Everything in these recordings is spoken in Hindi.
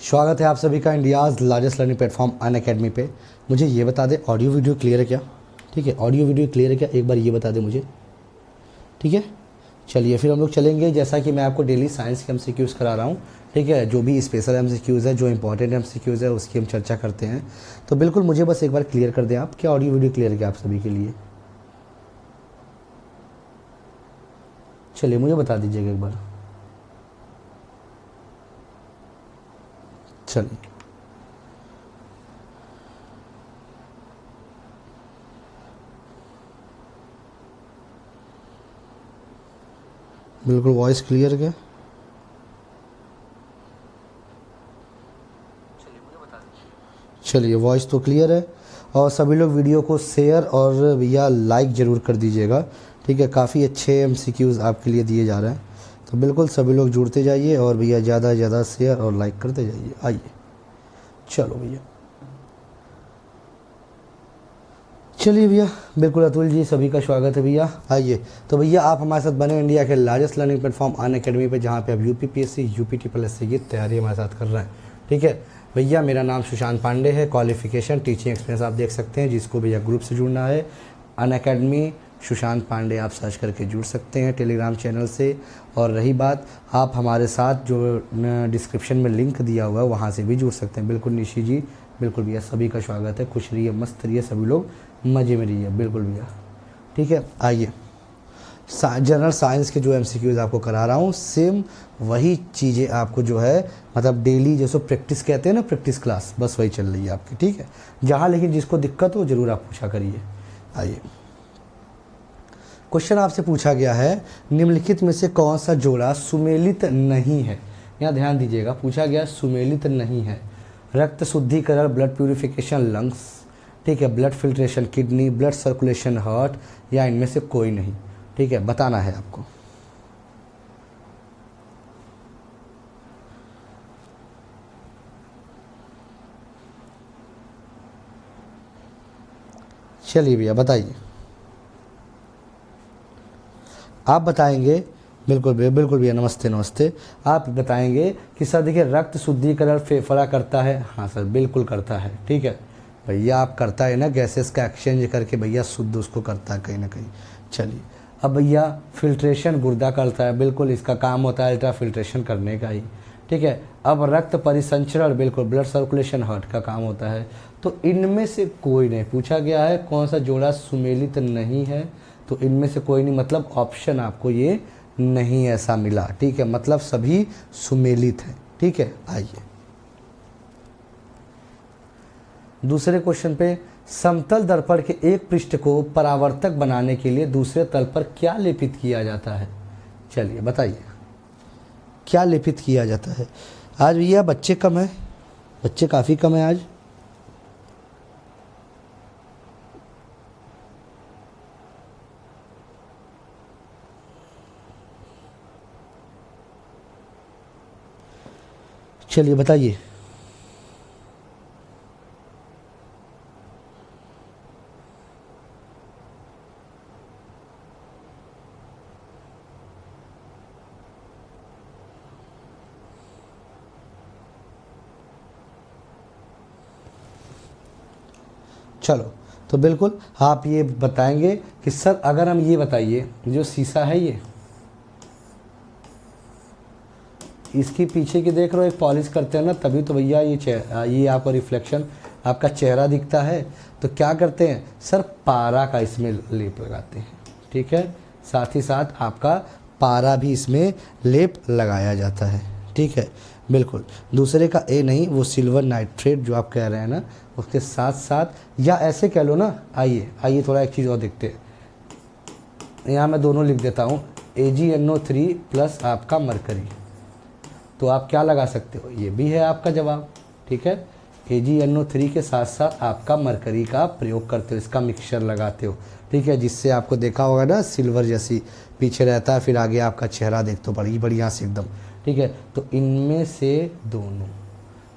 स्वागत है आप सभी का India's largest learning platform Unacademy पे। मुझे ये बता दे ऑडियो वीडियो क्लियर है क्या? ठीक है, ऑडियो वीडियो क्लियर है क्या? एक बार ये बता दे मुझे। ठीक है, चलिए फिर हम लोग चलेंगे। जैसा कि मैं आपको डेली साइंस के एमसीक्यूज़ करा रहा हूँ, ठीक है, जो भी स्पेशल एमसीक्यूज़ है, जो इंपॉर्टेंट एमसीक्यूज़ है, उसकी हम चर्चा करते हैं। तो बिल्कुल मुझे बस एक बार क्लियर कर दें आप, क्या ऑडियो वीडियो क्लियर है क्या आप सभी के लिए? चलिए मुझे बता दीजिएगा एक बार। चलिए बिल्कुल वॉइस क्लियर है क्या? चलिए वॉइस तो क्लियर है। और सभी लोग वीडियो को शेयर और भैया लाइक ज़रूर कर दीजिएगा। ठीक है, काफ़ी अच्छे एमसीक्यूज़ आपके लिए दिए जा रहे हैं, तो बिल्कुल सभी लोग जुड़ते जाइए और भैया ज़्यादा से ज़्यादा शेयर और लाइक करते जाइए। आइए चलो भैया, चलिए भैया, बिल्कुल अतुल जी सभी का स्वागत है भैया। आइए तो भैया आप हमारे साथ बने इंडिया के लार्जेस्ट लर्निंग प्लेटफॉर्म अनअकैडमी पे, जहाँ पे आप यूपीपीएससी यूपी ट्रिपल की तैयारी हमारे साथ कर रहे हैं। ठीक है भैया, मेरा नाम सुशांत पांडे है। क्वालिफिकेशन टीचिंग एक्सपीरियंस आप देख सकते हैं। जिसको भैया ग्रुप से जुड़ना है, अनअकैडमी सुशांत पांडे आप सर्च करके जुड़ सकते हैं टेलीग्राम चैनल से। और रही बात, आप हमारे साथ जो डिस्क्रिप्शन में लिंक दिया हुआ है वहाँ से भी जुड़ सकते हैं। बिल्कुल निशी जी, बिल्कुल भैया सभी का स्वागत है। खुश रहिए, मस्त रहिए, सभी लोग मज़े में रहिए। बिल्कुल भैया, ठीक है। आइए, जनरल साइंस के जो एमसीक्यूज़ आपको करा रहा हूँ, सेम वही चीज़ें आपको जो है मतलब डेली जैसे प्रैक्टिस कहते हैं ना, प्रैक्टिस क्लास, बस वही चल रही है आपकी। ठीक है, जहाँ लेकिन जिसको दिक्कत हो ज़रूर आप पूछा करिए। आइए, क्वेश्चन आपसे पूछा गया है, निम्नलिखित में से कौन सा जोड़ा सुमेलित नहीं है? यहाँ ध्यान दीजिएगा, पूछा गया सुमेलित नहीं है। रक्त शुद्धिकरण ब्लड प्यूरिफिकेशन लंग्स, ठीक है, blood filtration kidney, blood circulation heart, या इनमें से कोई नहीं। ठीक है, बताना है आपको। चलिए भैया बताइए, आप बताएंगे। बिल्कुल भैया, बिल्कुल भैया, नमस्ते नमस्ते। आप बताएंगे कि सर देखिए रक्त शुद्धिकरण फेफड़ा करता है। हाँ सर, बिल्कुल करता है। ठीक है भैया, आप करता है ना, गैसेस का एक्सचेंज करके भैया शुद्ध उसको करता है कहीं ना कहीं। चलिए, अब भैया फिल्ट्रेशन गुर्दा करता है, बिल्कुल इसका काम होता है अल्ट्रा फिल्ट्रेशन करने का ही। ठीक है, अब रक्त परिसंचरण, बिल्कुल ब्लड सर्कुलेशन हार्ट का काम होता है। तो इनमें से कोई नहीं, पूछा गया है कौन सा जोड़ा सुमेलित नहीं है, तो इनमें से कोई नहीं, मतलब ऑप्शन आपको ये नहीं ऐसा मिला। ठीक है, मतलब सभी सुमेलित हैं। ठीक है, आइए दूसरे क्वेश्चन पे, समतल दर्पण के एक पृष्ठ को परावर्तक बनाने के लिए दूसरे तल पर क्या लेपित किया जाता है? चलिए बताइए, क्या लेपित किया जाता है? आज भैया बच्चे कम है, बच्चे काफ़ी कम है आज। चलिए बताइए, चलो तो बिल्कुल आप ये बताएंगे कि सर अगर हम ये बताइए, जो शीशा है ये, इसके पीछे की देख रहे हो, एक पॉलिश करते हैं ना, तभी तो भैया ये आपका रिफ्लेक्शन, आपका चेहरा दिखता है। तो क्या करते हैं सर, पारा का इसमें लेप लगाते हैं। ठीक है, साथ ही साथ आपका पारा भी इसमें लेप लगाया जाता है। ठीक है, बिल्कुल दूसरे का ए नहीं, वो सिल्वर नाइट्रेट जो आप कह रहे हैं ना, उसके साथ साथ, या ऐसे कह लो ना। आइए आइए थोड़ा एक चीज़ और देखते हैं। यहाँ मैं दोनों लिख देता हूँ, AgNO3 प्लस आपका मरकरी। तो आप क्या लगा सकते हो, ये भी है आपका जवाब। ठीक है, AgNO3 के साथ साथ आपका मरकरी का प्रयोग करते हो, इसका मिक्सचर लगाते हो। ठीक है, जिससे आपको देखा होगा ना, सिल्वर जैसी पीछे रहता है, फिर आगे आपका चेहरा देखते हो बड़ी बढ़िया से एकदम। ठीक है, तो इनमें से दोनों,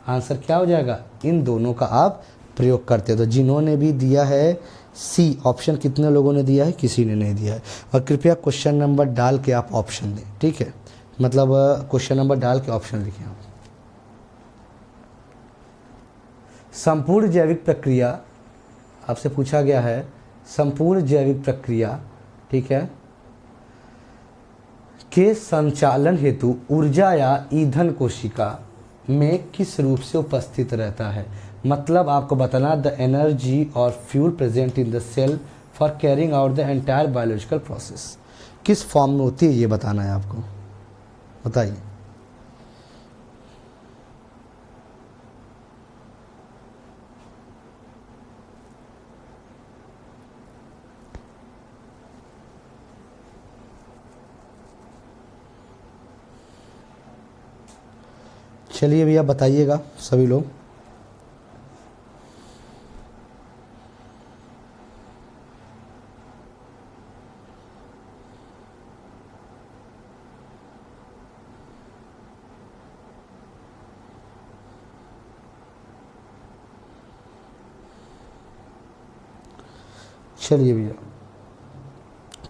आंसर क्या हो जाएगा, इन दोनों का आप प्रयोग करते हो। तो जिन्होंने भी दिया है सी ऑप्शन, कितने लोगों ने दिया है, किसी ने नहीं दिया है। और कृपया क्वेश्चन नंबर डाल के आप ऑप्शन दें। ठीक है, मतलब क्वेश्चन नंबर डाल के ऑप्शन लिखें आप। संपूर्ण जैविक प्रक्रिया आपसे पूछा गया है, संपूर्ण जैविक प्रक्रिया, ठीक है, के संचालन हेतु ऊर्जा या ईंधन कोशिका में किस रूप से उपस्थित रहता है। मतलब आपको बताना द एनर्जी और fuel present in the cell for carrying out the entire biological process किस फॉर्म में होती है, ये बताना है आपको। बताइए। चलिए भैया बताइएगा सभी लोग। चलिए भैया,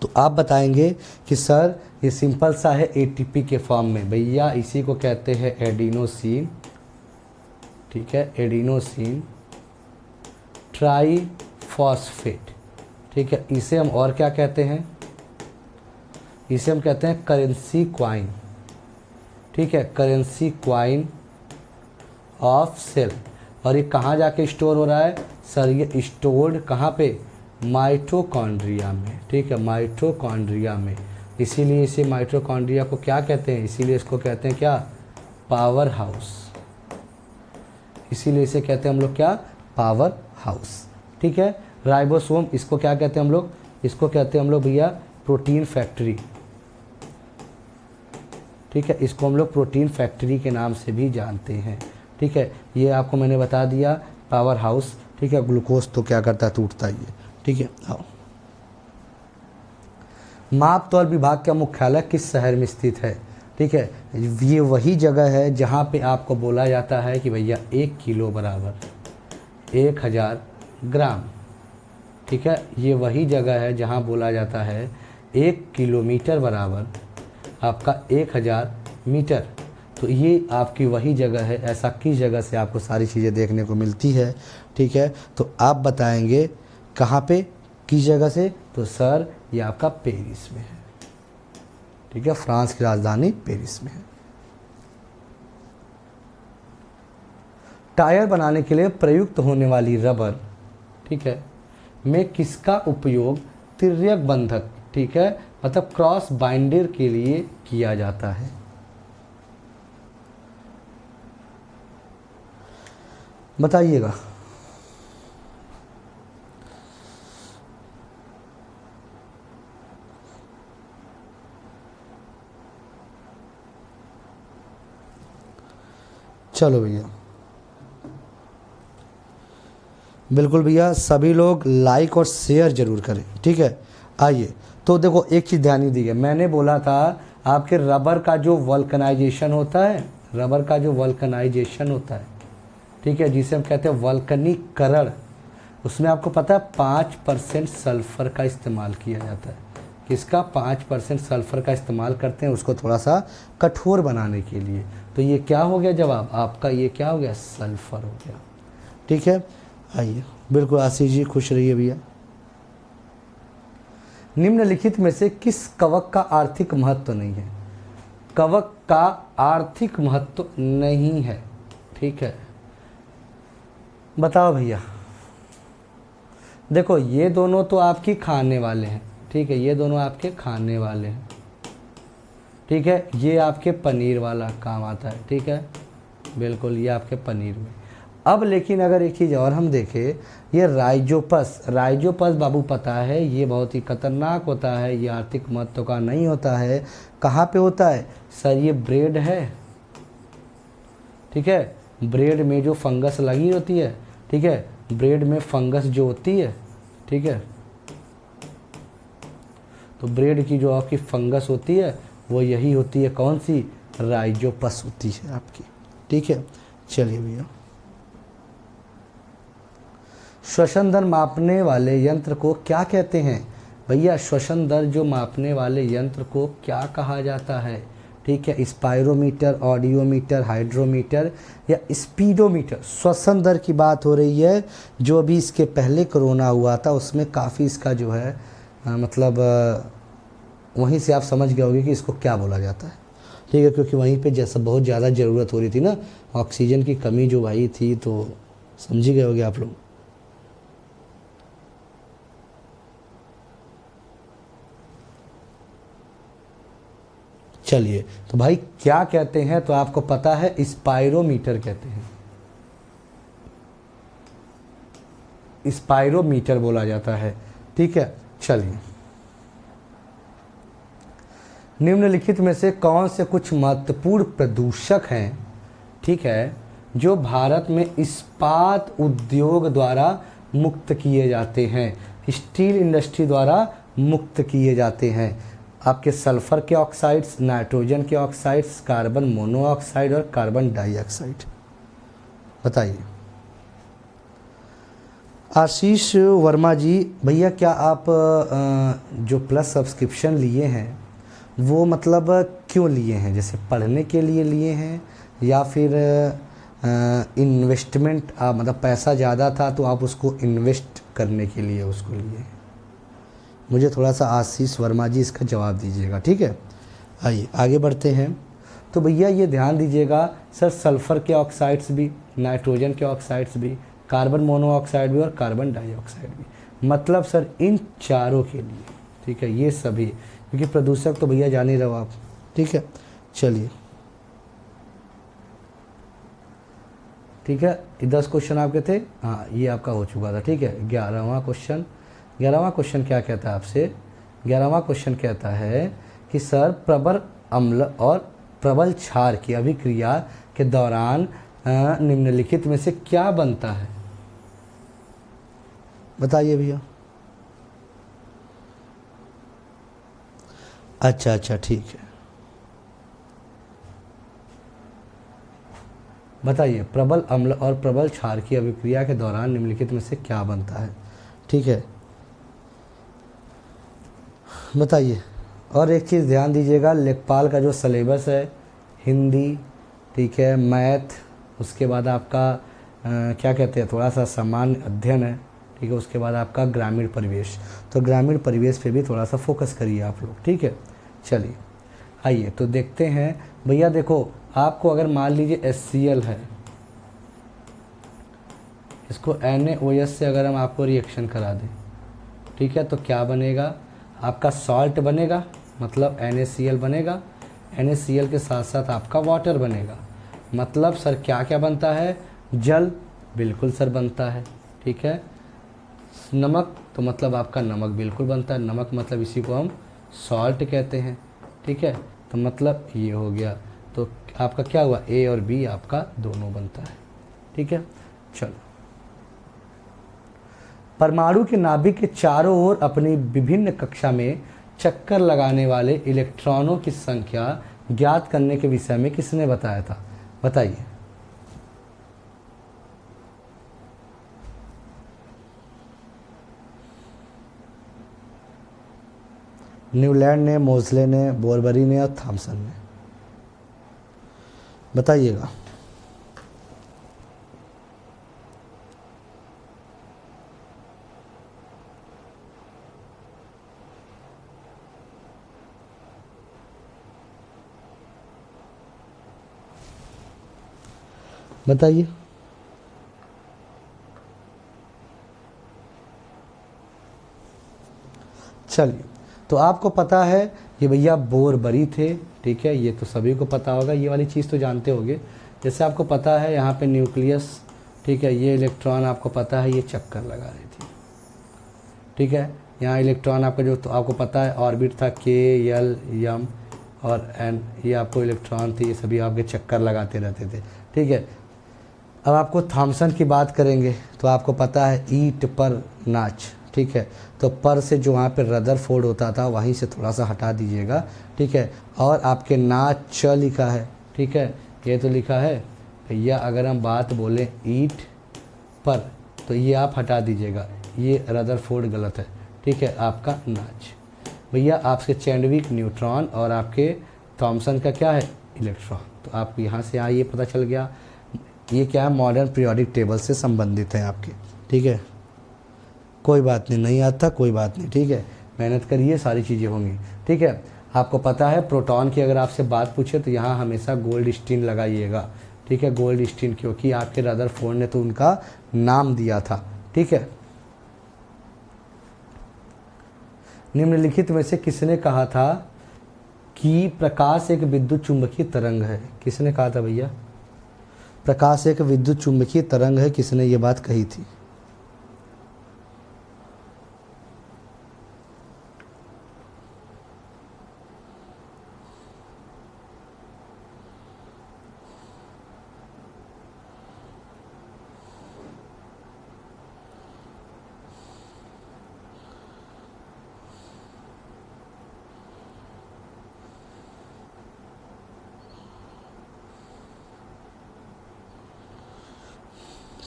तो आप बताएंगे कि सर ये सिंपल सा है एटीपी के फॉर्म में। भैया इसी को कहते हैं एडिनोसिन, ठीक है, एडिनोसिन ट्राईफॉस्फेट, ठीक है। इसे हम और क्या कहते हैं, इसे हम कहते हैं करेंसी क्वाइन, ठीक है, करेंसी क्वाइन ऑफ सेल। और ये कहाँ जाके स्टोर हो रहा है सर, ये स्टोर्ड कहाँ पे, माइटोकॉन्ड्रिया में, ठीक है, माइटोकॉन्ड्रिया में। इसीलिए इसे माइटोकॉन्ड्रिया को क्या कहते हैं, इसीलिए इसको कहते हैं क्या, पावर हाउस। इसीलिए इसे कहते हैं हम लोग क्या, पावर हाउस, ठीक है। राइबोसोम इसको क्या कहते हैं हम लोग, इसको कहते हैं हम लोग भैया प्रोटीन फैक्ट्री, ठीक है, इसको हम लोग प्रोटीन फैक्ट्री के नाम से भी जानते हैं, ठीक है। ये आपको मैंने बता दिया पावर हाउस, ठीक है। ग्लूकोज तो क्या करता है, टूटता ही है, ठीक है। आओ, माप तौल विभाग का मुख्यालय किस शहर में स्थित है, ठीक है। ये वही जगह है जहाँ पे आपको बोला जाता है कि भैया 1 किलो बराबर 1000 ग्राम, ठीक है। ये वही जगह है जहाँ बोला जाता है 1 किलोमीटर बराबर आपका 1000 मीटर। तो ये आपकी वही जगह है। ऐसा किस जगह से आपको सारी चीज़ें देखने को मिलती है, ठीक है। तो आप बताएंगे कहाँ पे, किस जगह से, तो सर ये आपका पेरिस में है, ठीक है, फ्रांस की राजधानी पेरिस में है। टायर बनाने के लिए प्रयुक्त होने वाली रबर, ठीक है, में किसका उपयोग तिर्यक बंधक, ठीक है, मतलब क्रॉस बाइंडर के लिए किया जाता है। बताइएगा। चलो भैया, बिल्कुल भैया, सभी लोग लाइक और शेयर जरूर करें, ठीक है। आइए, तो देखो एक चीज़ ध्यान दी है, मैंने बोला था आपके रबर का जो वल्कनाइजेशन होता है, रबर का जो वल्कनाइजेशन होता है, ठीक है, जिसे हम कहते हैं वल्कनीकरण, उसमें आपको पता है 5% सल्फ़र का इस्तेमाल किया जाता है। किसका, 5% सल्फ़र का इस्तेमाल करते हैं उसको थोड़ा सा कठोर बनाने के लिए। तो ये क्या हो गया जवाब आपका, ये क्या हो गया, सल्फ़र हो गया, ठीक है। आइए, बिल्कुल आशीष जी खुश रहिए भैया। निम्नलिखित में से किस कवक का आर्थिक महत्व नहीं है, कवक का आर्थिक महत्व नहीं है, ठीक है, बताओ भैया। देखो ये दोनों तो आपकी खाने वाले हैं, ठीक है, ये दोनों आपके खाने वाले हैं, ठीक है। ये आपके पनीर वाला काम आता है, ठीक है, बिल्कुल, ये आपके पनीर में। अब लेकिन अगर एक चीज़ और हम देखें, ये राइजोपस, राइजोपस बाबू पता है ये बहुत ही खतरनाक होता है, ये आर्थिक महत्व का नहीं होता है। कहाँ पे होता है सर, ये ब्रेड है, ठीक है, ब्रेड में जो फंगस लगी होती है, ठीक है, ब्रेड में फंगस जो होती है, ठीक है, तो ब्रेड की जो आपकी फंगस होती है वो यही होती है, कौन सी, राइजोपस होती है आपकी, ठीक है। चलिए भैया, श्वसन दर मापने वाले यंत्र को क्या कहते हैं, भैया श्वसन दर जो मापने वाले यंत्र को क्या कहा जाता है, ठीक है, स्पायरोमीटर, ऑडियोमीटर, हाइड्रोमीटर या स्पीडोमीटर। श्वसन दर की बात हो रही है, जो अभी इसके पहले कोरोना हुआ था उसमें काफ़ी इसका जो है मतलब वहीं से आप समझ गए होंगे कि इसको क्या बोला जाता है, ठीक है, क्योंकि वहीं पे जैसा बहुत ज़्यादा ज़रूरत हो रही थी ना, ऑक्सीजन की कमी जो भाई थी, तो समझ ही गए होंगे आप लोग। चलिए, तो भाई क्या कहते हैं, तो आपको पता है स्पायरोमीटर कहते हैं, स्पायरोमीटर बोला जाता है, ठीक है। चलिए, निम्नलिखित में से कौन से कुछ महत्वपूर्ण प्रदूषक हैं, ठीक है, जो भारत में इस्पात उद्योग द्वारा मुक्त किए जाते हैं, स्टील इंडस्ट्री द्वारा मुक्त किए जाते हैं? आपके सल्फर के ऑक्साइड्स, नाइट्रोजन के ऑक्साइड्स, कार्बन मोनोऑक्साइड और कार्बन डाइऑक्साइड। बताइए। आशीष वर्मा जी, भैया क्या आप जो प्लस सब्सक्रिप्शन लिए हैं वो मतलब क्यों लिए हैं? जैसे पढ़ने के लिए लिए हैं या फिर इन्वेस्टमेंट, मतलब पैसा ज़्यादा था तो आप उसको इन्वेस्ट करने के लिए उसको लिए हैं? मुझे थोड़ा सा आशीष वर्मा जी इसका जवाब दीजिएगा, ठीक है। आइए आगे बढ़ते हैं। तो भैया ये ध्यान दीजिएगा सर, सल्फ़र के ऑक्साइड्स भी, नाइट्रोजन के ऑक्साइड्स भी, कार्बन मोनोऑक्साइड भी और कार्बन डाइऑक्साइड भी, मतलब सर इन चारों के लिए, ठीक है, ये सभी, क्योंकि प्रदूषक तो भैया जान ही रहो आप, ठीक है। चलिए, ठीक है, 10 क्वेश्चन आपके थे, हाँ ये आपका हो चुका था, ठीक है। 11वां क्वेश्चन क्या कहता है आपसे? 11वां क्वेश्चन कहता है कि सर प्रबल अम्ल और प्रबल क्षार की अभिक्रिया के दौरान निम्नलिखित में से क्या बनता है? बताइए भैया। अच्छा, ठीक है, बताइए। प्रबल अम्ल और प्रबल क्षार की अभिक्रिया के दौरान निम्नलिखित में से क्या बनता है? ठीक है, बताइए। और एक चीज़ ध्यान दीजिएगा, लेखपाल का जो सलेबस है, हिंदी, ठीक है, मैथ, उसके बाद आपका क्या कहते हैं, थोड़ा सा सामान्य अध्ययन है, ठीक है, उसके बाद आपका ग्रामीण परिवेश, तो ग्रामीण परिवेश पे भी थोड़ा सा फोकस करिए आप लोग, ठीक है। चलिए आइए तो देखते हैं भैया। देखो, आपको अगर मान लीजिए HCl है, इसको NaOH से अगर हम आपको रिएक्शन करा दें, ठीक है, तो क्या बनेगा? आपका सॉल्ट बनेगा, मतलब NaCl बनेगा, NaCl के साथ साथ आपका वाटर बनेगा, मतलब सर क्या क्या बनता है? जल, बिल्कुल सर बनता है, ठीक है। नमक, तो मतलब आपका नमक बिल्कुल बनता है, नमक मतलब इसी को हम सॉल्ट कहते हैं, ठीक है, तो मतलब ये हो गया। तो आपका क्या हुआ? A और B आपका दोनों बनता है, ठीक है। चलो, परमाणु के नाभिक के चारों ओर अपनी विभिन्न कक्षा में चक्कर लगाने वाले इलेक्ट्रॉनों की संख्या ज्ञात करने के विषय में किसने बताया था? बताइए। न्यूलैंड ने, मोज़ले ने, बोरबरी ने और थॉमसन ने। बताइएगा। बताइए। चलिए, तो आपको पता है कि भैया बोरबरी थे, ठीक है, ये तो सभी को पता होगा, ये वाली चीज़ तो जानते होंगे। जैसे आपको पता है यहाँ पे न्यूक्लियस, ठीक है, ये इलेक्ट्रॉन आपको पता है ये चक्कर लगा रही थी, ठीक है। यहाँ इलेक्ट्रॉन आपका जो, तो आपको पता है ऑर्बिट था K, L, M और N, ये आपको इलेक्ट्रॉन थे, ये सभी आपके चक्कर लगाते रहते थे, ठीक है। अब आपको थॉमसन की बात करेंगे तो आपको पता है ईट पर नाच, ठीक है, तो पर से जो वहाँ पे रदरफोर्ड होता था वहीं से थोड़ा सा हटा दीजिएगा, ठीक है। और आपके नाच च लिखा है, ठीक है, ये तो लिखा है भैया। अगर हम बात बोलें ईट पर तो ये आप हटा दीजिएगा, ये रदरफोर्ड गलत है, ठीक है, आपका नाच। भैया आपके चैंडविक न्यूट्रॉन और आपके थॉमसन का क्या है, इलेक्ट्रॉन। तो आप यहाँ से ये पता चल गया। ये क्या है, मॉडर्न पीरियोडिक टेबल से संबंधित है आपके, ठीक है। कोई बात नहीं, नहीं आता कोई बात नहीं, ठीक है, मेहनत करिए, सारी चीज़ें होंगी, ठीक है। आपको पता है प्रोटॉन की अगर आपसे बात पूछे तो यहाँ हमेशा गोल्ड स्टीन लगाइएगा, ठीक है, गोल्ड स्टीन, क्योंकि आपके रदरफोर्ड ने तो उनका नाम दिया था, ठीक है। निम्नलिखित में से किसने कहा था कि प्रकाश एक विद्युत चुंबकीय तरंग है? किसने कहा था भैया, प्रकाश एक विद्युत चुंबकीय तरंग है? किसने ये बात कही थी?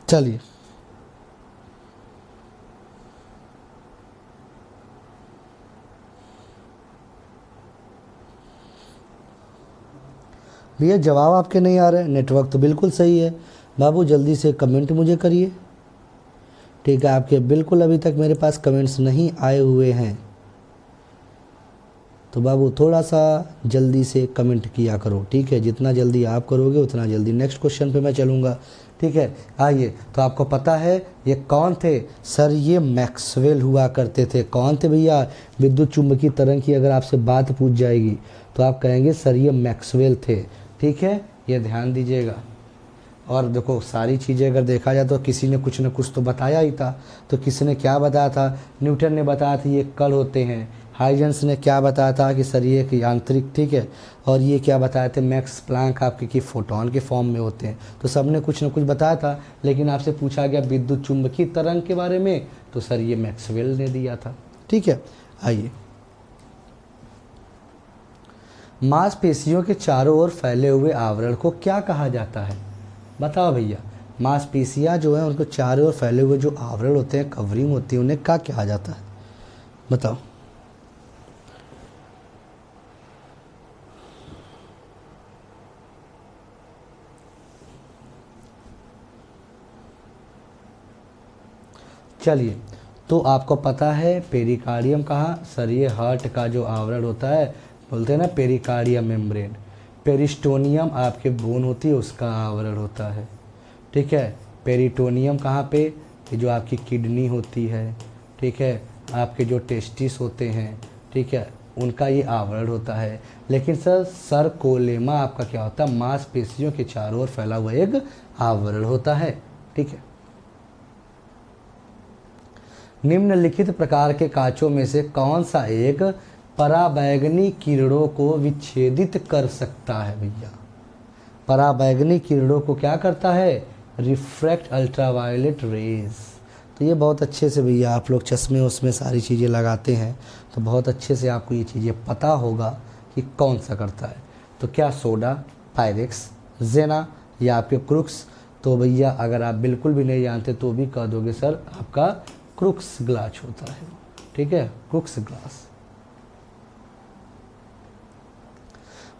चलिए, भैया जवाब आपके नहीं आ रहे, नेटवर्क तो बिल्कुल सही है। बाबू जल्दी से कमेंट मुझे करिए, ठीक है। आपके बिल्कुल अभी तक मेरे पास कमेंट्स नहीं आए हुए हैं, तो बाबू थोड़ा सा जल्दी से कमेंट किया करो, ठीक है। जितना जल्दी आप करोगे उतना जल्दी नेक्स्ट क्वेश्चन पे मैं चलूँगा, ठीक है। आइए, तो आपको पता है ये कौन थे सर? ये मैक्सवेल हुआ करते थे। कौन थे भैया? विद्युत चुंबकीय तरंग की अगर आपसे बात पूछ जाएगी तो आप कहेंगे सर ये मैक्सवेल थे, ठीक है, ये ध्यान दीजिएगा। और देखो सारी चीज़ें अगर देखा जाए तो किसी ने कुछ न कुछ तो बताया ही था। तो किसने क्या बताया था? न्यूटन ने बताया था ये कण होते हैं। हाइजेंस ने क्या बताया था कि सर ये एक यांत्रिक, ठीक है। और ये क्या बताए थे? मैक्स प्लैंक आपके कि फोटोन के फॉर्म में होते हैं। तो सब ने कुछ न कुछ बताया था, लेकिन आपसे पूछा गया विद्युत चुंबकीय तरंग के बारे में, तो सर ये मैक्सवेल ने दिया था, ठीक है। आइए, मांसपेशियों के चारों ओर फैले हुए आवरण को क्या कहा जाता है? बताओ भैया, मांसपेशियाँ जो हैं उनको चारों ओर फैले हुए जो आवरण होते हैं, कवरिंग होती है, उन्हें क्या कहा जाता है? बताओ। चलिए, तो आपको पता है पेरिकार्डियम कहाँ? सर ये हार्ट का जो आवरण होता है, बोलते हैं ना पेरिकार्डियम मेम्ब्रेन। पेरिस्टोनियम आपके बोन होती है, उसका आवरण होता है, ठीक है। पेरिटोनियम कहाँ पे? ये जो आपकी किडनी होती है, ठीक है, आपके जो टेस्टिस होते हैं, ठीक है, उनका ये आवरण होता है। लेकिन सर सरकोलेमा आपका क्या होता है? मांसपेशियों के चारों ओर फैला हुआ एक आवरण होता है, ठीक है। निम्नलिखित प्रकार के कांचों में से कौन सा एक पराबैंगनी किरणों को विच्छेदित कर सकता है भैया? पराबैंगनी किरणों को क्या करता है? Refract ultraviolet rays. तो ये बहुत अच्छे से भैया आप लोग चश्मे उसमें सारी चीज़ें लगाते हैं, तो बहुत अच्छे से आपको ये चीज़ें पता होगा कि कौन सा करता है। तो क्या सोडा, पायरेक्स, जेना या आपके क्रुक्स? तो भैया अगर आप बिल्कुल भी नहीं जानते तो भी कह दोगे सर आपका क्रुक्स ग्लास होता है, ठीक है, क्रुक्स ग्लास।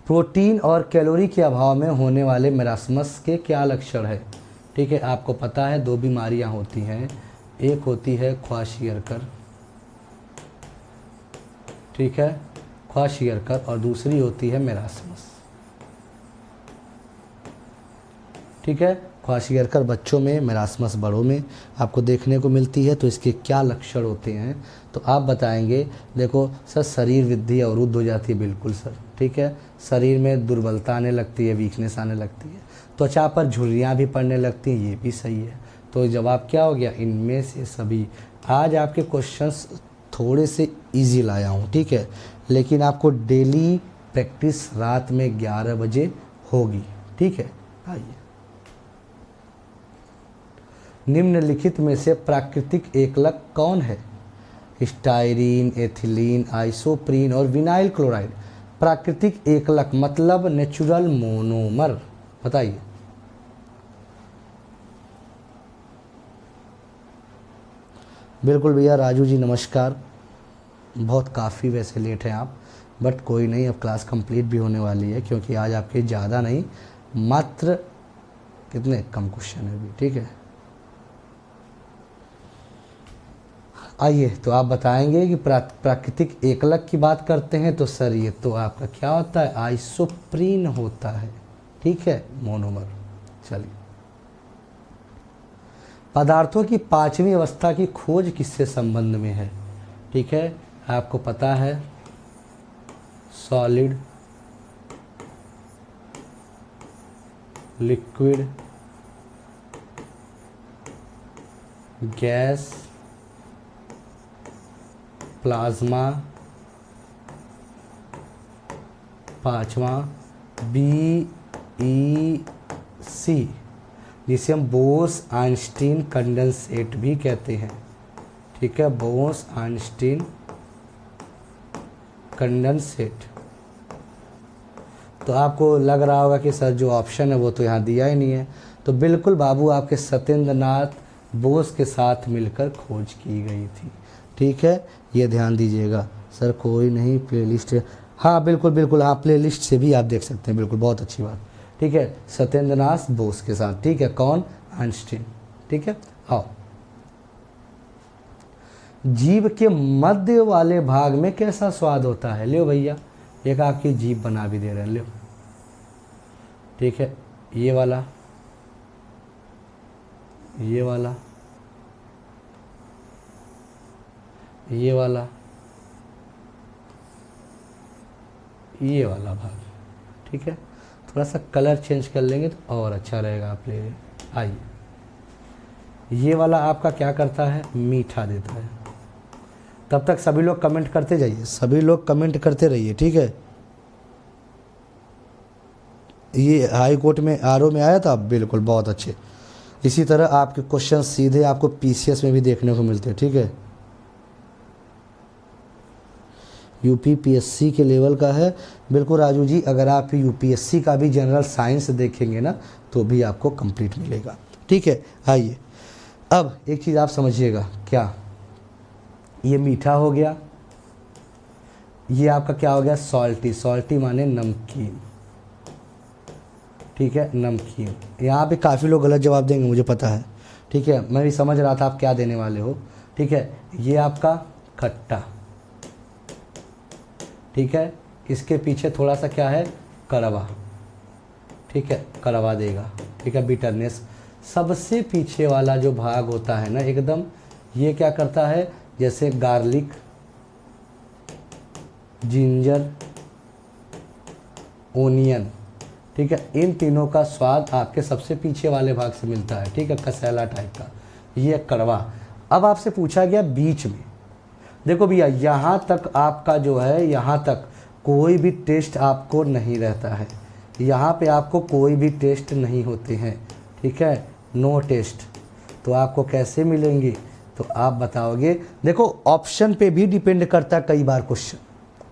प्रोटीन और कैलोरी के अभाव में होने वाले मेरास्मस के क्या लक्षण है? ठीक है, आपको पता है दो बीमारियां होती हैं, एक होती है ख्वाशियरकर, ठीक है, ख्वाशियरकर, और दूसरी होती है मेरास्मस, ठीक है। ख्वाशियरकर बच्चों में, मेरास्मस बड़ों में आपको देखने को मिलती है। तो इसके क्या लक्षण होते हैं तो आप बताएंगे। देखो सर, शरीर वृद्धि अवरुद्ध हो जाती है, बिल्कुल सर, ठीक है। शरीर में दुर्बलता आने लगती है, वीकनेस आने लगती है, त्वचा पर झुर्रियाँ भी पड़ने लगती हैं, ये भी सही है। तो जवाब क्या हो गया? इनमें से सभी। आज आपके क्वेश्चंस थोड़े से ईजी लाया हूँ, ठीक है, लेकिन आपको डेली प्रैक्टिस रात में 11 बजे होगी, ठीक है। आइए, निम्नलिखित में से प्राकृतिक एकलक कौन है? स्टाइरीन, एथिलीन, आइसोप्रीन और विनाइल क्लोराइड। प्राकृतिक एकलक मतलब नेचुरल मोनोमर, बताइए। बिल्कुल भैया, राजू जी नमस्कार। बहुत काफ़ी वैसे लेट हैं आप, बट कोई नहीं, अब क्लास कंप्लीट भी होने वाली है, क्योंकि आज आपके ज़्यादा नहीं, मात्र कितने कम क्वेश्चन है अभी, ठीक है। आइए, तो आप बताएंगे कि प्राकृतिक एकलक की बात करते हैं तो सर ये तो आपका क्या होता है, आइसोप्रीन होता है, ठीक है, मोनोमर। चलिए, पदार्थों की पांचवी अवस्था की खोज किससे संबंध में है, ठीक है, आपको पता है सॉलिड, लिक्विड, गैस, प्लाज्मा, पांचवा BEC, जिसे हम बोस आइंस्टीन कंडेंसेट भी कहते हैं, ठीक है, बोस आइंस्टीन कंडेंसेट। तो आपको लग रहा होगा कि सर जो ऑप्शन है वो तो यहाँ दिया ही नहीं है, तो बिल्कुल बाबू आपके सत्येंद्र नाथ बोस के साथ मिलकर खोज की गई थी, ठीक है, ये ध्यान दीजिएगा। सर कोई नहीं, प्लेलिस्ट, हाँ बिल्कुल बिल्कुल, हाँ प्लेलिस्ट से भी आप देख सकते हैं, बिल्कुल, बहुत अच्छी बात, ठीक है, सत्येंद्र नाथ बोस के साथ, ठीक है, कौन, आइंस्टीन, ठीक है। आओ, जीभ के मध्य वाले भाग में कैसा स्वाद होता है, लियो भैया, एक आपकी जीभ बना भी दे रहे हैं, लियो, ठीक है, ये वाला, ये वाला, ये वाला, ये वाला भाग, ठीक है, थोड़ा सा कलर चेंज कर लेंगे तो और अच्छा रहेगा आप ले। आइए, ये वाला आपका क्या करता है, मीठा देता है। तब तक सभी लोग कमेंट करते जाइए, सभी लोग कमेंट करते रहिए, ठीक है। ये हाई कोर्ट में RO में आया था, बिल्कुल, बहुत अच्छे। इसी तरह आपके क्वेश्चन सीधे आपको PCS में भी देखने को मिलते हैं, ठीक है। UPPSC के लेवल का है, बिल्कुल राजू जी, अगर आप UPSC का भी जनरल साइंस देखेंगे ना तो भी आपको कंप्लीट मिलेगा, ठीक है। आइए, अब एक चीज़ आप समझिएगा, क्या ये मीठा हो गया, ये आपका क्या हो गया, सॉल्टी, सॉल्टी माने नमकीन, ठीक है, नमकीन। यहाँ पे काफ़ी लोग गलत जवाब देंगे, मुझे पता है, ठीक है, मैं भी समझ रहा था आप क्या देने वाले हो, ठीक है। ये आपका खट्टा, ठीक है, इसके पीछे थोड़ा सा क्या है, कड़वा, ठीक है, कड़वा देगा, ठीक है, बिटरनेस। सबसे पीछे वाला जो भाग होता है ना एकदम, ये क्या करता है, जैसे गार्लिक, जिंजर, ओनियन, ठीक है, इन तीनों का स्वाद आपके सबसे पीछे वाले भाग से मिलता है, ठीक है, कसेला टाइप का, ये कड़वा। अब आपसे पूछा गया बीच में, देखो भैया यहाँ तक आपका जो है, यहाँ तक कोई भी टेस्ट आपको नहीं रहता है, यहाँ पे आपको कोई भी टेस्ट नहीं होते हैं, ठीक है, नो टेस्ट। तो आपको कैसे मिलेंगे, तो आप बताओगे, देखो ऑप्शन पे भी डिपेंड करता है कई बार क्वेश्चन,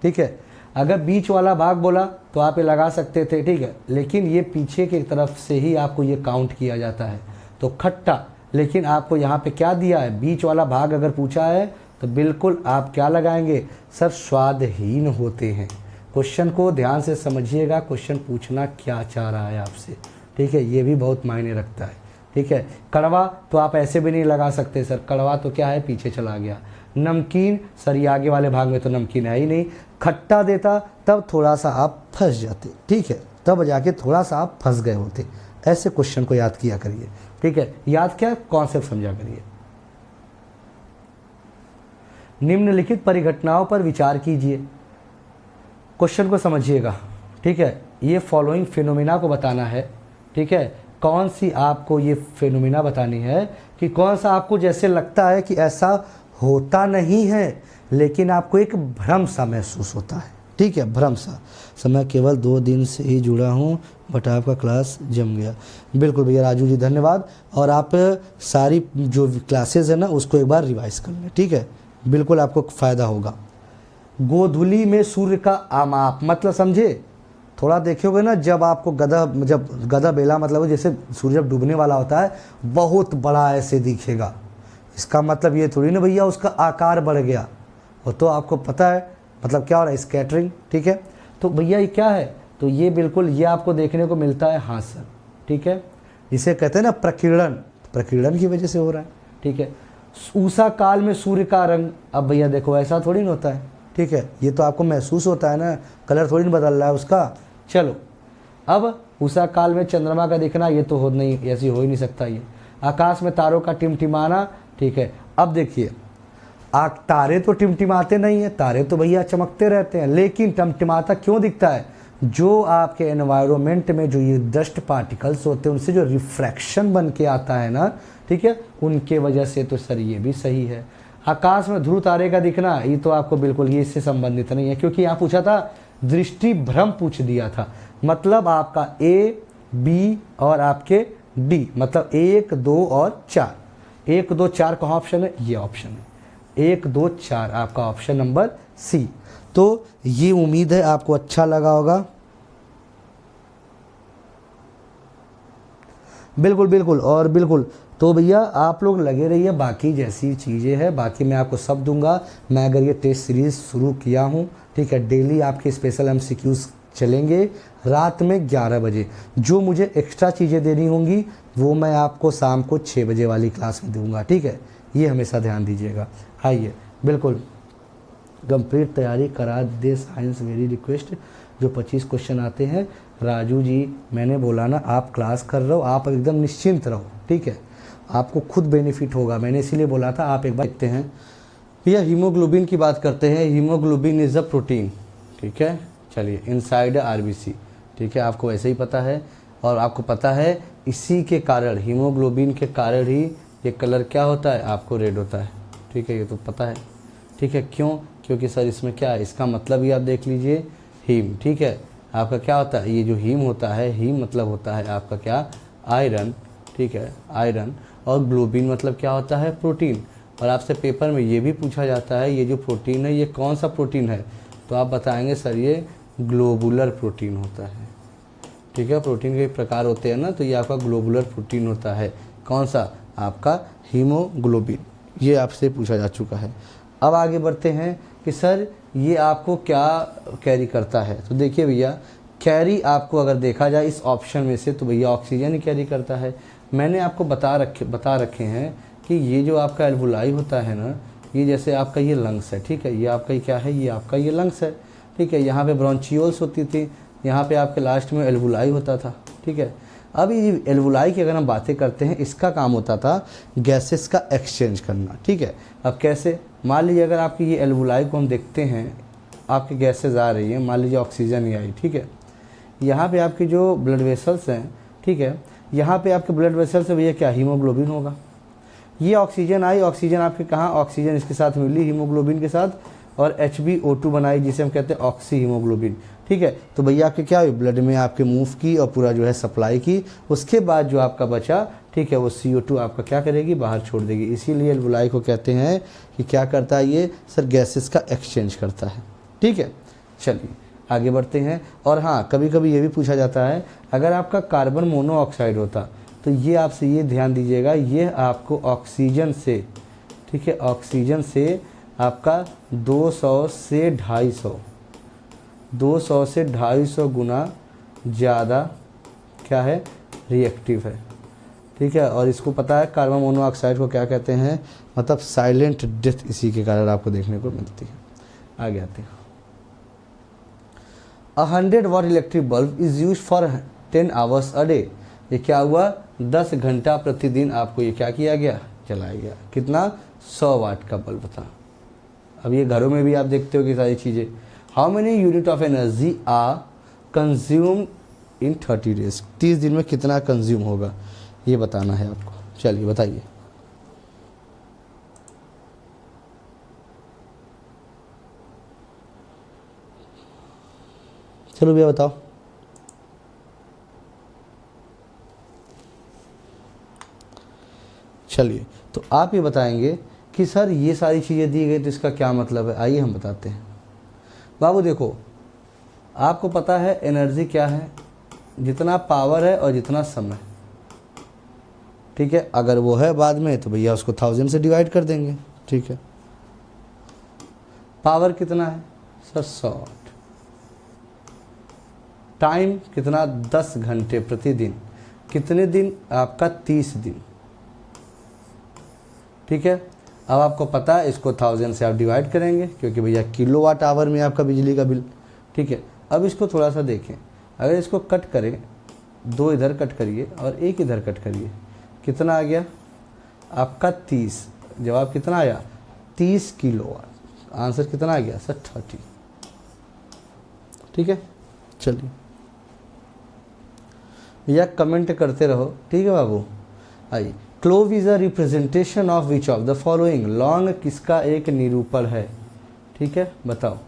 ठीक है। अगर बीच वाला भाग बोला तो आप ये लगा सकते थे, ठीक है, लेकिन ये पीछे की तरफ से ही आपको ये काउंट किया जाता है, तो खट्टा। लेकिन आपको यहाँ पे क्या दिया है, बीच वाला भाग अगर पूछा है तो बिल्कुल आप क्या लगाएंगे, सर स्वादहीन होते हैं। क्वेश्चन को ध्यान से समझिएगा, क्वेश्चन पूछना क्या चाह रहा है आपसे, ठीक है, ये भी बहुत मायने रखता है, ठीक है। कड़वा तो आप ऐसे भी नहीं लगा सकते सर, कड़वा तो क्या है, पीछे चला गया। नमकीन, सर ये आगे वाले भाग में तो नमकीन है ही नहीं। खट्टा देता तब थोड़ा सा आप फंस जाते, ठीक है, तब जाके थोड़ा सा आप फंस गए होते। ऐसे क्वेश्चन को याद किया करिए, ठीक है, याद क्या, कॉन्सेप्ट समझा करिए। निम्नलिखित परिघटनाओं पर विचार कीजिए, क्वेश्चन को समझिएगा, ठीक है। ये फॉलोइंग फिनोमिना को बताना है, ठीक है, कौन सी आपको ये फिनोमिना बतानी है कि कौन सा आपको जैसे लगता है कि ऐसा होता नहीं है, लेकिन आपको एक भ्रम सा महसूस होता है, ठीक है, भ्रम सा। समय केवल 2 दिन से ही जुड़ा हूँ, बट आपका क्लास जम गया। बिल्कुल भैया राजू जी, धन्यवाद। और आप सारी जो क्लासेज है ना उसको एक बार रिवाइज कर लें, ठीक है, बिल्कुल आपको फ़ायदा होगा। गोधुली में सूर्य का आमाप मतलब समझे, थोड़ा देखोगे ना, जब आपको जब गदा बेला मतलब जैसे सूर्य जब डूबने वाला होता है बहुत बड़ा ऐसे दिखेगा, इसका मतलब ये थोड़ी ना भैया उसका आकार बढ़ गया, वो तो आपको पता है मतलब क्या हो रहा है, स्कैटरिंग। ठीक है, तो भैया ये क्या है, तो ये बिल्कुल ये आपको देखने को मिलता है, हाँ सर। ठीक है, इसे कहते हैं ना प्रकीर्णन, प्रकीर्णन की वजह से हो रहा है। ठीक है, उषा काल में सूर्य का रंग, अब भैया देखो ऐसा थोड़ी ना होता है। ठीक है, ये तो आपको महसूस होता है ना, कलर थोड़ी ना बदल रहा है उसका। चलो, अब उषा काल में चंद्रमा का दिखना, ये तो हो नहीं, ऐसी हो ही नहीं सकता। ये आकाश में तारों का टिमटिमाना। ठीक है, अब देखिए तारे तो टिमटिमाते नहीं है, तारे तो भैया चमकते रहते हैं, लेकिन टिमटिमाता क्यों दिखता है, जो आपके एनवायरनमेंट में जो ये डस्ट पार्टिकल्स होते हैं उनसे जो रिफ्रैक्शन बन के आता है ना, ठीक है, उनके वजह से। तो सर ये भी सही है। आकाश में ध्रुव तारे का दिखना, ये तो आपको बिल्कुल ये इससे संबंधित नहीं है, क्योंकि यहाँ पूछा था दृष्टि भ्रम पूछ दिया था। मतलब आपका ए, बी और आपके डी, मतलब 1, 2 और 4, 1, 2, 4 कहाँ ऑप्शन है, ये ऑप्शन है 1, 2, 4 आपका ऑप्शन नंबर सी। तो ये उम्मीद है आपको अच्छा लगा होगा। बिल्कुल बिल्कुल और बिल्कुल। तो भैया आप लोग लगे रहिए, बाकी जैसी चीज़ें हैं बाकी मैं आपको सब दूंगा। मैं अगर ये टेस्ट सीरीज़ शुरू किया हूँ, ठीक है, डेली आपके स्पेशल MCQs चलेंगे रात में 11 बजे। जो मुझे एक्स्ट्रा चीज़ें देनी होंगी वो मैं आपको शाम को 6 बजे वाली क्लास में दूंगा। ठीक है, ये हमेशा ध्यान दीजिएगा। आइए, बिल्कुल कंप्लीट तैयारी करा दे साइंस, वेरी रिक्वेस्ट। जो 25 क्वेश्चन आते हैं, राजू जी मैंने बोला ना, आप क्लास कर रहे हो, आप एकदम निश्चिंत रहो। ठीक है, आपको खुद बेनिफिट होगा, मैंने इसीलिए बोला था। आप एक बार देखते हैं भैया, हीमोग्लोबिन की बात करते हैं। हीमोग्लोबिन इज़ अ प्रोटीन, ठीक है, चलिए, इनसाइड RBC। ठीक है, आपको वैसे ही पता है, और आपको पता है इसी के कारण, हीमोग्लोबिन के कारण ही ये कलर क्या होता है, आपको रेड होता है। ठीक है, ये तो पता है। ठीक है, क्यों, क्योंकि सर इसमें क्या है, इसका मतलब ही आप देख लीजिए, हीम। ठीक है, आपका क्या होता है, ये जो हीम होता है, हीम मतलब होता है आपका क्या, आयरन। ठीक है, आयरन। और ग्लोबिन मतलब क्या होता है, प्रोटीन। और आपसे पेपर में ये भी पूछा जाता है, ये जो प्रोटीन है ये कौन सा प्रोटीन है, तो आप बताएंगे सर ये ग्लोबुलर प्रोटीन होता है। ठीक है, प्रोटीन के प्रकार होते हैं ना, तो ये आपका ग्लोबुलर प्रोटीन होता है। कौन सा, आपका हीमोग्लोबिन। ये आपसे पूछा जा चुका है। अब आगे बढ़ते हैं कि सर ये आपको क्या कैरी करता है। तो देखिए भैया, कैरी आपको अगर देखा जाए इस ऑप्शन में से, तो भैया ऑक्सीजन ही कैरी करता है। मैंने आपको बता रखे हैं कि ये जो आपका एल्वुलाई होता है ना, ये जैसे आपका ये लंग्स है। ठीक है, ये आपका क्या है, ये आपका ये लंग्स है। ठीक है, यहाँ पे ब्रोंचियोल्स होती थी, यहाँ पे आपके लास्ट में एल्वुलाई होता था। ठीक है, अब ये एल्वुलाई की अगर हम बातें करते हैं, इसका काम होता था गैसेस का एक्सचेंज करना। ठीक है, अब कैसे, मान लीजिए अगर आपकी ये एल्वुलाई को हम देखते हैं, आपकी गैसेज आ रही हैं, मान लीजिए ऑक्सीजन ही आई। ठीक है, यहाँ पे आपकी जो ब्लड वेसल्स हैं, ठीक है, यहाँ पे आपके ब्लड वेसल से भैया क्या, हीमोग्लोबिन होगा। ये ऑक्सीजन आई, ऑक्सीजन आपके कहाँ, ऑक्सीजन इसके साथ मिली हीमोग्लोबिन के साथ, और HbO2 बनाई, जिसे हम कहते हैं ऑक्सी हीमोग्लोबिन। ठीक है, तो भैया आपके क्या हुई, ब्लड में आपके मूव की और पूरा जो है सप्लाई की। उसके बाद जो आपका बचा, ठीक है, वो CO2 आपका क्या करेगी, बाहर छोड़ देगी। इसीलिए एल्वुलाई को कहते हैं कि क्या करता है ये, सर गैसेस का एक्सचेंज करता है। ठीक है, चलिए आगे बढ़ते हैं। और हाँ, कभी कभी ये भी पूछा जाता है, अगर आपका कार्बन मोनोऑक्साइड होता, तो ये आपसे ये ध्यान दीजिएगा, ये आपको ऑक्सीजन से, ठीक है, ऑक्सीजन से आपका 200 से 250 गुना ज़्यादा क्या है, रिएक्टिव है। ठीक है, और इसको पता है कार्बन मोनोऑक्साइड को क्या कहते हैं, मतलब साइलेंट डेथ इसी के कारण आपको देखने को मिलती है। आगे आते हैं। 100 watt electric bulb is use for 10 hours a day. ये क्या हुआ, 10 घंटा प्रतिदिन आपको ये क्या किया गया, जलाया गया। कितना, 100 वाट का बल्ब था। अब ये घरों में भी आप देखते हो कि सारी चीज़ें। How many unit of energy are consume in 30 days. 30 दिन में कितना कंज्यूम होगा, ये बताना है आपको। चलिए बताइए। चलो भैया बताओ। चलिए, तो आप ये बताएंगे कि सर ये सारी चीज़ें दी गई तो इसका क्या मतलब है। आइए हम बताते हैं। बाबू देखो, आपको पता है एनर्जी क्या है, जितना पावर है और जितना समय। ठीक है, अगर वो है बाद में तो भैया उसको 1000 से डिवाइड कर देंगे। ठीक है, पावर कितना है, सर 60। टाइम कितना 10 घंटे प्रतिदिन, कितने दिन आपका 30 दिन। ठीक है, अब आपको पता है इसको 1000 से आप डिवाइड करेंगे क्योंकि भैया किलोवाट आवर में आपका बिजली का बिल। ठीक है, अब इसको थोड़ा सा देखें, अगर इसको कट करें, 2 इधर कट करिए और 1 इधर कट करिए, कितना आ गया आपका 30। जवाब कितना आया 30 किलोवाट। आंसर कितना आ गया सर 30। ठीक है, चलिए भैया कमेंट करते रहो। ठीक है बाबू, आइए। Clove is a representation of which of the following. लौंग किसका एक निरूपण है? ठीक है, बताओ।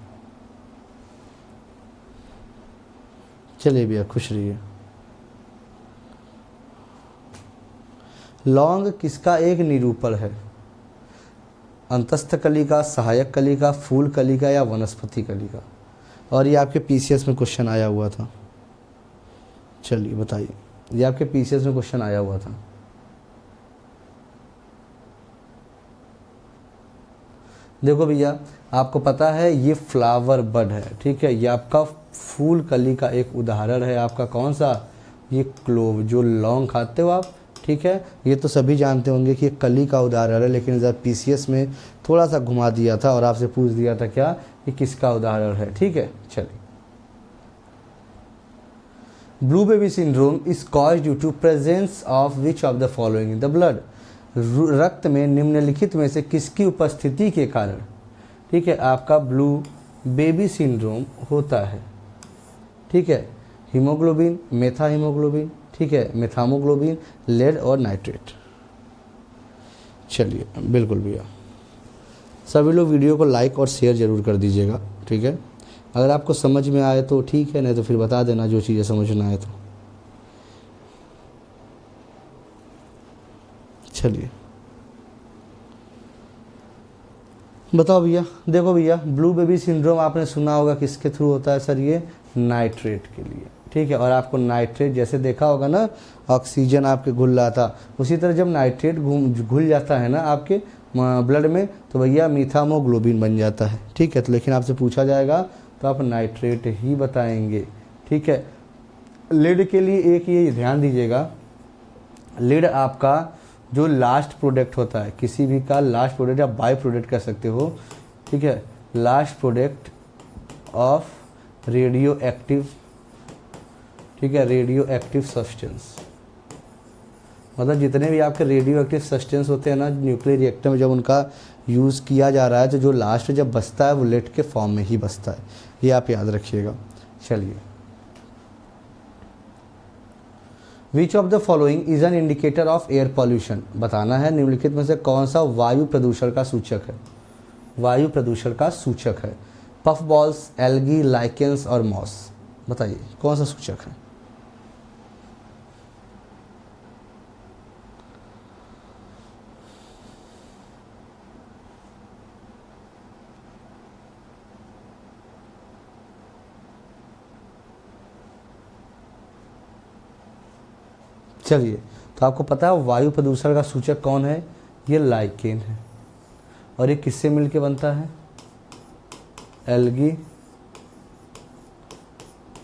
चलिए भैया खुश रहिए। लौंग किसका एक निरूपण है? अंतस्थ कली का, सहायक कली का, फूल कली का या वनस्पति कली का? और ये आपके पीसीएस में क्वेश्चन आया हुआ था। चलिए बताइए, ये आपके पीसीएस में क्वेश्चन आया हुआ था। देखो भैया, आपको पता है ये फ्लावर बड है। ठीक है, ये आपका फूल कली का एक उदाहरण है। आपका कौन सा? ये क्लोव, जो लौंग खाते हो आप। ठीक है, ये तो सभी जानते होंगे कि ये कली का उदाहरण है, लेकिन जब पीसीएस में थोड़ा सा घुमा दिया था और आपसे पूछ दिया था क्या ये किसका उदाहरण है। ठीक है, चलिए। Blue baby syndrome is cause due to presence of which of the following in the blood. रक्त में निम्नलिखित में से किसकी उपस्थिति के कारण, ठीक है, आपका ब्लू बेबी सिंड्रोम होता है। ठीक है, हीमोग्लोबिन, मेथा हीमोग्लोबिन, ठीक है, मेथामोग्लोबिन, लेड और नाइट्रेट। चलिए बिल्कुल भैया, सभी लोग वीडियो को लाइक और शेयर ज़रूर कर दीजिएगा। ठीक है, अगर आपको समझ में आए तो ठीक है, नहीं तो फिर बता देना जो चीज़ें समझ में आए तो। चलिए बताओ भैया। देखो भैया, ब्लू बेबी सिंड्रोम आपने सुना होगा किसके थ्रू होता है सर? ये नाइट्रेट के लिए। ठीक है, और आपको नाइट्रेट जैसे देखा होगा ना, ऑक्सीजन आपके घुल रहा था, उसी तरह जब नाइट्रेट घुल जाता है ना आपके ब्लड में तो भैया मीथामोग्लोबिन बन जाता है। ठीक है, तो लेकिन आपसे पूछा जाएगा तो आप नाइट्रेट ही बताएंगे। ठीक है, लीड के लिए एक ये ध्यान दीजिएगा, लीड आपका जो लास्ट प्रोडक्ट होता है, किसी भी का लास्ट प्रोडक्ट या बाई प्रोडक्ट कह सकते हो। ठीक है, last product of radio active, ठीक है, रेडियो एक्टिव सब्सटेंस, मतलब जितने भी आपके रेडियो एक्टिव सब्सटेंस होते हैं ना न्यूक्लियर रिएक्टर में, जब उनका यूज़ किया जा रहा है तो जो लास्ट जब बचता है वो लेड के फॉर्म में ही बचता है, ये आप याद रखिएगा। चलिए, विच of the following is an indicator of air pollution. बताना है निम्नलिखित में से कौन सा वायु प्रदूषण का सूचक है? वायु प्रदूषण का सूचक है पफ बॉल्स, एल्गी, लाइकेंस और मॉस। बताइए कौन सा सूचक है? चलिए, तो आपको पता है वायु प्रदूषण का सूचक कौन है? ये लाइकेन है। और ये किससे मिलके बनता है? एल्गी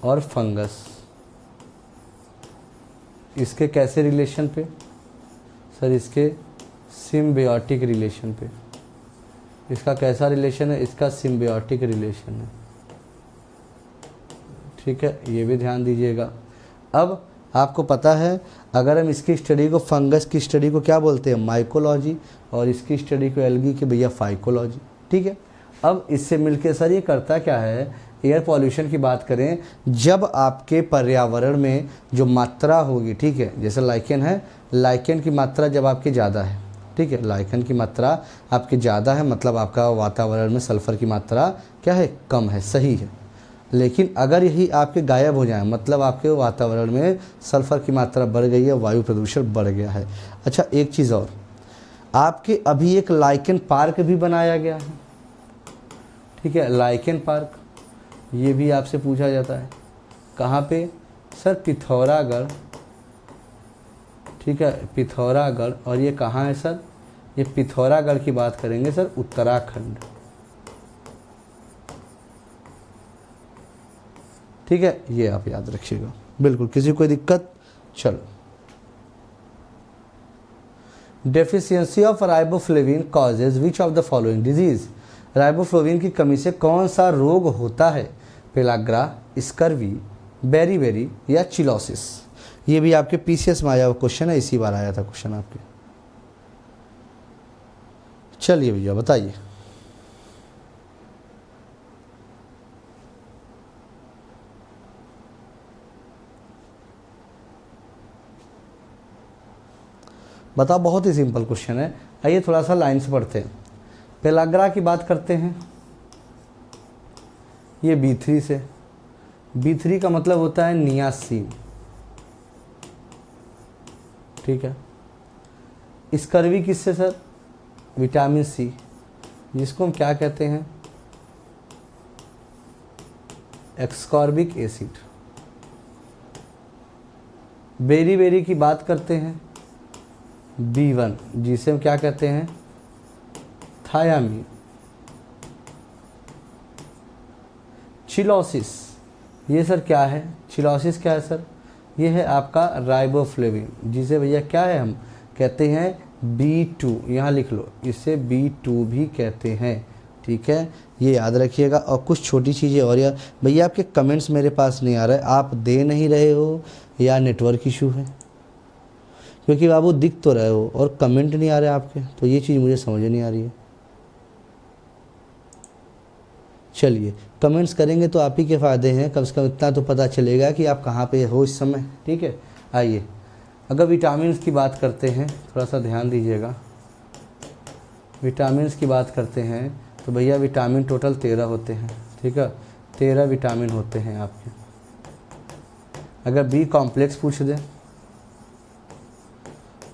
और फंगस। इसके कैसे रिलेशन पे सर? इसके सिम्बियोटिक रिलेशन पे। इसका कैसा रिलेशन है? इसका सिम्बियोटिक रिलेशन है। ठीक है, ये भी ध्यान दीजिएगा। अब आपको पता है अगर हम इसकी स्टडी को, फंगस की स्टडी को क्या बोलते हैं? माइकोलॉजी, और इसकी स्टडी को एल्गी की भैया फाइकोलॉजी। ठीक है, अब इससे मिलके सर ये करता क्या है? एयर पॉल्यूशन की बात करें, जब आपके पर्यावरण में जो मात्रा होगी, ठीक है, जैसे लाइकेन है, लाइकेन की मात्रा जब आपकी ज़्यादा है, ठीक है, लाइकेन की मात्रा आपकी ज़्यादा है, मतलब आपका वातावरण में सल्फ़र की मात्रा क्या है? कम है, सही है। लेकिन अगर यही आपके गायब हो जाए, मतलब आपके वातावरण में सल्फ़र की मात्रा बढ़ गई है, वायु प्रदूषण बढ़ गया है। अच्छा, एक चीज़ और, आपके अभी एक लाइकेन पार्क भी बनाया गया है। ठीक है, लाइकेन पार्क, ये भी आपसे पूछा जाता है कहाँ पे? सर पिथौरागढ़। ठीक है, पिथौरागढ़। और ये कहाँ है सर? ये पिथौरागढ़ की बात करेंगे सर, उत्तराखंड। ठीक है, ये आप याद रखिएगा। बिल्कुल, किसी कोई दिक्कत? चलो, deficiency of riboflavin causes which of the following disease. Riboflavin की कमी से कौन सा रोग होता है? पेलाग्रा, स्कर्वी, बेरीबेरी या चिलोसिस। ये भी आपके पीसीएस में आया हुआ क्वेश्चन है, इसी बार आया था क्वेश्चन आपके। चलिए भैया बताइए। बताओ, बहुत ही सिंपल क्वेश्चन है। आइए थोड़ा सा लाइन से पढ़ते हैं। पेलाग्रा की बात करते हैं, ये B3 से। B3 का मतलब होता है नियासिन, ठीक है। स्कर्वी किससे सर? विटामिन सी, जिसको हम क्या कहते हैं? एक्सकॉर्बिक एसिड। बेरीबेरी की बात करते हैं, B1, जिसे हम क्या कहते हैं? थायामीन। चिलोसिस, ये सर क्या है? चिलोसिस क्या है सर? ये है आपका राइबोफ्लेविन, जिसे भैया क्या है हम कहते हैं? B2। यहाँ लिख लो, इसे B2 भी कहते हैं, ठीक है, ये याद रखिएगा। और कुछ छोटी चीज़ें और यार भैया, आपके कमेंट्स मेरे पास नहीं आ रहे, आप दे नहीं रहे हो या नेटवर्क इशू है? क्योंकि बाबू दिख तो रहे हो और कमेंट नहीं आ रहे आपके, तो ये चीज़ मुझे समझ नहीं आ रही है। चलिए, कमेंट्स करेंगे तो आप ही के फ़ायदे हैं, कम से कम इतना तो पता चलेगा कि आप कहाँ पे हो इस समय, ठीक है। आइए, अगर विटामिन्स की बात करते हैं, थोड़ा सा ध्यान दीजिएगा। विटामिन्स की बात करते हैं तो भैया विटामिन टोटल 13 होते हैं, ठीक है, 13 विटामिन होते हैं आपके। अगर बी कॉम्प्लेक्स पूछ दे,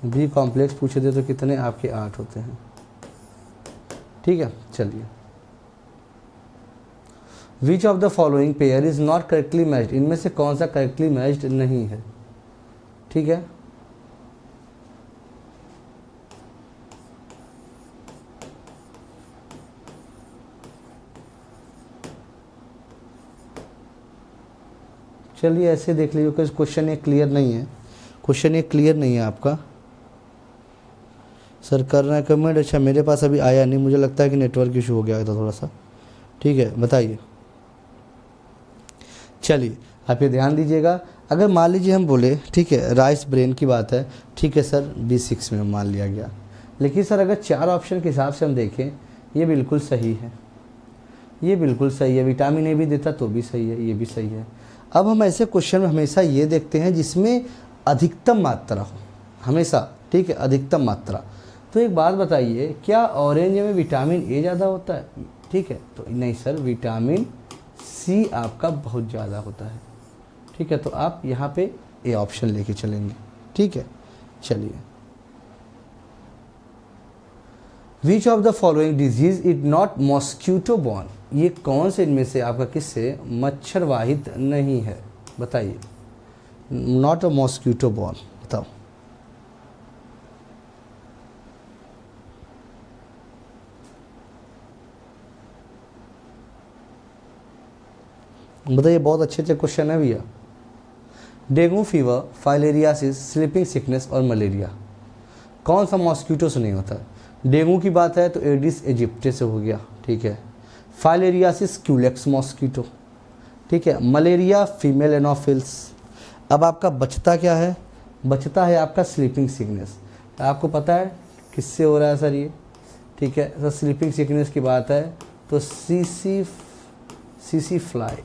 बी कॉम्प्लेक्स पूछ दे तो कितने आपके? 8 होते हैं, ठीक है। चलिए, विच of the following pair is not correctly matched. इनमें से कौन सा करेक्टली मैच्ड नहीं है, ठीक है। चलिए ऐसे देख लीजिए, क्योंकि क्वेश्चन ये क्लियर नहीं है, क्वेश्चन ये क्लियर नहीं है आपका। सर कर रहे हैं कमेंट, अच्छा मेरे पास अभी आया नहीं, मुझे लगता है कि नेटवर्क इशू हो गया था थोड़ा सा, ठीक है। बताइए, चलिए आप ये ध्यान दीजिएगा। अगर मान लीजिए हम बोले, ठीक है, राइस ब्रेन की बात है, ठीक है सर, B6 में मान लिया गया। लेकिन सर अगर 4 ऑप्शन के हिसाब से हम देखें, ये बिल्कुल सही है, ये बिल्कुल सही है। विटामिन ए भी देता तो भी सही है, ये भी सही है। अब हम ऐसे क्वेश्चन में हमेशा ये देखते हैं जिसमें अधिकतम मात्रा हो, हमेशा, ठीक है, अधिकतम मात्रा। तो एक बात बताइए, क्या ऑरेंज में विटामिन ए ज़्यादा होता है? ठीक है, तो नहीं सर, विटामिन सी आपका बहुत ज़्यादा होता है, ठीक है। तो आप यहाँ पे ए ऑप्शन लेके चलेंगे, ठीक है। चलिए, विच of the following disease is not mosquito born. ये कौन से इनमें से आपका किससे मच्छर वाहित नहीं है? बताइए, नॉट अ मॉस्क्यूटो बॉर्न, बताओ। बताइए, बहुत अच्छे अच्छे क्वेश्चन है भैया। Dengue fever, filariasis, sleeping sickness और मलेरिया, कौन सा मॉस्क्यूटो से नहीं होता है? डेंगू की बात है तो एडिस एजिप्टे से हो गया, ठीक है। फाइलेरियासिस क्यूलेक्स मॉस्क्यूटो, ठीक है। Malaria female Anopheles. अब आपका बचता क्या है? बचता है आपका स्लीपिंग सिकनेस। आपको पता है किससे हो रहा है सर ये? ठीक है सर, स्लीपिंग सिकनेस की बात है तो सीसी फ्लाई,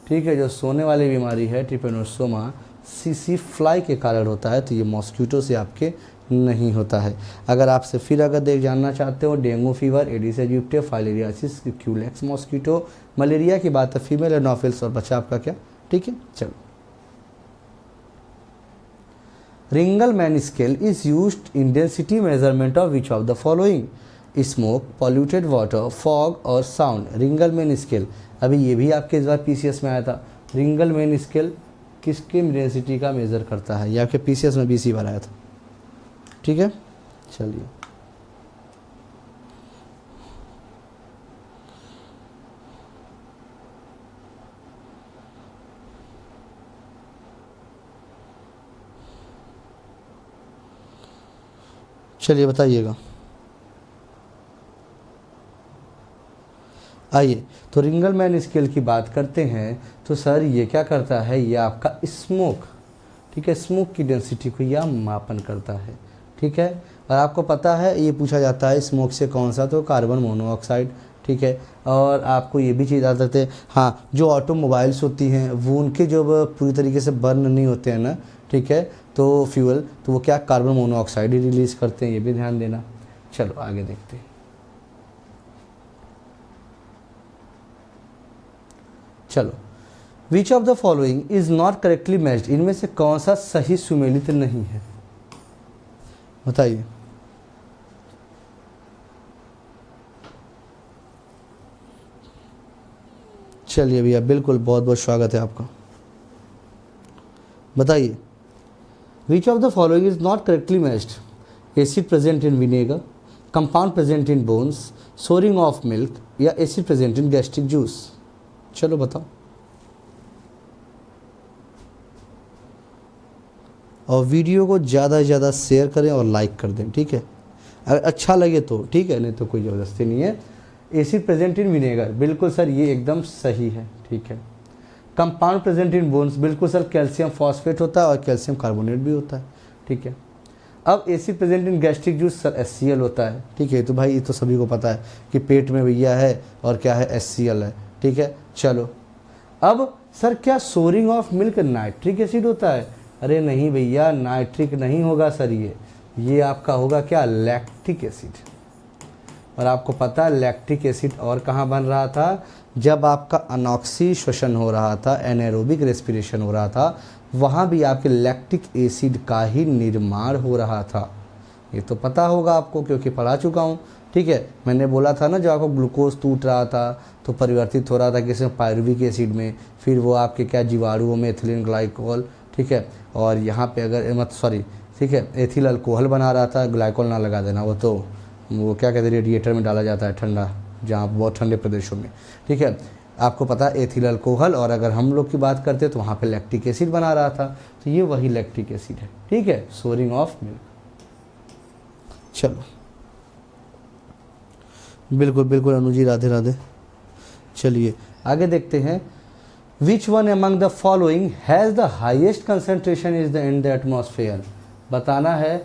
ठीक है, जो सोने वाली बीमारी है ट्रिपेनोसोमा, सीसी फ्लाई के कारण होता है। तो ये मॉस्क्यूटो से आपके नहीं होता है। अगर आपसे फिर अगर जानना चाहते हो, dengue fever, Aedes aegypti, filariasis, Culex mosquito, malaria की बात है फीमेल एनोफिल्स, और बचा आपका क्या? ठीक है, चलो। Ringelmann scale is used in density measurement of which of the following? Smoke, polluted water, fog और साउंड। रिंगलमैन स्केल, अभी ये भी आपके इस बार पीसीएस में आया था। रिंगलमैन स्केल किसकी डेंसिटी का मेज़र करता है? ये आपके पीसीएस में 20 बार आया था, ठीक है। चलिए, चलिए बताइएगा। आइए तो रिंगलमैन स्केल की बात करते हैं तो सर ये क्या करता है, ये आपका स्मोक, ठीक है, स्मोक की डेंसिटी को यह मापन करता है, ठीक है। और आपको पता है ये पूछा जाता है स्मोक से कौन सा, तो कार्बन मोनोऑक्साइड, ठीक है। और आपको ये भी चीज़ याद रखते हैं, हाँ, जो ऑटोमोबाइल्स होती हैं वो उनके जब पूरी तरीके से बर्न नहीं होते हैं ना, ठीक है, तो फ्यूल, तो वो क्या कार्बन मोनोऑक्साइड ही रिलीज़ करते हैं, ये भी ध्यान देना। चलो आगे देखते हैं। चलो, विच of the following is not correctly matched, इनमें से कौन सा सही सुमेलित नहीं है, बताइए। चलिए भैया, बिल्कुल, बहुत बहुत स्वागत है आपका। बताइए, which of the following is not correctly matched, acid present in vinegar, compound present in bones, souring of milk, या acid present in gastric juice. चलो बताओ। और वीडियो को ज़्यादा से ज़्यादा शेयर करें और लाइक कर दें, ठीक है। अगर अच्छा लगे तो ठीक है, नहीं तो कोई ज़बरदस्ती नहीं है। एसिड प्रेजेंट इन विनेगर, बिल्कुल सर ये एकदम सही है, ठीक है। कंपाउंड प्रेजेंट इन बोन्स, बिल्कुल सर कैल्शियम फॉस्फेट होता है और कैल्शियम कार्बोनेट भी होता है, ठीक है। अब acid present in gastric juice, sir HCl होता है, ठीक है। तो भाई ये तो सभी को पता है कि पेट में भैया है और क्या है, HCl है, ठीक है। चलो, अब सर क्या souring of milk nitric acid होता है? अरे नहीं भैया, नाइट्रिक नहीं होगा सर, ये आपका होगा क्या, लैक्टिक एसिड। और आपको पता है लैक्टिक एसिड और कहाँ बन रहा था, जब आपका अनॉक्सी श्वसन हो रहा था, एनारोबिक रेस्पिरेशन हो रहा था, वहाँ भी आपके लैक्टिक एसिड का ही निर्माण हो रहा था। ये तो पता होगा आपको क्योंकि पढ़ा चुका हूँ, ठीक है। मैंने बोला था ना, जब आपको ग्लूकोज टूट रहा था तो परिवर्तित हो रहा था किसी पायरुविक एसिड में, फिर वो आपके क्या जीवाणुओं में एथिलीन ग्लाइकोल, ठीक है। और यहाँ पे अगर ठीक है, एथिल अल्कोहल बना रहा था, ग्लाइकोल ना लगा देना, वो क्या कहते हैं, रेडिएटर में डाला जाता है ठंडा, जहाँ बहुत ठंडे प्रदेशों में, ठीक है। आपको पता है एथिल अल्कोहल, और अगर हम लोग की बात करते हैं तो वहाँ पे लैक्टिक एसिड बना रहा था, तो ये वही लैक्टिक एसिड है, ठीक है, सोरिंग ऑफ मिल्क। चलो, बिल्कुल बिल्कुल अनुजी, राधे राधे। चलिए आगे देखते हैं। विच one among the following has the highest concentration is the in the atmosphere, बताना है।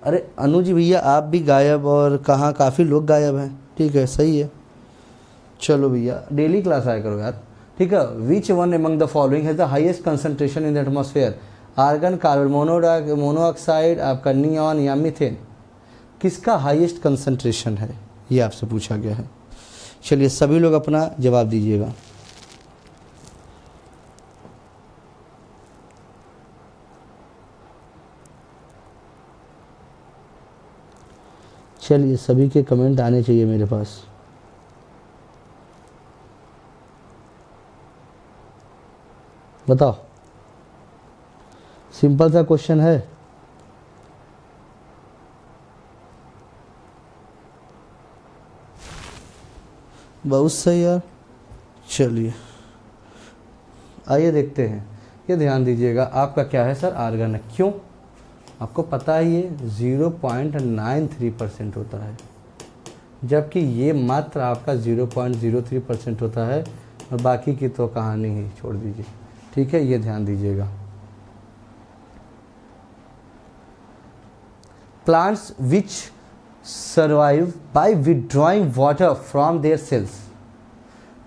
अरे अनुजी भैया आप भी गायब, और कहाँ, काफ़ी लोग गायब हैं, ठीक है, सही है। चलो भैया, डेली क्लास आया करो यार, ठीक है। Which one among the following has the highest concentration in the atmosphere, argon, carbon monoxide, आपका नियॉन या मीथेन, किसका हाईएस्ट कंसंट्रेशन है, ये आपसे पूछा गया है। चलिए सभी लोग अपना जवाब दीजिएगा। चलिए सभी के कमेंट आने चाहिए मेरे पास। बताओ, सिंपल सा क्वेश्चन है। बहुत सही यार। चलिए आइए देखते हैं, ये ध्यान दीजिएगा, आपका क्या है सर, आर्गन है। क्यों? आपको पता है ये 0.93% होता है, जबकि ये मात्र आपका 0.03% होता है, और बाकी की तो कहानी ही छोड़ दीजिए, ठीक है, ये ध्यान दीजिएगा। Plants which survive by withdrawing water from their cells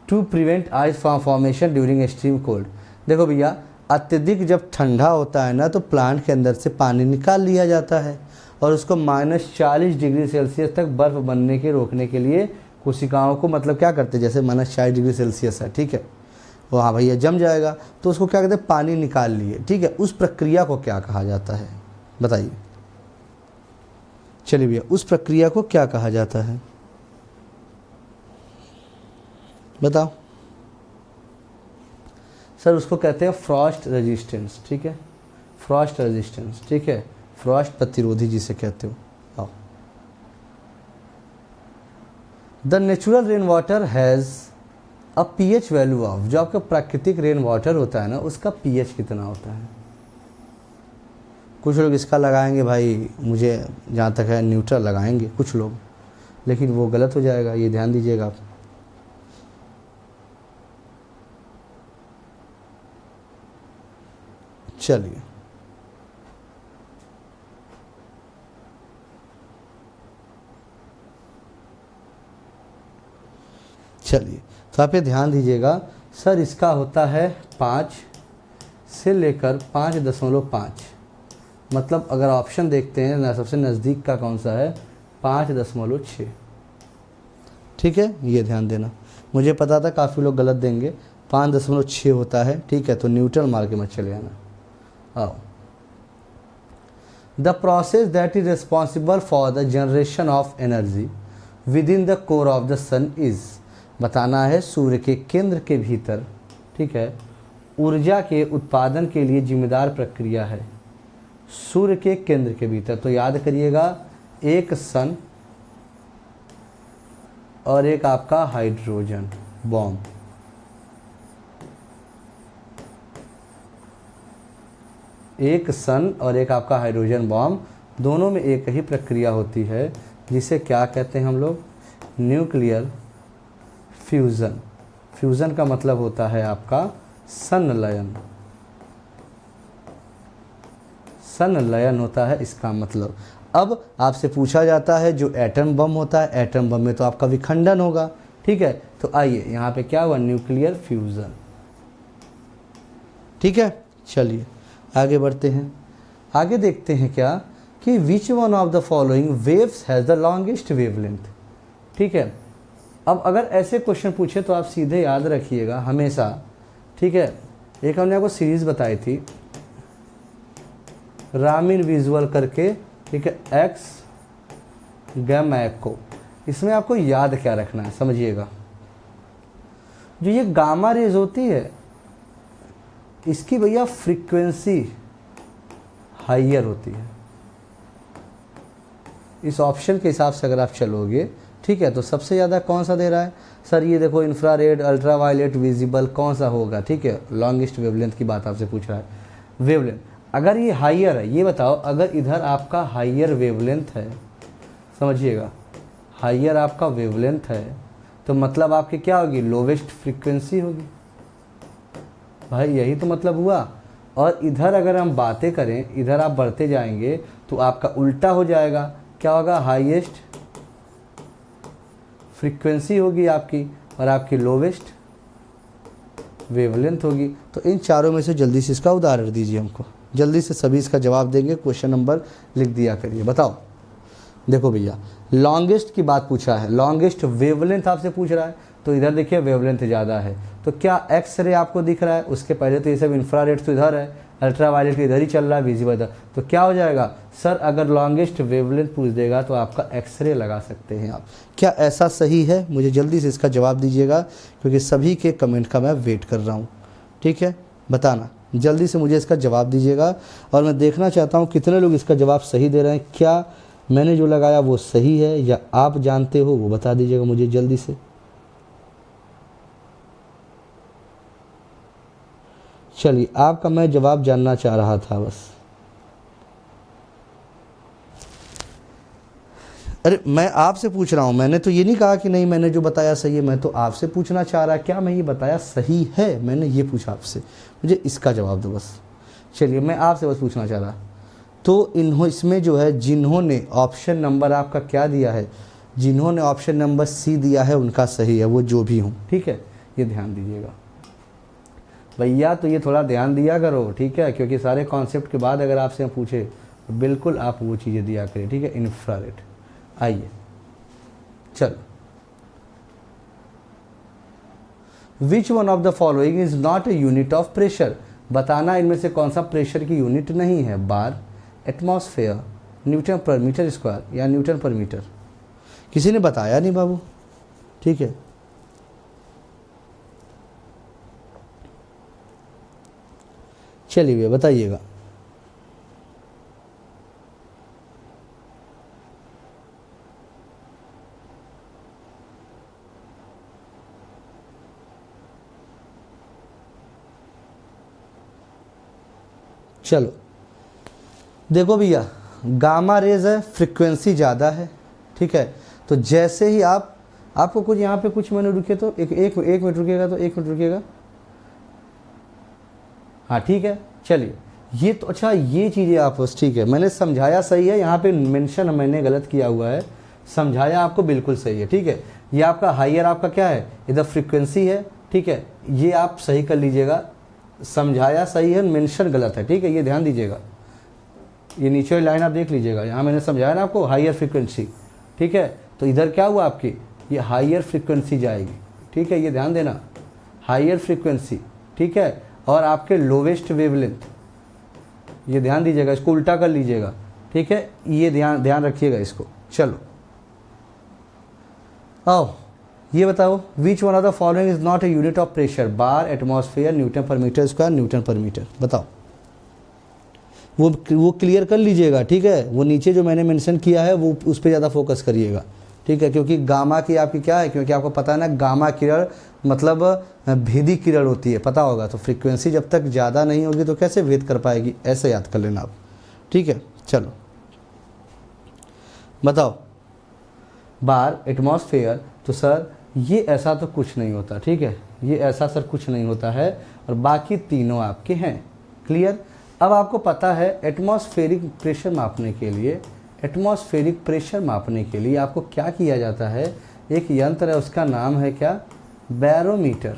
to prevent ice formation during extreme cold। देखो भैया, अत्यधिक जब ठंडा होता है ना, तो प्लांट के अंदर से पानी निकाल लिया जाता है, और उसको -40 डिग्री सेल्सियस तक बर्फ़ बनने के रोकने के लिए कोशिकाओं को मतलब क्या करते हैं, जैसे -40 डिग्री सेल्सियस है, ठीक है, वहाँ भैया जम जाएगा, तो उसको क्या कहते हैं, पानी निकाल लिए, ठीक है। उस प्रक्रिया को क्या कहा जाता है, बताइए। चलिए भैया, उस प्रक्रिया को क्या कहा जाता है, बताओ। सर उसको कहते हैं फ्रॉस्ट रेजिस्टेंस, ठीक है, फ्रॉस्ट रेजिस्टेंस, ठीक है, फ्रॉस्ट प्रतिरोधी जिसे कहते हो। आओ, the natural rain water has a pH value of, जो आपका प्राकृतिक रेन वाटर होता है ना, उसका pH कितना होता है, कुछ लोग इसका लगाएंगे भाई, मुझे जहाँ तक है न्यूट्रल लगाएंगे कुछ लोग, लेकिन वो गलत हो जाएगा, ये ध्यान दीजिएगा आप। चलिए चलिए, तो आप ये ध्यान दीजिएगा सर, इसका होता है 5 से लेकर 5.5, मतलब अगर ऑप्शन देखते हैं ना, सबसे नज़दीक का कौन सा है, 5.6। ठीक है, ये ध्यान देना, मुझे पता था काफ़ी लोग गलत देंगे, 5.6 होता है। ठीक है, तो न्यूट्रल मार के मत चले आना। आओ, the process that is responsible for the generation of energy within the core of the sun is, बताना है सूर्य के केंद्र के भीतर, ठीक है, ऊर्जा के उत्पादन के लिए जिम्मेदार प्रक्रिया है। सूर्य के केंद्र के भीतर, तो याद करिएगा, एक सन और एक आपका हाइड्रोजन बॉम्ब, एक सन और एक आपका हाइड्रोजन बॉम्ब, दोनों में एक ही प्रक्रिया होती है, जिसे क्या कहते हैं हम लोग, न्यूक्लियर फ्यूज़न। फ्यूज़न का मतलब होता है आपका संलयन, संलयन होता है इसका मतलब। अब आपसे पूछा जाता है जो एटम बम होता है, एटम बम में तो आपका विखंडन होगा। ठीक है, तो आइए यहाँ पे क्या हुआ, न्यूक्लियर फ्यूज़न। ठीक है, चलिए आगे बढ़ते हैं। आगे देखते हैं क्या कि which one of the following waves has the longest wavelength. ठीक है, अब अगर ऐसे क्वेश्चन पूछे तो आप सीधे याद रखिएगा हमेशा। ठीक है, एक हमने आपको सीरीज़ बताई थी रामिन विजुअल करके, ठीक है, एक्स गैमा एको, इसमें आपको याद क्या रखना है समझिएगा, जो ये गामा रेज होती है इसकी भैया फ्रीक्वेंसी हाइयर होती है। इस ऑप्शन के हिसाब से अगर आप चलोगे, ठीक है, तो सबसे ज़्यादा कौन सा दे रहा है सर, ये देखो इंफ्रारेड, अल्ट्रावायलेट, विजिबल, कौन सा होगा। ठीक है, लॉन्गेस्ट वेवलेंथ की बात आपसे पूछ रहा है, वेवलेंथ। अगर ये हाइयर है, ये बताओ, अगर इधर आपका हाइयर वेवलेंथ है, समझिएगा हाइयर आपका वेवलेंथ है, तो मतलब आपकी क्या होगी, लोवेस्ट फ्रीक्वेंसी होगी भाई, यही तो मतलब हुआ। और इधर अगर हम बातें करें, इधर आप बढ़ते जाएंगे तो आपका उल्टा हो जाएगा, क्या होगा, हाईएस्ट फ्रीक्वेंसी होगी आपकी और आपकी लोवेस्ट वेवलेंथ होगी। तो इन चारों में से जल्दी से इसका उदाहरण दीजिए हमको, जल्दी से सभी इसका जवाब देंगे, क्वेश्चन नंबर लिख दिया करिए। बताओ, देखो भैया लॉन्गेस्ट की बात पूछा है, लॉन्गेस्ट वेवलेंथ आपसे पूछ रहा है, तो इधर देखिए वेवलेंथ ज़्यादा है, तो क्या एक्स रे आपको दिख रहा है, उसके पहले तो ये सब इंफ्रारेड तो इधर है, अल्ट्रावायलेट इधर ही चल रहा है, विजिबल इधर, तो क्या हो जाएगा सर, अगर लॉन्गेस्ट वेवलेंथ पूछ देगा तो आपका एक्सरे लगा सकते हैं आप। क्या ऐसा सही है, मुझे जल्दी से इसका जवाब दीजिएगा, क्योंकि सभी के कमेंट का मैं वेट कर रहा हूँ। ठीक है, बताना जल्दी से, मुझे इसका जवाब दीजिएगा, और मैं देखना चाहता हूँ कितने लोग इसका जवाब सही दे रहे हैं। क्या मैंने जो लगाया वो सही है या आप जानते हो, वो बता दीजिएगा मुझे जल्दी से। चलिए, आपका मैं जवाब जानना चाह रहा था बस। अरे मैं आपसे पूछ रहा हूँ, मैंने तो ये नहीं कहा कि नहीं मैंने जो बताया सही है, मैं तो आपसे पूछना चाह रहा, क्या मैं ये बताया सही है, मैंने ये पूछा आपसे, मुझे इसका जवाब दो बस। चलिए, मैं आपसे बस पूछना चाह रहा, तो इसमें जो है जिन्होंने ऑप्शन नंबर आपका क्या दिया है, जिन्होंने ऑप्शन नंबर सी दिया है उनका सही है, वो जो भी हूँ। ठीक है, ये ध्यान दीजिएगा भैया, तो ये थोड़ा ध्यान दिया करो। ठीक है, क्योंकि सारे कॉन्सेप्ट के बाद अगर आपसे पूछे तो बिल्कुल आप वो चीज़ें दिया करें। ठीक है, इंफ्रारेड। आइए चलो, which one of the following is not a unit of pressure, बताना इनमें से कौन सा प्रेशर की यूनिट नहीं है, बार, एटमॉस्फेयर, न्यूटन पर मीटर स्क्वायर या न्यूटन पर मीटर। किसी ने बताया नहीं बाबू। ठीक है, चलिए भैया बताइएगा। चलो, देखो भैया, गामा रेज है, फ्रिक्वेंसी ज़्यादा है, ठीक है। तो जैसे ही आपको कुछ यहाँ पे कुछ मिनट रुके तो एक मिनट रुकेगा, तो 1 मिनट रुकेगा, हाँ ठीक है। चलिए, ये तो अच्छा, ये चीज़ें आप बस ठीक है, मैंने समझाया सही है, यहाँ पे मेंशन मैंने गलत किया हुआ है, समझाया आपको बिल्कुल सही है, ठीक है। ये आपका हायर आपका क्या है, इधर फ्रीक्वेंसी है, ठीक है, ये आप सही कर लीजिएगा, समझाया सही है, मेंशन गलत है, ठीक है, ये ध्यान दीजिएगा। ये नीचे वाली लाइन आप देख लीजिएगा, यहाँ मैंने समझाया ना आपको हायर फ्रीक्वेंसी, ठीक है। तो इधर क्या हुआ आपकी, ये हायर फ्रीक्वेंसी जाएगी, ठीक है, ये ध्यान देना, हायर फ्रीक्वेंसी, ठीक है। और आपके लोवेस्ट वेवलेंथ, ये ध्यान दीजिएगा, इसको उल्टा कर लीजिएगा, ठीक है, ये ध्यान रखिएगा इसको। चलो आओ, ये बताओ, which one of the following is not a unit of pressure, bar, atmosphere, Newton पर मीटर स्क्वायर, न्यूटन पर मीटर, बताओ। वो क्लियर कर लीजिएगा, ठीक है। वो नीचे जो मैंने मेंशन किया है वो उस पर ज़्यादा फोकस करिएगा, ठीक है, क्योंकि गामा की आपकी क्या है, क्योंकि आपको पता है ना, गामा किरण मतलब भेदी किरण होती है, पता होगा। तो फ्रीक्वेंसी जब तक ज़्यादा नहीं होगी तो कैसे भेद कर पाएगी, ऐसे याद कर लेना आप, ठीक है। चलो बताओ, बार, एटमॉस्फेयर, तो सर ये ऐसा तो कुछ नहीं होता, ठीक है, ये ऐसा सर कुछ नहीं होता है, और बाकी तीनों आपके हैं, क्लियर। अब आपको पता है एटमॉस्फेरिक प्रेशर मापने के लिए, एटमॉस्फेरिक प्रेशर मापने के लिए आपको क्या किया जाता है, एक यंत्र है, उसका नाम है क्या, बैरोमीटर,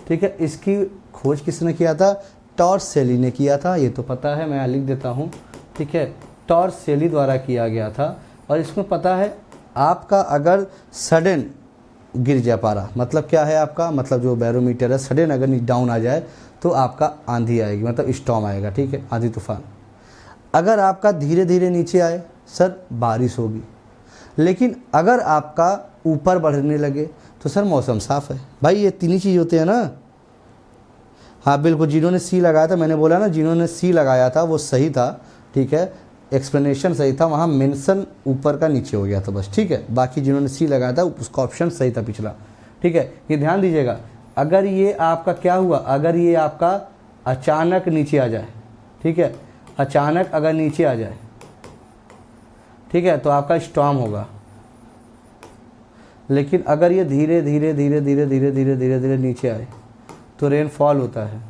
ठीक है। इसकी खोज किसने किया था, टॉर्सेली ने किया था, ये तो पता है, मैं यहाँ लिख देता हूँ, ठीक है, टॉर्सेली द्वारा किया गया था। और इसमें पता है आपका अगर सडन गिर जा पारा, मतलब क्या है आपका, मतलब जो बैरोमीटर है सडन अगर डाउन आ जाए तो आपका आंधी आएगी, मतलब स्टॉर्म आएगा, ठीक है, आंधी तूफान। अगर आपका धीरे धीरे नीचे आए सर बारिश होगी, लेकिन अगर आपका ऊपर बढ़ने लगे तो सर मौसम साफ है। भाई ये तीन ही चीज़ होते हैं ना, हाँ बिल्कुल, जिन्होंने सी लगाया था, मैंने बोला ना, जिन्होंने सी लगाया था वो सही था, ठीक है, एक्सप्लेनेशन सही था, वहाँ मेंशन ऊपर का नीचे हो गया था बस, ठीक है। बाकी जिन्होंने सी लगाया था उसका ऑप्शन सही था पिछला, ठीक है। ये ध्यान दीजिएगा, अगर ये आपका क्या हुआ, अगर ये आपका अचानक नीचे आ जाए, ठीक है, अचानक अगर नीचे आ जाए, ठीक है, तो आपका स्टॉर्म होगा। लेकिन अगर ये धीरे धीरे धीरे धीरे धीरे धीरे धीरे धीरे नीचे आए तो रेनफॉल होता है।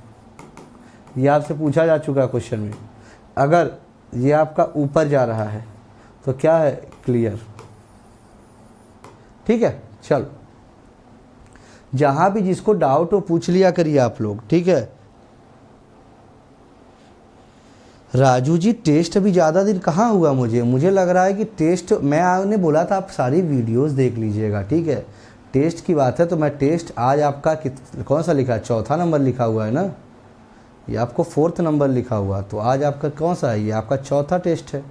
ये आपसे पूछा जा चुका है क्वेश्चन में। अगर ये आपका ऊपर जा रहा है तो क्या है, क्लियर, ठीक है। चलो, जहां भी जिसको डाउट हो पूछ लिया करिए आप लोग, ठीक है। राजू जी टेस्ट अभी ज़्यादा दिन कहाँ हुआ, मुझे लग रहा है कि टेस्ट, मैं आपने बोला था आप सारी वीडियोस देख लीजिएगा, ठीक है। टेस्ट की बात है तो मैं टेस्ट आज आपका कौन सा लिखा है, चौथा नंबर लिखा हुआ है ना, ये आपको 4th नंबर लिखा हुआ, तो आज आपका कौन सा है, ये आपका चौथा टेस्ट है,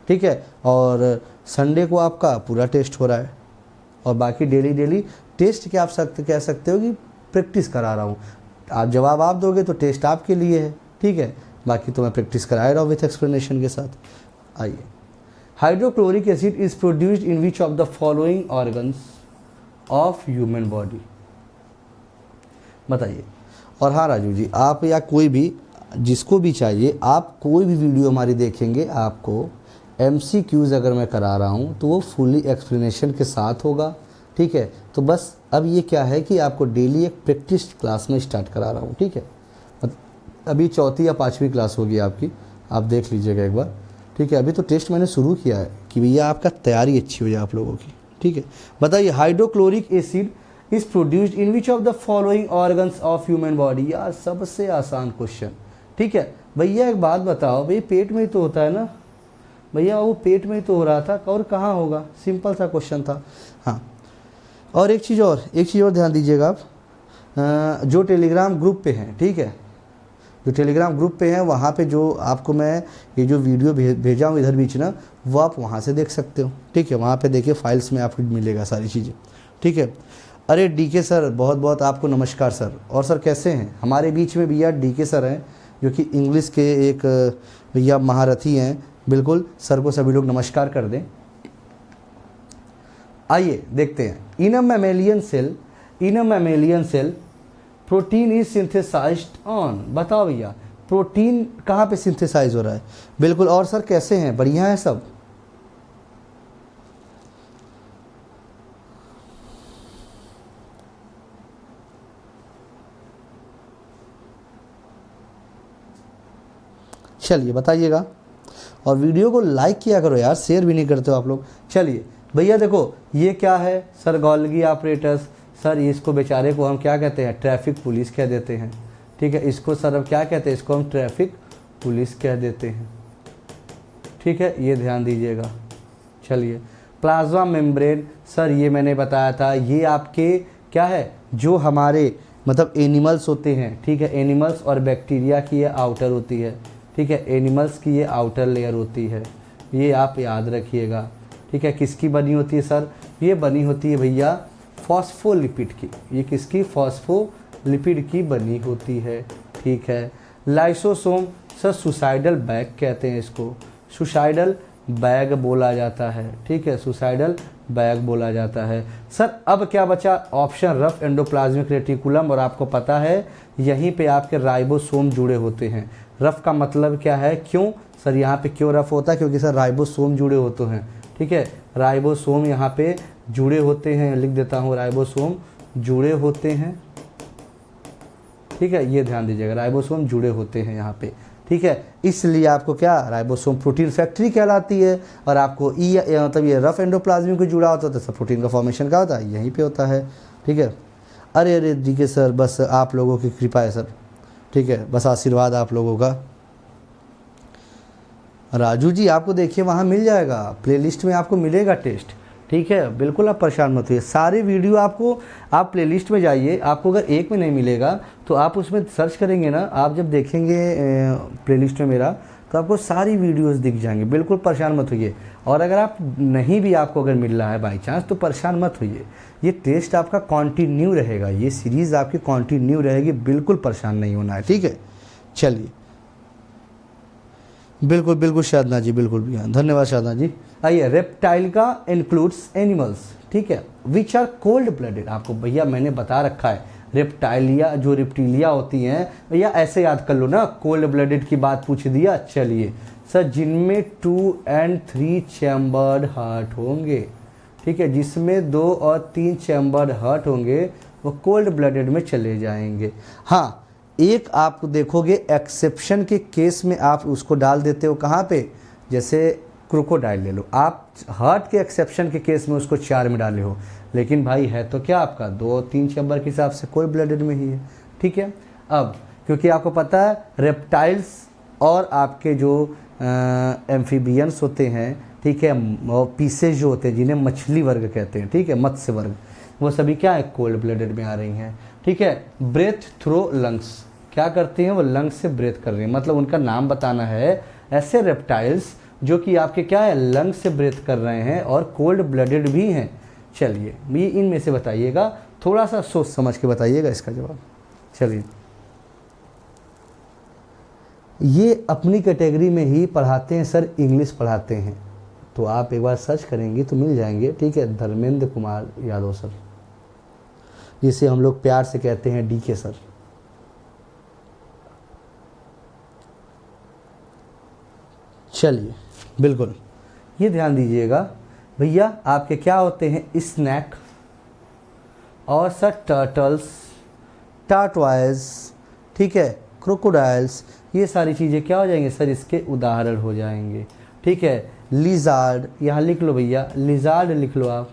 ठीक है। और संडे को आपका पूरा टेस्ट हो रहा है, और बाकी डेली टेस्ट क्या आप कह सकते हो कि प्रैक्टिस करा रहा हूँ। आप जवाब आप दोगे तो टेस्ट आपके लिए है, ठीक है, बाकी तो मैं प्रैक्टिस कराए रहा हूँ विथ एक्सप्लेनेशन के साथ। आइए, hydrochloric acid is produced in which of the following organs of human body, बताइए। और हाँ राजू जी, आप या कोई भी जिसको भी चाहिए, आप कोई भी वीडियो हमारी देखेंगे, आपको MCQs अगर मैं करा रहा हूँ तो वो फुली एक्सप्लेनेशन के साथ होगा, ठीक है। तो बस अब ये क्या है कि आपको डेली एक प्रैक्टिस क्लास में स्टार्ट करा रहा हूँ, ठीक है। अभी 4th या 5वीं क्लास होगी आपकी, आप देख लीजिएगा एक बार, ठीक है। अभी तो टेस्ट मैंने शुरू किया है कि भैया आपका तैयारी अच्छी हो जाए आप लोगों की, ठीक है। बताइए, hydrochloric acid is produced in which of the following organs of human body, यार सबसे आसान क्वेश्चन, ठीक है। भैया एक बात बताओ, भाई पेट में ही तो होता है ना भैया, वो पेट में ही तो हो रहा था, और कहाँ होगा, सिंपल सा क्वेश्चन था। हाँ, और एक चीज़ और ध्यान दीजिएगा आप, जो टेलीग्राम ग्रुप पे हैं, ठीक है, जो टेलीग्राम ग्रुप पे हैं वहाँ पे जो आपको मैं ये जो वीडियो भेजा हूँ इधर बीच ना, वो आप वहाँ से देख सकते हो, ठीक है। वहाँ पे देखिए फाइल्स में आपको मिलेगा सारी चीज़ें, ठीक है। अरे DK सर, बहुत बहुत आपको नमस्कार सर। और सर कैसे हैं, हमारे बीच में भैया DK सर हैं जो कि इंग्लिश के एक भैया महारथी हैं, बिल्कुल सर को सभी लोग नमस्कार कर दें। आइए देखते हैं, in a mammalian cell protein is synthesized on, बताओ भैया प्रोटीन कहाँ पे सिंथेसाइज हो रहा है? बिल्कुल। और सर कैसे हैं? बढ़िया है सब? चलिए बताइएगा, और वीडियो को लाइक किया करो यार, शेयर भी नहीं करते हो आप लोग। चलिए भैया देखो, ये क्या है सर? Golgi operators. सर इसको बेचारे को हम क्या कहते हैं? ट्रैफिक पुलिस कह देते हैं। ठीक है, इसको सर अब क्या कहते हैं? इसको हम ट्रैफिक पुलिस कह देते हैं। ठीक है, ये ध्यान दीजिएगा। चलिए प्लाज्मा मेम्ब्रेन, सर ये मैंने बताया था, ये आपके क्या है, जो हमारे मतलब एनिमल्स होते हैं। ठीक है, एनिमल्स और बैक्टीरिया की ये आउटर होती है। ठीक है, एनिमल्स की ये आउटर लेयर होती है, ये आप याद रखिएगा। ठीक है, किसकी बनी होती है सर? ये बनी होती है भैया फॉस्फोलिपिड की। ये किसकी? फॉस्फोलिपिड की बनी होती है। ठीक है, लाइसोसोम, सर सुसाइडल बैग कहते हैं इसको, सुसाइडल बैग बोला जाता है। ठीक है, सुसाइडल बैग बोला जाता है। सर अब क्या बचा? ऑप्शन रफ एंडोप्लाज्मिक रेटिकुलम, और आपको पता है यहीं पे आपके राइबोसोम जुड़े होते हैं। रफ का मतलब क्या है? क्यों सर यहाँ पे क्यों रफ होता है? क्योंकि सर राइबोसोम जुड़े होते हैं। ठीक है, राइबोसोम यहाँ पे जुड़े होते हैं, लिख देता हूँ, राइबोसोम जुड़े होते हैं। ठीक है, ये ध्यान दीजिएगा, राइबोसोम जुड़े होते हैं यहाँ पे। ठीक है, इसलिए आपको क्या, राइबोसोम प्रोटीन फैक्ट्री कहलाती है। और आपको मतलब ये रफ एंडोप्लाज्मिक को जुड़ा होता है, तो सब प्रोटीन का फॉर्मेशन क्या होता है? यहीं पे होता है। ठीक है, अरे ठीक है सर, बस आप लोगों की कृपा है सर। ठीक है, बस आशीर्वाद आप लोगों का। राजू जी आपको देखिए वहाँ मिल जाएगा, प्लेलिस्ट में आपको मिलेगा टेस्ट। ठीक है, बिल्कुल आप परेशान मत होइए, सारे वीडियो आपको, आप प्लेलिस्ट में जाइए, आपको अगर एक में नहीं मिलेगा तो आप उसमें सर्च करेंगे ना, आप जब देखेंगे प्लेलिस्ट में मेरा, तो आपको सारी वीडियोस दिख जाएंगे। बिल्कुल परेशान मत होइए। और अगर आप नहीं भी आपको अगर मिल रहा है बाई चांस, तो परेशान मत होइए, ये टेस्ट आपका कंटिन्यू रहेगा, ये सीरीज़ आपकी कंटिन्यू रहेगी, बिल्कुल परेशान नहीं होना है। ठीक है, चलिए बिल्कुल बिल्कुल शादना जी, बिल्कुल भी धन्यवाद शादना जी। आइए, रेप्टाइल का इंक्लूड्स एनिमल्स। ठीक है, विच आर कोल्ड ब्लडेड। आपको भैया मैंने बता रखा है, रेप्टाइलिया जो रेप्टिलिया होती हैं भैया ऐसे याद कर लो ना, कोल्ड ब्लडेड की बात पूछ दिया। चलिए सर, जिनमें 2 और 3 चैम्बर्ड हार्ट होंगे। ठीक है, जिसमें 2 और 3 चैम्बर्ड हार्ट होंगे वो कोल्ड ब्लडेड में चले जाएंगे। हाँ, एक आप देखोगे एक्सेप्शन के केस में आप उसको डाल देते हो कहाँ पे, जैसे क्रोकोडाइल ले लो आप, हार्ट के एक्सेप्शन के केस में उसको 4 में डाले हो, लेकिन भाई है तो क्या आपका 2 और 3 चैम्बर के हिसाब से कोल्ड ब्लडेड में ही है। ठीक है, अब क्योंकि आपको पता है रेप्टाइल्स और आपके जो एम्फीबियंस होते हैं, ठीक है, पीसेज जो होते हैं जिन्हें मछली वर्ग कहते हैं, ठीक है, मत्स्य वर्ग, वो सभी क्या है, कोल्ड ब्लडेड में आ रही हैं। ठीक है, ब्रेथ थ्रो लंग्स, क्या करते हैं वो लंग्स से ब्रेथ कर रहे हैं, मतलब उनका नाम बताना है। ऐसे रेप्टाइल्स जो कि आपके क्या है, लंग्स से ब्रेथ कर रहे हैं और कोल्ड ब्लडेड भी हैं। चलिए ये इनमें से बताइएगा, थोड़ा सा सोच समझ के बताइएगा इसका जवाब। चलिए, ये अपनी कैटेगरी में ही पढ़ाते हैं सर, इंग्लिश पढ़ाते हैं, तो आप एक बार सर्च करेंगे तो मिल जाएंगे। ठीक है, धर्मेंद्र कुमार यादव सर, जिसे हम लोग प्यार से कहते हैं DK सर। चलिए बिल्कुल, ये ध्यान दीजिएगा भैया, आपके क्या होते हैं, स्नैक और सर टर्टल्स, टार्टवाइज, ठीक है, क्रोकोडाइल्स, ये सारी चीज़ें क्या हो जाएंगे सर, इसके उदाहरण हो जाएंगे। ठीक है, लिजार्ड, यहाँ लिख लो भैया, लिजार्ड लिख लो आप।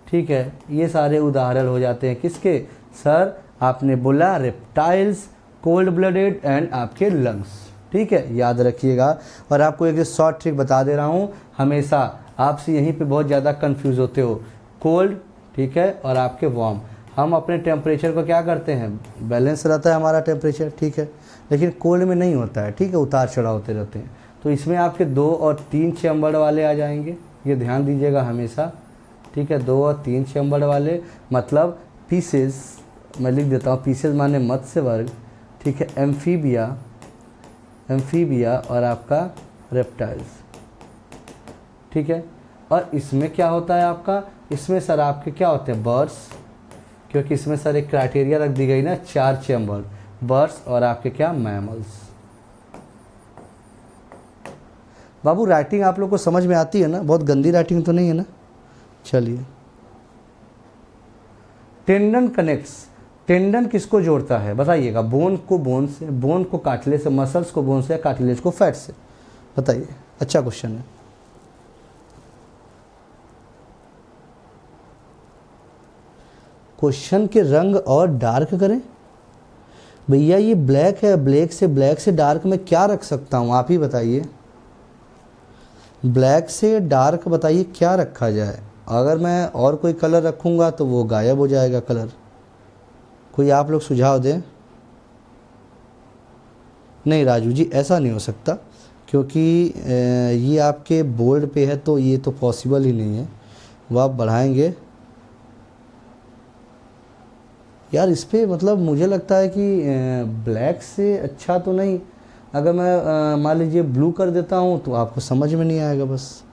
ठीक है, ये सारे उदाहरण हो जाते हैं किसके सर, आपने बोला रेप्टाइल्स, कोल्ड ब्लडेड एंड आपके लंग्स। ठीक है, याद रखिएगा। और आपको एक शॉर्ट ट्रिक बता दे रहा हूँ, हमेशा आपसे यहीं पे बहुत ज़्यादा कंफ्यूज होते हो, कोल्ड, ठीक है, और आपके वार्म। हम अपने टेम्परेचर को क्या करते हैं, बैलेंस रहता है हमारा टेम्परेचर, ठीक है, लेकिन कोल्ड में नहीं होता है। ठीक है, उतार चढ़ाव होते रहते हैं, तो इसमें आपके 2 और 3 चैम्बर वाले आ जाएंगे, ये ध्यान दीजिएगा हमेशा। ठीक है, 2 और 3 चैम्बर वाले, मतलब पीसेस, मैं लिख देता हूँ, पीसेस माने मत्स्य वर्ग, ठीक है, एम्फीबिया और आपका रेप्टाइल्स। ठीक है, और इसमें क्या होता है आपका, इसमें सर आपके क्या होते हैं, बर्ड्स, क्योंकि इसमें सर एक क्राइटेरिया रख दी गई ना, 4 चैम्बर, बर्ड्स और आपके क्या, मैमल्स। बाबू राइटिंग आप लोग को समझ में आती है ना, बहुत गंदी राइटिंग तो नहीं है ना। चलिए, टेंडन कनेक्ट्स, टेंडन किसको जोड़ता है बताइएगा, बोन को बोन से, बोन को कार्टिलेज से, मसल्स को बोन से, कार्टिलेज को फैट से, बताइए। अच्छा क्वेश्चन है। क्वेश्चन के रंग और डार्क करें भैया, ये ब्लैक है, ब्लैक से डार्क में क्या रख सकता हूँ, आप ही बताइए। ब्लैक से डार्क बताइए क्या रखा जाए। अगर मैं और कोई कलर रखूँगा तो वो गायब हो जाएगा कलर। कोई आप लोग सुझाव दें। नहीं राजू जी, ऐसा नहीं हो सकता, क्योंकि ये आपके बोल्ड पे है तो ये तो पॉसिबल ही नहीं है। वो आप बढ़ाएंगे यार इस पर, मतलब मुझे लगता है कि ब्लैक से अच्छा तो नहीं। अगर मैं मान लीजिए ब्लू कर देता हूँ तो आपको समझ में नहीं आएगा बस।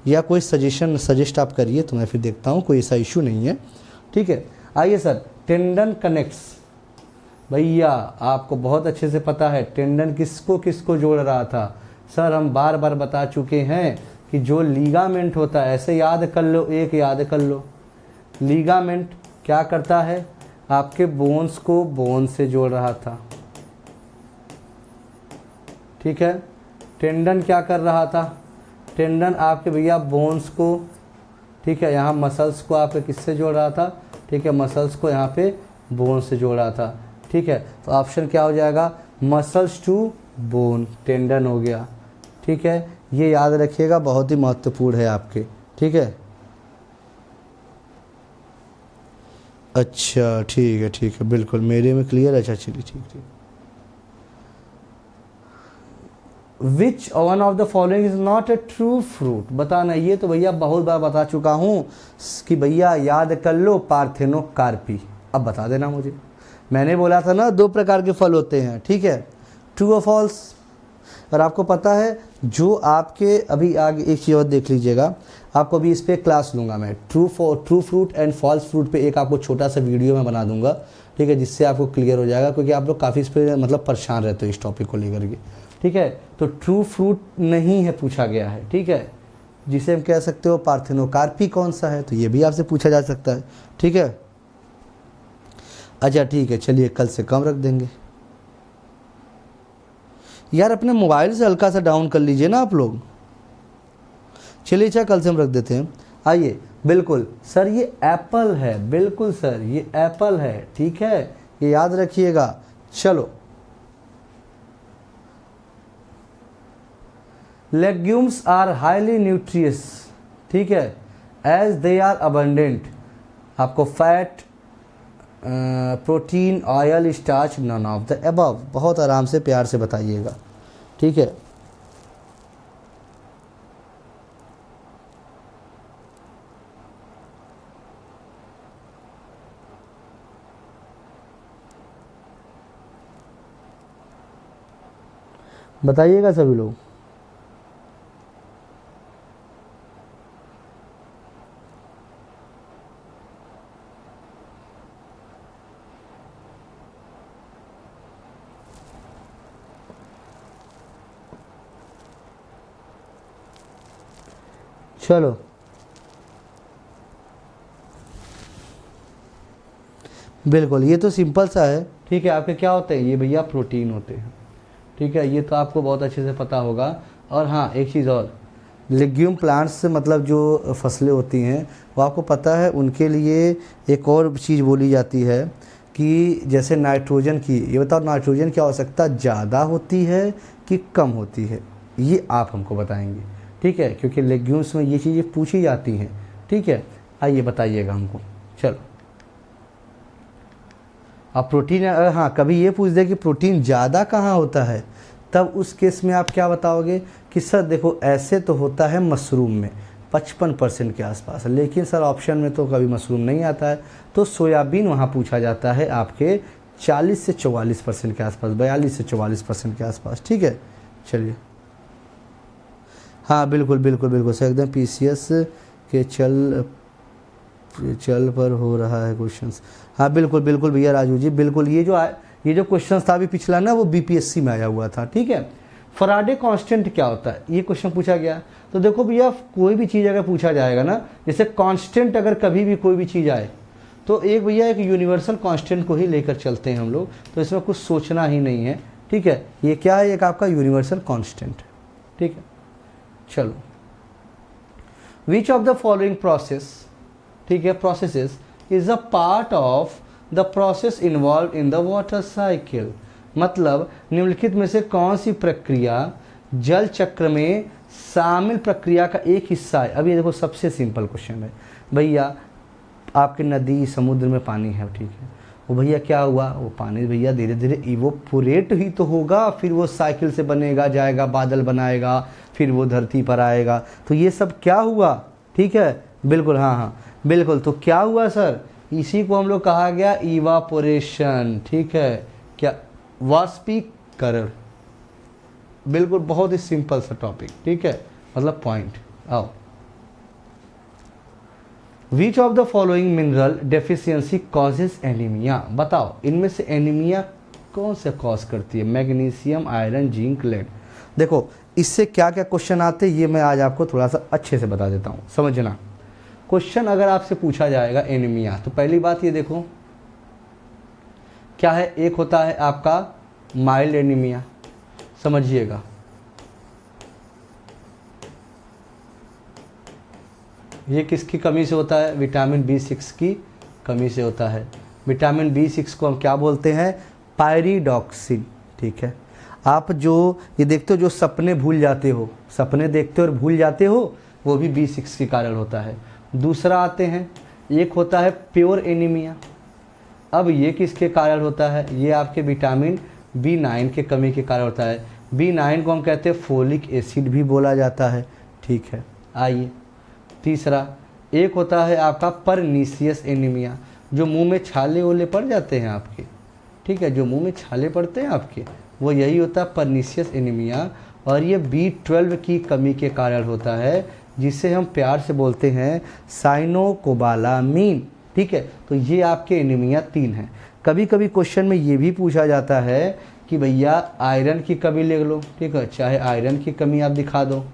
या कोई सजेस्ट आप करिए तो मैं फिर देखता हूँ, कोई ऐसा इशू नहीं है। ठीक है, आइए सर, टेंडन कनेक्ट्स। भैया आपको बहुत अच्छे से पता है टेंडन किसको किसको जोड़ रहा था। सर हम बार बार बता चुके हैं कि जो लीगामेंट होता है, ऐसे याद कर लो, एक याद कर लो, लीगामेंट क्या करता है, आपके बोन्स को बोन से जोड़ रहा था। ठीक है, टेंडन क्या कर रहा था, टेंडन आपके भैया बोन्स को, ठीक है, यहाँ मसल्स को आपके किससे जोड़ रहा था, ठीक है, मसल्स को यहाँ पे बोन से जोड़ रहा था। ठीक है, तो ऑप्शन क्या हो जाएगा, मसल्स टू बोन, टेंडन हो गया। ठीक है, ये याद रखिएगा, बहुत ही महत्वपूर्ण है आपके। ठीक है, अच्छा ठीक है, बिल्कुल मेरे में क्लियर। अच्छा चलिए ठीक। Which one of the following is not a true fruit, बताना। ये तो भैया बहुत बार बता चुका हूँ कि भैया याद कर लो, पार्थेनोकार्पी। अब बता देना मुझे, मैंने बोला था ना 2 प्रकार के फल होते हैं। ठीक है, ट्रू और फॉल्स। और आपको पता है जो आपके अभी आगे एक चीज़ और देख लीजिएगा, आपको अभी इस पर क्लास लूँगा मैं, true fruit and false fruit पे एक आपको छोटा सा वीडियो मैं बना दूंगा। ठीक है, जिससे आपको क्लियर हो जाएगा, क्योंकि आप लोग काफ़ी इस पर मतलब परेशान रहते हो इस टॉपिक को लेकर के। ठीक है, तो ट्रू फ्रूट नहीं है पूछा गया है। ठीक है, जिसे हम कह सकते हो पार्थेनोकार्पी कौन सा है, तो ये भी आपसे पूछा जा सकता है। ठीक है, अच्छा ठीक है, चलिए कल से कम रख देंगे। यार अपने मोबाइल से हल्का सा डाउन कर लीजिए ना आप लोग। चलिए अच्छा, कल से हम रख देते हैं। आइए, बिल्कुल सर ये एप्पल है, बिल्कुल सर ये एप्पल है। ठीक है, ये याद रखिएगा। चलो, लेग्यूम्स आर हाईली न्यूट्रियस, ठीक है, एज दे आर अबंडेंट। आपको fat, protein, oil, starch, none of the above. बहुत आराम से प्यार से बताइएगा। ठीक है, बताइएगा सभी लोग। चलो, बिल्कुल ये तो सिंपल सा है। ठीक है, आपके क्या होते हैं, ये भैया प्रोटीन होते हैं। ठीक है, ये तो आपको बहुत अच्छे से पता होगा। और हाँ, एक चीज़ और, लेग्यूम प्लांट्स से मतलब जो फसलें होती हैं वो आपको पता है, उनके लिए एक और चीज़ बोली जाती है कि जैसे नाइट्रोजन की, ये बताओ नाइट्रोजन की आवश्यकता ज़्यादा होती है कि कम होती है, ये आप हमको बताएंगे। ठीक है, क्योंकि लेग्यूम्स में ये चीज़ें पूछी जाती हैं। ठीक है, आइए बताइएगा हमको। चलो, अब प्रोटीन, हाँ कभी ये पूछ दे कि प्रोटीन ज़्यादा कहाँ होता है, तब उस केस में आप क्या बताओगे कि सर देखो ऐसे तो होता है मशरूम में 55% के आसपास, लेकिन सर ऑप्शन में तो कभी मशरूम नहीं आता है, तो सोयाबीन वहाँ पूछा जाता है आपके 40 से 44% के आसपास, 42 से 44% के आसपास। ठीक है, चलिए, हाँ बिल्कुल सर, एकदम PCS के चल पर हो रहा है क्वेश्चंस। हाँ बिल्कुल भैया राजू जी, बिल्कुल ये जो क्वेश्चन था अभी पिछला ना, वो BPSC में आया हुआ था। ठीक है, फराडे कांस्टेंट क्या होता है, ये क्वेश्चन पूछा गया। तो देखो भैया, कोई भी चीज़ अगर पूछा जाएगा ना, जैसे कांस्टेंट अगर कभी भी कोई भी चीज़ आए तो एक भैया एक यूनिवर्सल कांस्टेंट को ही लेकर चलते हैं हम लोग, तो इसमें कुछ सोचना ही नहीं है, ठीक है। ये क्या है, एक आपका यूनिवर्सल कांस्टेंट, ठीक है। चलो, विच ऑफ द फॉलोइंग प्रोसेस, ठीक है, processes is a part of the process involve in the water cycle, मतलब निम्नलिखित में से कौन सी प्रक्रिया जल चक्र में शामिल प्रक्रिया का एक हिस्सा है। अब ये देखो, सबसे सिंपल क्वेश्चन है भैया, आपके नदी समुद्र में पानी है, ठीक है, वो भैया क्या हुआ, वो पानी भैया धीरे धीरे इवोपोरेट ही तो होगा, फिर वो साइकिल से बनेगा, जाएगा, बादल बनाएगा, फिर वो धरती पर आएगा, तो ये सब क्या हुआ, ठीक है, बिल्कुल, हाँ हाँ बिल्कुल। तो क्या हुआ सर, इसी को हम लोग कहा गया इवापोरेशन, ठीक है, क्या, वाष्पीकरण, बिल्कुल, बहुत ही सिंपल सा टॉपिक, ठीक है, मतलब पॉइंट। आओ, विच of the following mineral deficiency causes anaemia, बताओ इनमें से एनीमिया कौन से कॉज करती है, मैग्नीशियम, आयरन, जिंक, लेड। देखो इससे क्या क्या क्वेश्चन आते हैं ये मैं आज आपको थोड़ा सा अच्छे से बता देता हूँ, समझना। क्वेश्चन अगर आपसे पूछा जाएगा एनीमिया, तो पहली बात ये देखो क्या है, एक होता है आपका माइल्ड एनीमिया, समझिएगा, ये किसकी कमी से होता है, विटामिन B6 की कमी से होता है। विटामिन B6 को हम क्या बोलते हैं, पायरिडॉक्सिन, ठीक है। आप जो ये देखते हो, जो सपने भूल जाते हो, सपने देखते हो और भूल जाते हो, वो भी B6 के कारण होता है। दूसरा आते हैं, एक होता है प्योर एनीमिया, अब ये किसके कारण होता है, ये आपके विटामिन B9 के कमी के कारण होता है। B9 को हम कहते हैं फोलिक एसिड भी बोला जाता है, ठीक है। आइए, तीसरा एक होता है आपका परनीसियस एनीमिया, जो मुंह में छाले ओले पड़ जाते हैं आपके, ठीक है, जो मुंह में छाले पड़ते हैं आपके, वो यही होता है परनीसियस एनीमिया, और ये B12 की कमी के कारण होता है, जिसे हम प्यार से बोलते हैं साइनोकोबालामीन, ठीक है। तो ये आपके एनीमिया 3 हैं। कभी कभी क्वेश्चन में ये भी पूछा जाता है कि भैया आयरन की कमी लिख लो, ठीक है, चाहे आयरन की कमी आप दिखा दो,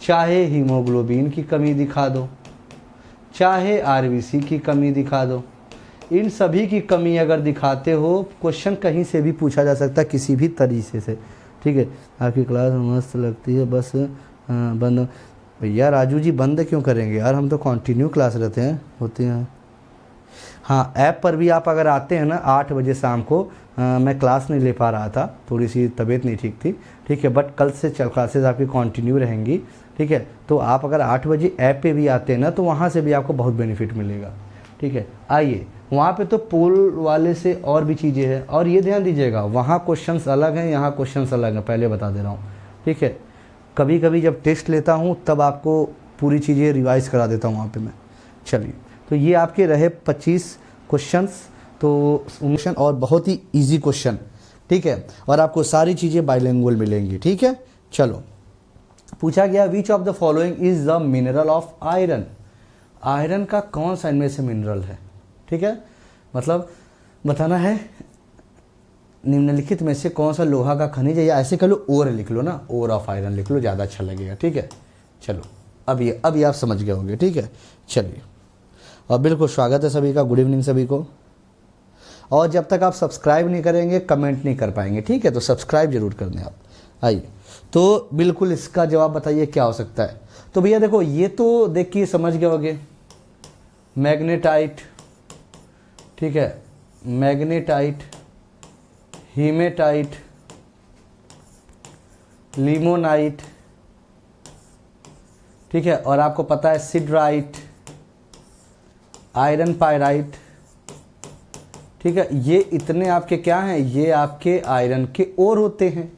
चाहे हीमोग्लोबिन की कमी दिखा दो, चाहे RBC की कमी दिखा दो, इन सभी की कमी अगर दिखाते हो, क्वेश्चन कहीं से भी पूछा जा सकता है किसी भी तरीके से, ठीक है। आपकी क्लास मस्त लगती है, बस बंद। भैया राजू जी बंद क्यों करेंगे यार, हम तो कंटिन्यू क्लास रहते हैं, होते हैं। हाँ, ऐप पर भी आप अगर आते हैं ना 8 बजे शाम को, मैं क्लास नहीं ले पा रहा था, थोड़ी सी तबीयत नहीं ठीक थी, ठीक है, बट कल से क्लासेस आपकी कंटिन्यू रहेंगी, ठीक है। तो आप अगर 8 बजे ऐप पे भी आते हैं ना, तो वहाँ से भी आपको बहुत बेनिफिट मिलेगा, ठीक है। आइए, वहाँ पे तो पोल वाले से और भी चीज़ें हैं, और ये ध्यान दीजिएगा, वहाँ क्वेश्चंस अलग हैं, यहाँ क्वेश्चंस अलग हैं, पहले बता दे रहा हूँ, ठीक है। कभी कभी जब टेस्ट लेता हूँ तब आपको पूरी चीज़ें रिवाइज़ करा देता हूँ वहाँ पे मैं। चलिए, तो ये आपके रहे 25 क्वेश्चंस, तो क्वेश्चन और बहुत ही इजी क्वेश्चन, ठीक है, और आपको सारी चीज़ें बाइलिंगुअल मिलेंगी, ठीक है। चलो, पूछा गया विच of the following is the mineral of iron, iron का कौन सा इनमें से मिनरल है, ठीक है, मतलब बताना है निम्नलिखित में से कौन सा लोहा का खनिज है, या ऐसे कह लो ओर लिख लो ना, ओर ऑफ आयरन लिख लो, ज़्यादा अच्छा लगेगा, ठीक है। चलो, अब ये आप समझ गए होंगे, ठीक है। चलिए, और बिल्कुल स्वागत है सभी का, गुड इवनिंग सभी को। और जब तक आप सब्सक्राइब नहीं करेंगे कमेंट नहीं कर पाएंगे, ठीक है, तो सब्सक्राइब जरूर कर दें आप। आइए, तो बिल्कुल इसका जवाब बताइए क्या हो सकता है। तो भैया देखो, ये तो देखिए समझ गए होंगे, मैग्नेटाइट, ठीक है, मैग्नेटाइट, हीमेटाइट, लिमोनाइट, ठीक है, और आपको पता है सिडराइट, आयरन पायराइट, ठीक है, ये इतने आपके क्या हैं, ये आपके आयरन के ओर होते हैं।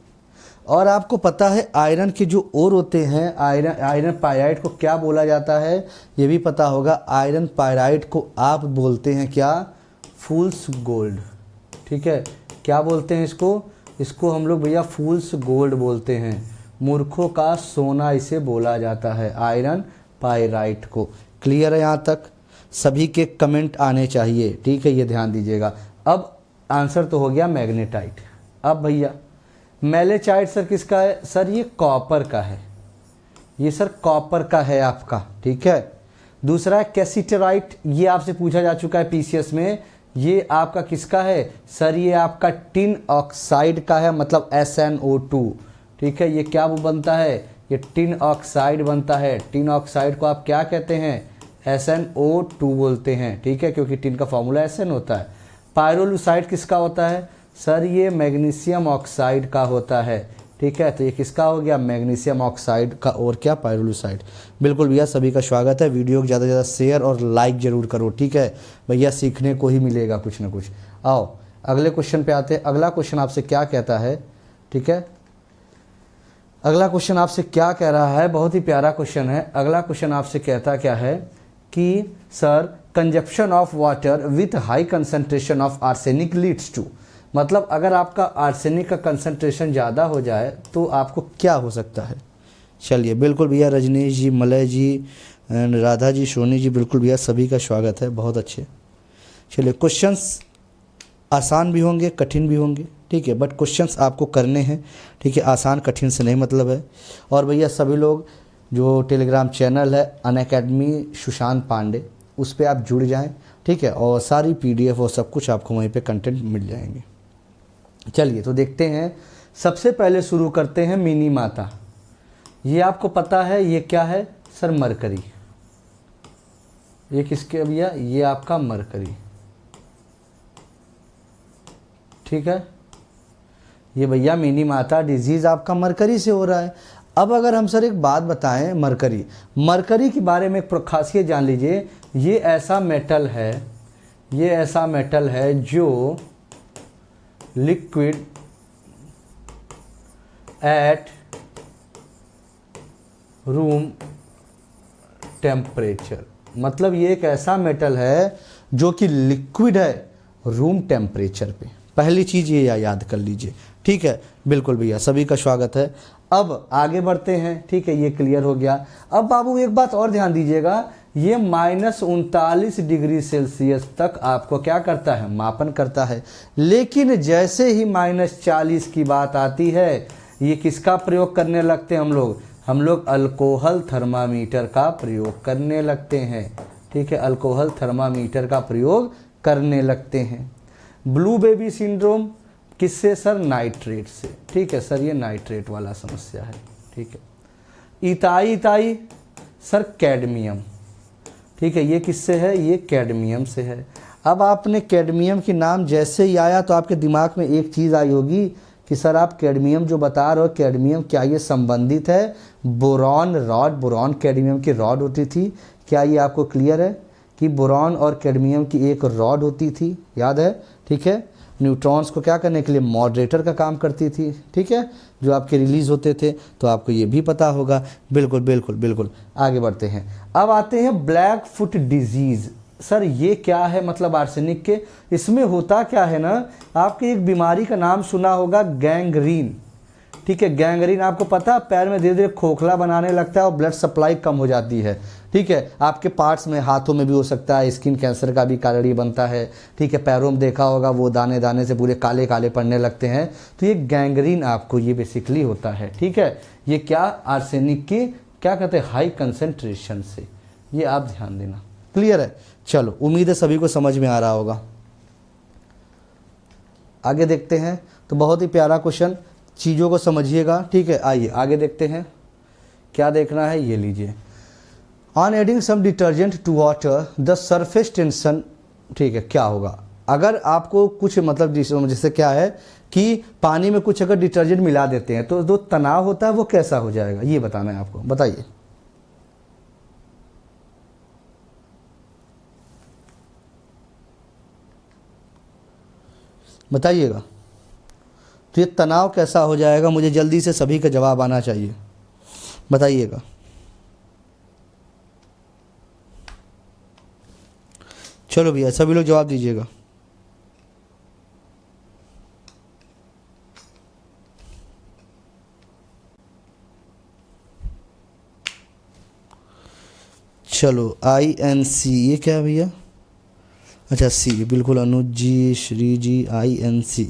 और आपको पता है आयरन के जो ओर होते हैं, आयरन पायराइट को क्या बोला जाता है, ये भी पता होगा। आयरन पायराइट को आप बोलते हैं क्या, फूल्स गोल्ड, ठीक है, क्या बोलते हैं इसको हम लोग भैया फूल्स गोल्ड बोलते हैं, मूर्खों का सोना इसे बोला जाता है, आयरन पायराइट को। क्लियर है यहाँ तक, सभी के कमेंट आने चाहिए, ठीक है, ये ध्यान दीजिएगा। अब आंसर तो हो गया मैग्नेटाइट। अब भैया मेलेचाइट सर किसका है? सर ये कॉपर का है, ये सर कॉपर का है आपका, ठीक है। दूसरा है कैसिटराइट, ये आपसे पूछा जा चुका है पीसीएस में, ये आपका किसका है? सर ये आपका टिन ऑक्साइड का है, मतलब SnO2, ठीक है। ये क्या वो बनता है? ये टिन ऑक्साइड बनता है। टिन ऑक्साइड को आप क्या कहते हैं? SnO2 बोलते हैं, ठीक है, क्योंकि टिन का फॉर्मूला SN होता है। पायरोलुसाइड किसका होता है? सर ये मैग्नीशियम ऑक्साइड का होता है, ठीक है। तो ये किसका हो गया? मैग्नीशियम ऑक्साइड का, और क्या? पायरोलुसाइड। बिल्कुल भैया, सभी का स्वागत है। वीडियो को ज़्यादा से ज़्यादा शेयर और लाइक ज़रूर करो, ठीक है भैया, सीखने को ही मिलेगा कुछ ना कुछ। आओ अगले क्वेश्चन पे आते हैं। अगला क्वेश्चन आपसे क्या कहता है, ठीक है, अगला क्वेश्चन आपसे क्या कह रहा है? बहुत ही प्यारा क्वेश्चन है। अगला क्वेश्चन आपसे कहता क्या है कि sir consumption of water with high concentration of arsenic leads to, मतलब अगर आपका आर्सेनिक का कंसंट्रेशन ज़्यादा हो जाए तो आपको क्या हो सकता है? चलिए बिल्कुल भैया, रजनीश जी, मलय जी, राधा जी, सोनी जी, बिल्कुल भैया, सभी का स्वागत है, बहुत अच्छे। चलिए क्वेश्चंस आसान भी होंगे, कठिन भी होंगे, ठीक है, बट क्वेश्चंस आपको करने हैं, ठीक है, आसान कठिन से नहीं मतलब है। और भैया सभी लोग जो टेलीग्राम चैनल है अनअकैडमी सुशांत पांडे, उस पर आप जुड़ जाएं, ठीक है, और सारी PDF और सब कुछ आपको वहीं पे कंटेंट मिल जाएंगे। चलिए तो देखते हैं, सबसे पहले शुरू करते हैं मिनी माता। ये आपको पता है ये क्या है? Sir mercury. ये किसके भैया? ये आपका मरकरी, ठीक है। ये भैया मिनी माता डिजीज़ आपका मरकरी से हो रहा है। अब अगर हम सर एक बात बताएं, मरकरी के बारे में एक खासियत जान लीजिए। ये ऐसा मेटल है, ये ऐसा मेटल है जो लिक्विड एट रूम टेम्परेचर, मतलब ये एक ऐसा मेटल है जो कि लिक्विड है रूम टेम्परेचर पे। पहली चीज़ ये याद कर लीजिए, ठीक है। बिल्कुल भैया, सभी का स्वागत है। अब आगे बढ़ते हैं, ठीक है, ये क्लियर हो गया। अब बाबू एक बात और ध्यान दीजिएगा, ये -39 डिग्री सेल्सियस तक आपको क्या करता है? मापन करता है। लेकिन जैसे ही -40 की बात आती है, ये किसका प्रयोग करने लगते हैं? हम लोग अल्कोहल थर्मामीटर का प्रयोग करने लगते हैं, ठीक है, अल्कोहल थर्मामीटर का प्रयोग करने लगते हैं। ब्लू बेबी सिंड्रोम किससे? सर नाइट्रेट से, ठीक है सर, ये नाइट्रेट वाला समस्या है, ठीक है। इताई सर कैडमियम, ठीक है, ये किससे है? ये कैडमियम से है। अब आपने कैडमियम की नाम जैसे ही आया तो आपके दिमाग में एक चीज़ आई होगी कि सर आप कैडमियम जो बता रहे हो, कैडमियम क्या ये संबंधित है बोरॉन रॉड? बोरॉन कैडमियम की रॉड होती थी, क्या ये आपको क्लियर है कि बोरॉन और कैडमियम की एक रॉड होती थी? याद है, ठीक है। न्यूट्रॉन्स को क्या करने के लिए? मॉडरेटर का काम करती थी, ठीक है, जो आपके रिलीज़ होते थे, तो आपको ये भी पता होगा। बिल्कुल बिल्कुल बिल्कुल, आगे बढ़ते हैं। अब आते हैं ब्लैक फुट डिजीज़। सर ये क्या है? मतलब आर्सेनिक के, इसमें होता क्या है ना, आपके एक बीमारी का नाम सुना होगा गैंग्रीन, ठीक है। गैंग्रीन आपको पता है, पैर में धीरे धीरे खोखला बनाने लगता है और ब्लड सप्लाई कम हो जाती है, ठीक है। आपके पार्ट्स में, हाथों में भी हो सकता है, स्किन कैंसर का भी कारण ये बनता है, ठीक है। पैरों में देखा होगा वो दाने दाने से पूरे काले काले पड़ने लगते हैं, तो ये गैंग्रीन आपको ये बेसिकली होता है, ठीक है। ये क्या? आर्सेनिक की क्या कहते हैं? हाई कंसंट्रेशन से, ये आप ध्यान देना। क्लियर है? चलो उम्मीद है सभी को समझ में आ रहा होगा। आगे देखते हैं, तो बहुत ही प्यारा क्वेश्चन, चीज़ों को समझिएगा, ठीक है। आइए आगे देखते हैं, क्या देखना है ये लीजिए। On adding some detergent to water the surface tension, ठीक है, क्या होगा अगर आपको कुछ मतलब जैसे क्या है कि पानी में कुछ अगर डिटर्जेंट मिला देते हैं तो जो तनाव होता है वो कैसा हो जाएगा, ये बताना है आपको। बताइए। बताइएगा, तो ये तनाव कैसा हो जाएगा? मुझे जल्दी से सभी का जवाब आना चाहिए, बताइएगा। चलो भैया सभी लोग जवाब दीजिएगा। चलो INC, ये क्या है भैया? अच्छा C, बिल्कुल अनुज जी, श्री जी, INC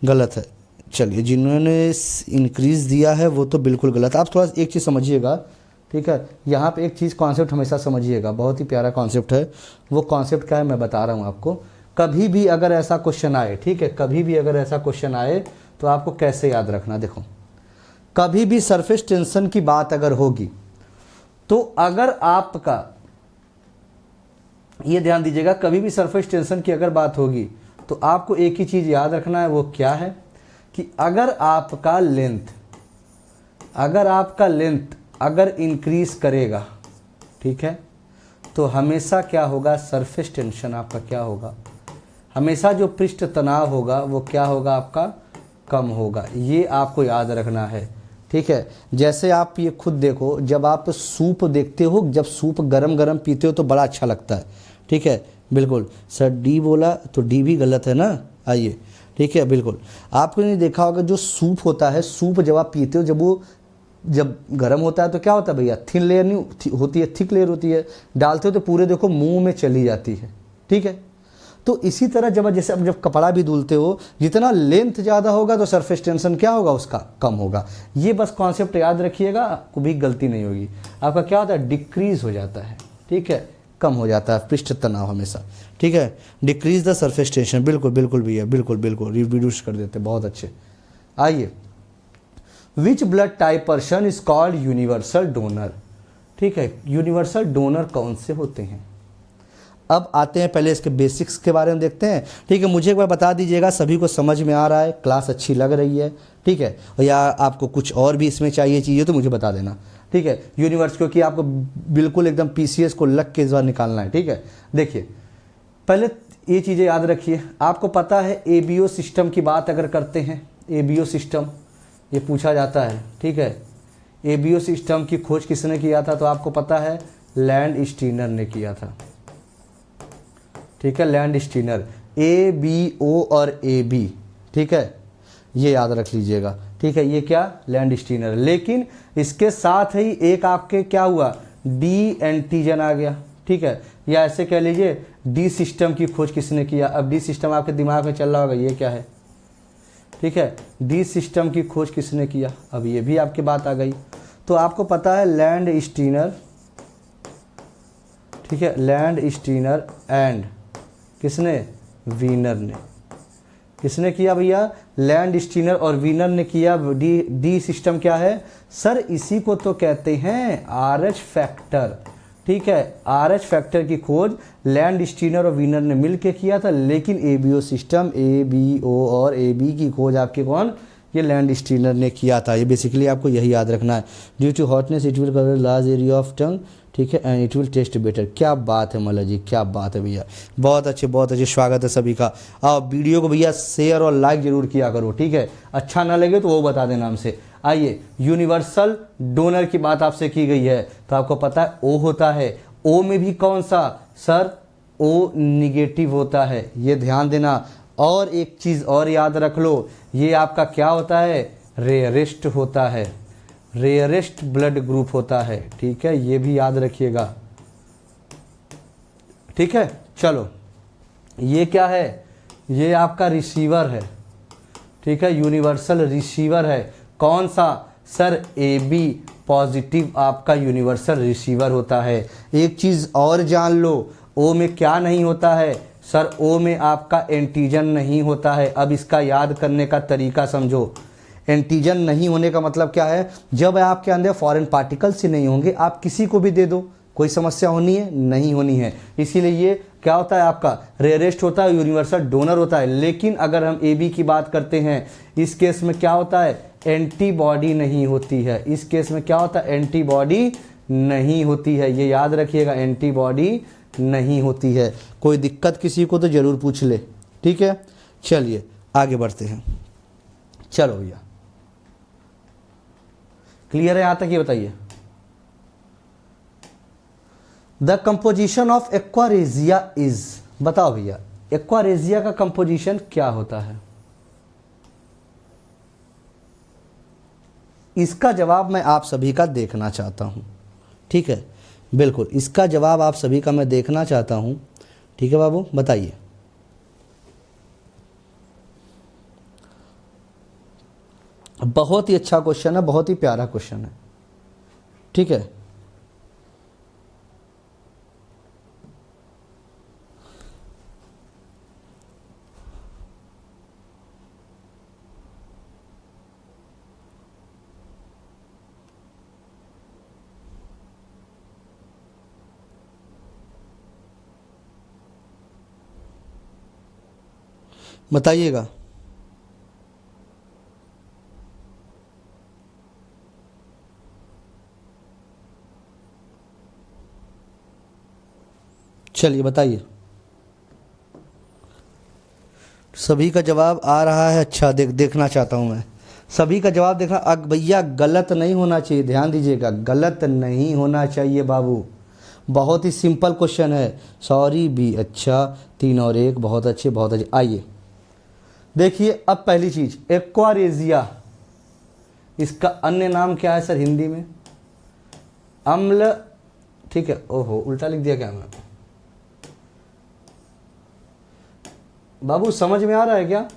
गलत है, चलिए, जिन्होंने इंक्रीज दिया है वो तो बिल्कुल गलत। आप थोड़ा एक चीज़ समझिएगा, ठीक है, यहाँ पे एक चीज़ कॉन्सेप्ट हमेशा समझिएगा, बहुत ही प्यारा कॉन्सेप्ट है। वो कॉन्सेप्ट क्या है मैं बता रहा हूँ आपको। कभी भी अगर ऐसा क्वेश्चन आए, ठीक है, कभी भी अगर ऐसा क्वेश्चन आए तो आपको कैसे याद रखना, देखो, कभी भी सरफेस टेंशन की बात अगर होगी तो अगर आपका, ये ध्यान दीजिएगा, कभी भी सरफेस टेंशन की अगर बात होगी तो आपको एक ही चीज़ याद रखना है, वो क्या है कि अगर आपका लेंथ अगर इंक्रीज करेगा, ठीक है, तो हमेशा क्या होगा, सरफेस टेंशन आपका क्या होगा, हमेशा जो पृष्ठ तनाव होगा वो क्या होगा, आपका कम होगा। ये आपको याद रखना है, ठीक है। जैसे आप ये खुद देखो, जब आप सूप देखते हो, जब सूप गरम गरम पीते हो तो बड़ा अच्छा लगता है, ठीक है, बिल्कुल। सर डी बोला तो डी भी गलत है ना, आइए, ठीक है, बिल्कुल। आपको नहीं देखा होगा, जो सूप होता है, सूप जब आप पीते हो, जब गर्म होता है तो क्या होता है भैया, थिन लेयर नहीं होती है, थिक लेयर होती है, डालते हो तो पूरे देखो मुंह में चली जाती है, ठीक है। तो इसी तरह जैसे अब जब कपड़ा भी धुलते हो, जितना लेंथ ज़्यादा होगा तो सरफेस टेंशन क्या होगा, उसका कम होगा। ये बस कॉन्सेप्ट याद रखिएगा, आपको भी गलती नहीं होगी। आपका क्या होता है, डिक्रीज हो जाता है, ठीक है, कम हो जाता है पृष्ठ तनाव हमेशा, ठीक है। डिक्रीज द सरफेस टेंशन, बिल्कुल बिल्कुल भैया, बिल्कुल बिल्कुल रिड्यूस कर देते, बहुत अच्छे। आइए, which blood type person is called universal donor, ठीक है, यूनिवर्सल डोनर कौन से होते हैं। अब आते हैं, पहले इसके बेसिक्स के बारे में देखते हैं, ठीक है। मुझे एक बार बता दीजिएगा सभी को समझ में आ रहा है, क्लास अच्छी लग रही है, ठीक है, या आपको कुछ और भी इसमें चाहिए तो मुझे बता देना, ठीक है। यूनिवर्स, क्योंकि आपको बिल्कुल एकदम पीसीएस को लग के इस बार निकालना है, ठीक है। देखिए, पहले ये चीज़ें याद रखिए। आपको पता है एबीओ सिस्टम की बात अगर करते हैं, एबीओ सिस्टम ये पूछा जाता है, ठीक है। एबीओ सिस्टम की खोज किसने किया था, तो आपको पता है लैंड स्टीनर ने किया था, ठीक है, लैंड स्टीनर, ABO और AB, ठीक है, ये याद रख लीजिएगा, ठीक है। ये क्या, लैंड स्टीनर। लेकिन इसके साथ ही एक आपके क्या हुआ, डी एंटीजन आ गया, ठीक है, या ऐसे कह लीजिए डी सिस्टम की खोज किसने किया। अब डी सिस्टम आपके दिमाग में चल रहा होगा, ये क्या है, ठीक है, डी सिस्टम की खोज किसने किया, अब ये भी आपकी बात आ गई। तो आपको पता है लैंड स्टीनर, ठीक है, लैंड स्टीनर एंड किसने, वीनर ने, किसने किया भैया, लैंड स्टीनर और वीनर ने किया। डी सिस्टम क्या है सर, इसी को तो कहते हैं RH फैक्टर, ठीक है। RH फैक्टर की खोज लैंड स्टीनर और वीनर ने मिलकर किया था, लेकिन ABO सिस्टम, ABO और AB की खोज आपके कौन, ये लैंड स्टीनर ने किया था। ये बेसिकली आपको यही याद रखना है। Due to hotness it will cover large area of tongue, ठीक है, and it will taste better. क्या बात है मल्ला जी, क्या बात है भैया, बहुत अच्छे बहुत अच्छे, स्वागत है सभी का। आप वीडियो को भैया शेयर और लाइक जरूर किया करो, ठीक है। अच्छा ना लगे तो वो बता देना हमसे। आइए, यूनिवर्सल डोनर की बात आपसे की गई है, तो आपको पता है O होता है। O में भी कौन सा सर, O निगेटिव होता है, ये ध्यान देना। और एक चीज़ और याद रख लो, ये आपका क्या होता है, रेयरेस्ट होता है, रेयरेस्ट ब्लड ग्रुप होता है, ठीक है, ये भी याद रखिएगा, ठीक है। चलो, ये क्या है, ये आपका रिसीवर है, ठीक है, यूनिवर्सल रिसीवर है। कौन सा सर, AB पॉजिटिव आपका यूनिवर्सल रिसीवर होता है। एक चीज़ और जान लो, O में क्या नहीं होता है सर, O में आपका एंटीजन नहीं होता है। अब इसका याद करने का तरीका समझो। एंटीजन नहीं होने का मतलब क्या है, जब आपके अंदर फॉरेन पार्टिकल्स ही नहीं होंगे, आप किसी को भी दे दो, कोई समस्या होनी है, नहीं होनी है। इसीलिए ये क्या होता है, आपका रेयरेस्ट होता है, यूनिवर्सल डोनर होता है। लेकिन अगर हम AB की बात करते हैं, इस केस में क्या होता है, एंटीबॉडी नहीं होती है। इस केस में क्या होता है, एंटीबॉडी नहीं होती है, ये याद रखिएगा, एंटीबॉडी नहीं होती है। कोई दिक्कत किसी को तो जरूर पूछ ले, ठीक है। चलिए आगे बढ़ते हैं। चलो भैया, क्लियर है यहां तक, ये बताइए। The composition of aqua regia is, बताओ भैया एक्वारेजिया का कंपोजिशन क्या होता है। इसका जवाब मैं आप सभी का देखना चाहता हूं, ठीक है, बिल्कुल, इसका जवाब आप सभी का मैं देखना चाहता हूं, ठीक है बाबू, बताइए। बहुत ही अच्छा क्वेश्चन है, बहुत ही प्यारा क्वेश्चन है, ठीक है। बताइएगा। चलिए बताइए। सभी का जवाब आ रहा है, अच्छा देखना चाहता हूँ मैं सभी का जवाब देखना। भैया गलत नहीं होना चाहिए, ध्यान दीजिएगा, गलत नहीं होना चाहिए बाबू। बहुत ही सिंपल क्वेश्चन है। सॉरी बी, अच्छा 3 और 1, बहुत अच्छे बहुत अच्छे। आइए देखिए, अब पहली चीज एक्वारेजिया, इसका अन्य नाम क्या है सर हिंदी में? अम्ल, ठीक है। ओहो उल्टा लिख दिया क्या मैं? बाबू समझ में आ रहा है क्या?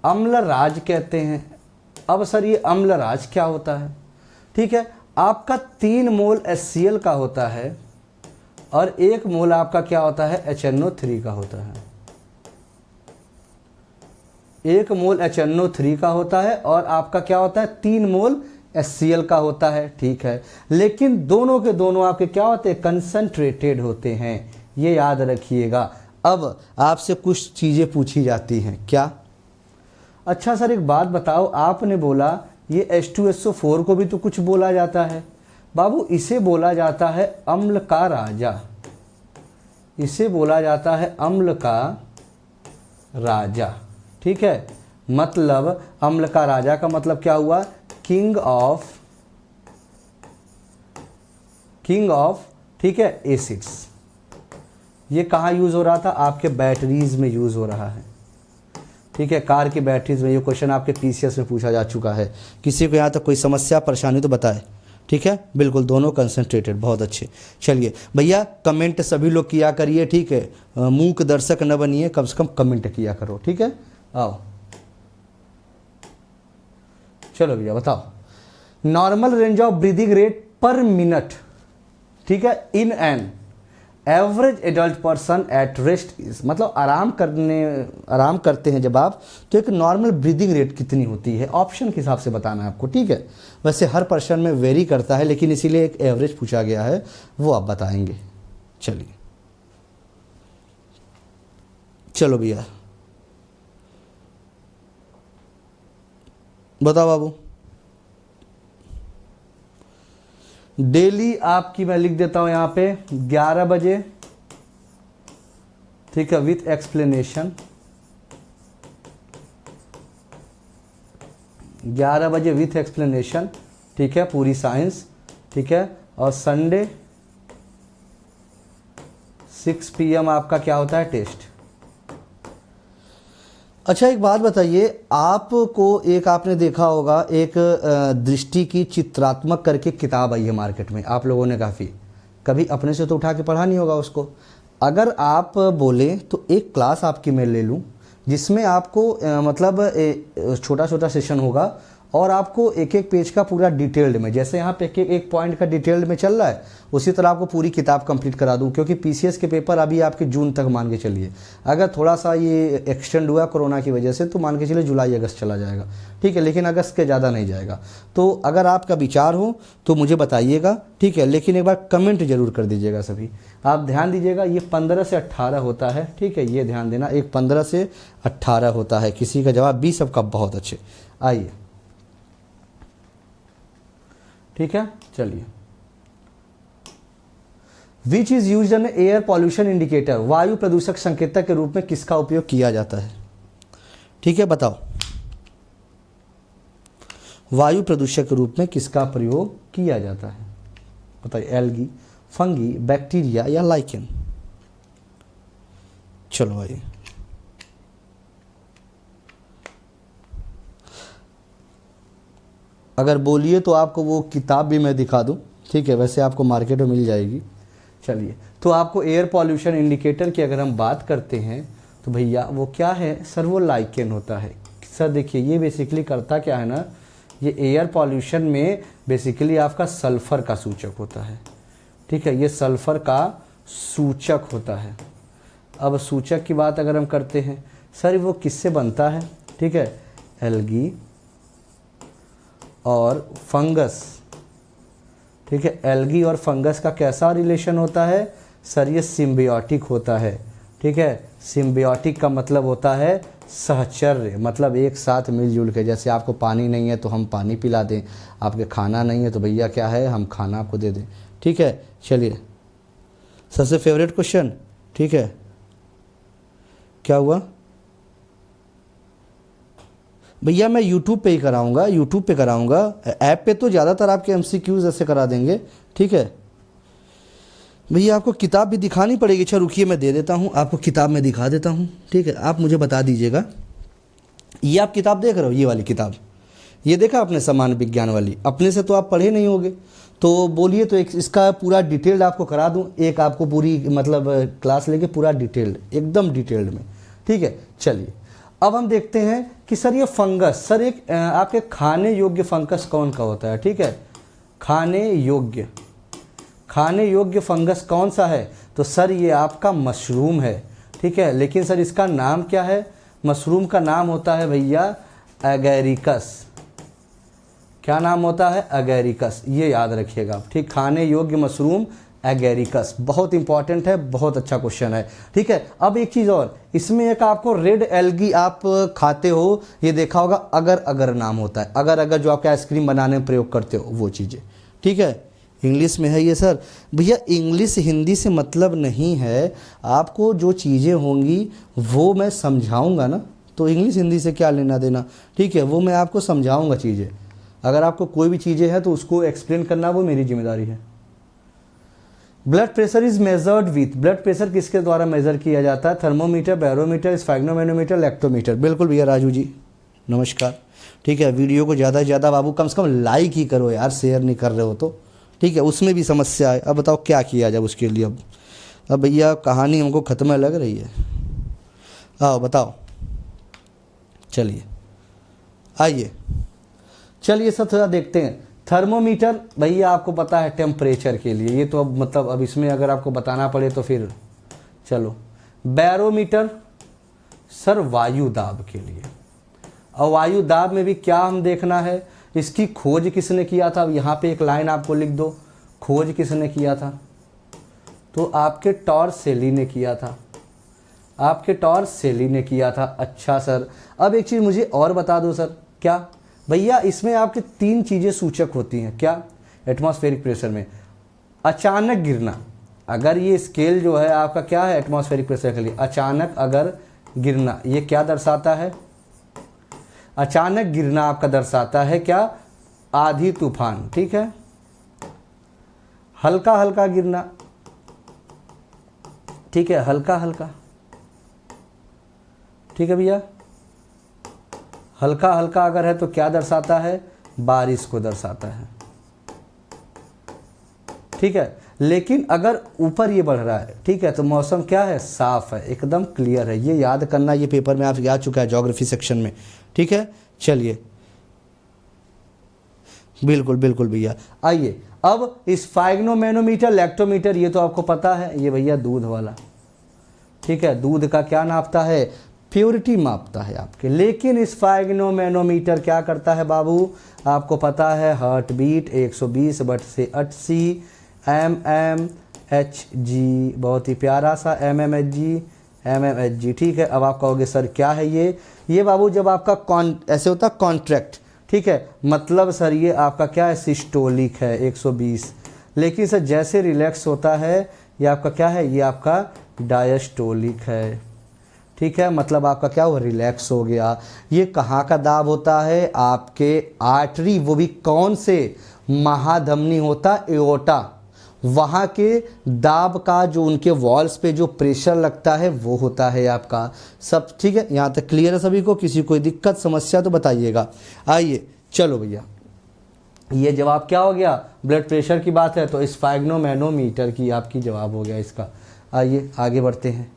अम्लराज कहते हैं। अब सर ये अम्लराज क्या होता है? ठीक है, आपका 3 मोल HCl का होता है और 1 मोल आपका क्या होता है? HNO3 का होता है। 1 मोल HNO3 का होता है और आपका क्या होता है? 3 मोल HCl का होता है, ठीक है। लेकिन दोनों के दोनों आपके क्या होते हैं? कंसंट्रेटेड होते हैं, ये याद रखिएगा। अब आपसे कुछ चीज़ें पूछी जाती हैं, क्या? अच्छा सर एक बात बताओ, आपने बोला ये H2SO4 को भी तो कुछ बोला जाता है। बाबू इसे बोला जाता है अम्ल का राजा, इसे बोला जाता है अम्ल का राजा, ठीक है। मतलब अम्ल का राजा का मतलब क्या हुआ? किंग ऑफ, ठीक है, एसिड्स। ये कहाँ यूज़ हो रहा था? आपके बैटरीज में यूज़ हो रहा है, ठीक है, कार की बैटरीज में। ये क्वेश्चन आपके PCS में पूछा जा चुका है। किसी को यहाँ तक कोई समस्या परेशानी तो बताए, ठीक है। बिल्कुल दोनों कंसंट्रेटेड, बहुत अच्छे। चलिए भैया कमेंट सभी लोग किया करिए, ठीक है। मूक दर्शक न बनिए, कम से कम कमेंट किया करो, ठीक है। आओ चलो भैया बताओ, normal range of breathing rate पर मिनट, ठीक है, in an average adult person at rest is, मतलब आराम करते हैं जब आप, तो एक नॉर्मल ब्रीदिंग रेट कितनी होती है? ऑप्शन के हिसाब से बताना है आपको, ठीक है। वैसे हर पर्सन में वेरी करता है, लेकिन इसीलिए एक एवरेज पूछा गया है, वो आप बताएंगे। चलिए चलो भैया बताओ बाबू। डेली आपकी मैं लिख देता हूं यहां पे 11 बजे, ठीक है, विथ एक्सप्लेनेशन। 11 बजे विथ एक्सप्लेनेशन, ठीक है, पूरी साइंस, ठीक है। और संडे 6 PM आपका क्या होता है? टेस्ट। अच्छा एक बात बताइए, आपको एक आपने देखा होगा एक दृष्टि की चित्रात्मक करके किताब आई है मार्केट में, आप लोगों ने काफ़ी कभी अपने से तो उठा के पढ़ा नहीं होगा उसको। अगर आप बोले तो एक क्लास आपकी मैं ले लूँ जिसमें आपको मतलब छोटा छोटा सेशन होगा और आपको एक एक पेज का पूरा डिटेल्ड में, जैसे यहाँ पे एक पॉइंट का डिटेल्ड में चल रहा है, उसी तरह आपको पूरी किताब कंप्लीट करा दूँ। क्योंकि PCS के पेपर अभी आपके जून तक मान के चलिए, अगर थोड़ा सा ये एक्सटेंड हुआ कोरोना की वजह से तो मान के चलिए जुलाई अगस्त चला जाएगा, ठीक है, लेकिन अगस्त के ज़्यादा नहीं जाएगा। तो अगर आपका विचार हो तो मुझे बताइएगा, ठीक है, लेकिन एक बार कमेंट जरूर कर दीजिएगा सभी। आप ध्यान दीजिएगा, ये 15 से 18 होता है, ठीक है, ये ध्यान देना, एक 15 से 18 होता है। किसी का जवाब 20, सबका बहुत अच्छे। आइए ठीक है, चलिए। Which is used N air pollution indicator, वायु प्रदूषक संकेतक के रूप में किसका उपयोग किया जाता है? ठीक है, बताओ वायु प्रदूषक के रूप में किसका प्रयोग किया जाता है? बताइए, एल्गी, फंगी, बैक्टीरिया या लाइकेन? चलो भाई, अगर बोलिए तो आपको वो किताब भी मैं दिखा दूं, ठीक है, वैसे आपको मार्केट में मिल जाएगी। चलिए, तो आपको एयर पॉल्यूशन इंडिकेटर की अगर हम बात करते हैं तो भैया वो क्या है सर? वो लाइकेन होता है। सर देखिए ये बेसिकली करता क्या है ना, ये एयर पॉल्यूशन में बेसिकली आपका सल्फ़र का सूचक होता है, ठीक है, ये सल्फ़र का सूचक होता है। अब सूचक की बात अगर हम करते हैं सर वो किससे बनता है, ठीक है, एल्गी और फंगस, ठीक है, एल्गी और फंगस का कैसा रिलेशन होता है सर, ये सिम्बियोटिक होता है, ठीक है। सिम्बियोटिक का मतलब होता है सहचर्य, मतलब एक साथ मिलजुल के, जैसे आपको पानी नहीं है तो हम पानी पिला दें, आपके खाना नहीं है तो भैया क्या है हम खाना आपको दे दें, ठीक है। चलिए सबसे फेवरेट क्वेश्चन, ठीक है, क्या हुआ भैया, मैं यूट्यूब पे ही कराऊंगा, यूट्यूब पे कराऊंगा, ऐप पे तो ज़्यादातर आपके एमसीक्यूज ऐसे करा देंगे, ठीक है। भैया आपको किताब भी दिखानी पड़ेगी, अच्छा रुकिए मैं दे देता हूँ आपको, किताब मैं दिखा देता हूँ, ठीक है। आप मुझे बता दीजिएगा, ये आप किताब देख रहे हो, ये वाली किताब, ये देखा आपने सामान्य विज्ञान वाली, अपने से तो आप पढ़े नहीं होंगे, तो बोलिए तो एक इसका पूरा डिटेल्ड आपको करा दूँ, एक आपको पूरी मतलब क्लास लेके पूरा डिटेल्ड, एकदम डिटेल्ड में, ठीक है। चलिए अब हम देखते हैं कि सर ये फंगस, सर एक आपके खाने योग्य फंगस कौन का होता है, ठीक है, खाने योग्य फंगस कौन सा है, तो सर ये आपका मशरूम है, ठीक है। लेकिन सर इसका नाम क्या है, मशरूम का नाम होता है भैया एगेरिकस, क्या नाम होता है, एगेरिकस, ये याद रखिएगा आप, ठीक, खाने योग्य मशरूम एगेरिकस, बहुत इंपॉर्टेंट है, बहुत अच्छा क्वेश्चन है, ठीक है। अब एक चीज़ और, इसमें एक आपको रेड एल्गी आप खाते हो, ये देखा होगा, अगर नाम होता है, अगर जो आपके आइसक्रीम बनाने में प्रयोग करते हो वो चीज़ें, ठीक है। इंग्लिश में है ये सर, भैया इंग्लिश हिंदी से मतलब नहीं है, आपको जो चीज़ें होंगी वो मैं समझाऊंगा ना, तो इंग्लिश हिंदी से क्या लेना देना, ठीक है, वो मैं आपको समझाऊंगा चीज़ें, अगर आपको कोई भी चीज़ें हैं तो उसको एक्सप्लेन करना वो मेरी जिम्मेदारी है। Blood pressure is measured with, blood pressure किसके द्वारा मेजर किया जाता है, थर्मोमीटर, बैरोमीटर, स्फैग्नोमेनोमीटर, लैक्टोमीटर। बिल्कुल भैया राजू जी नमस्कार, ठीक है। वीडियो को ज़्यादा से ज़्यादा बाबू कम से कम लाइक ही करो यार, शेयर नहीं कर रहे हो तो, ठीक है, उसमें भी समस्या है। अब बताओ क्या किया जाए उसके लिए, अब भैया कहानी हमको ख़त्म लग रही है, आओ बताओ, चलिए आइए, चलिए सब थोड़ा देखते हैं। थर्मोमीटर भैया आपको पता है टेम्परेचर के लिए, ये तो अब मतलब अब इसमें अगर आपको बताना पड़े तो फिर चलो। बैरोमीटर सर वायु दाब के लिए, और वायु दाब में भी क्या हम देखना है, इसकी खोज किसने किया था, यहाँ पे एक लाइन आपको लिख दो, खोज किसने किया था, तो आपके टॉर्सेली ने किया था, आपके टॉर्सेली ने किया था। अच्छा सर अब एक चीज़ मुझे और बता दो सर, क्या भैया इसमें आपके 3 चीज़ें सूचक होती हैं, क्या, एटमॉस्फेरिक प्रेशर में अचानक गिरना, अगर ये स्केल जो है आपका क्या है एटमॉस्फेरिक प्रेशर के लिए, अचानक अगर गिरना, ये क्या दर्शाता है, अचानक गिरना आपका दर्शाता है क्या, आधी तूफान, ठीक है। हल्का हल्का गिरना, ठीक है, हल्का हल्का, ठीक है भैया, हल्का हल्का अगर है तो क्या दर्शाता है, बारिश को दर्शाता है, ठीक है। लेकिन अगर ऊपर ये बढ़ रहा है, ठीक है, तो मौसम क्या है, साफ है, एकदम क्लियर है, ये याद करना, ये पेपर में आप आ चुका है ज्योग्राफी सेक्शन में, ठीक है। चलिए बिल्कुल बिल्कुल भैया, आइए अब स्फैग्नोमेनोमीटर, लैक्टोमीटर, ये तो आपको पता है, ये भैया दूध वाला, ठीक है, दूध का क्या नापता है, प्योरिटी मापता है आपके। लेकिन स्फैग्नोमेनोमीटर क्या करता है बाबू, आपको पता है, हार्ट बीट 120/80 mmHg, बहुत ही प्यारा सा mmHg, ठीक है। अब आप कहोगे सर क्या है ये बाबू, जब आपका ऐसे होता है कॉन्ट्रैक्ट, ठीक है, मतलब सर ये आपका क्या है, सिस्टोलिक है 120, लेकिन सर जैसे रिलैक्स होता है ये आपका क्या है, ये आपका डायस्टोलिक है, ठीक है, मतलब आपका क्या हुआ, रिलैक्स हो गया। ये कहाँ का दाब होता है, आपके आर्टरी, वो भी कौन से, महाधमनी होता एओर्टा, वहाँ के दाब का जो उनके वॉल्स पे जो प्रेशर लगता है वो होता है आपका, सब ठीक है। यहाँ तक क्लियर है सभी को, किसी कोई दिक्कत समस्या तो बताइएगा। आइए चलो भैया, ये जवाब क्या हो गया, ब्लड प्रेशर की बात है तो स्फैग्नोमेनोमीटर की आपकी जवाब हो गया इसका। आइए आगे बढ़ते हैं,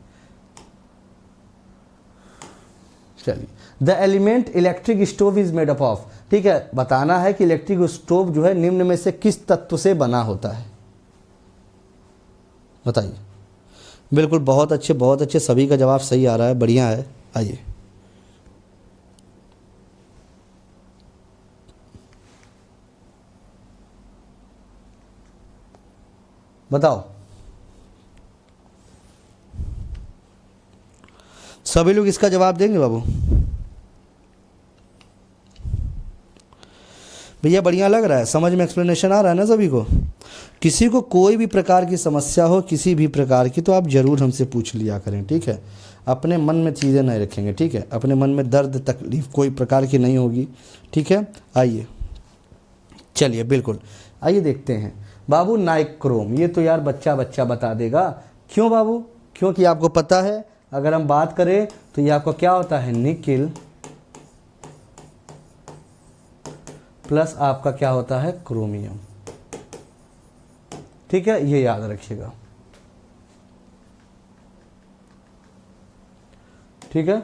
चलिए the element electric stove is made up of, ठीक है, बताना है कि इलेक्ट्रिक स्टोव जो है निम्न में से किस तत्व से बना होता है, बताइए। बिल्कुल, बहुत अच्छे, सभी का जवाब सही आ रहा है, बढ़िया है। आइए, बताओ, सभी लोग इसका जवाब देंगे बाबू? भैया बढ़िया लग रहा है, समझ में एक्सप्लेनेशन आ रहा है ना सभी को? किसी को कोई भी प्रकार की समस्या हो, किसी भी प्रकार की, तो आप ज़रूर हमसे पूछ लिया करें, ठीक है। अपने मन में चीज़ें नहीं रखेंगे, ठीक है, अपने मन में दर्द तकलीफ कोई प्रकार की नहीं होगी, ठीक है। आइए, चलिए, बिल्कुल, आइए देखते हैं बाबू। नाइक्रोम, ये तो यार बच्चा बता देगा। क्यों बाबू? क्योंकि आपको पता है, अगर हम बात करें तो ये आपको क्या होता है, निकिल प्लस आपका क्या होता है, क्रोमियम, ठीक है, ये याद रखिएगा, ठीक है।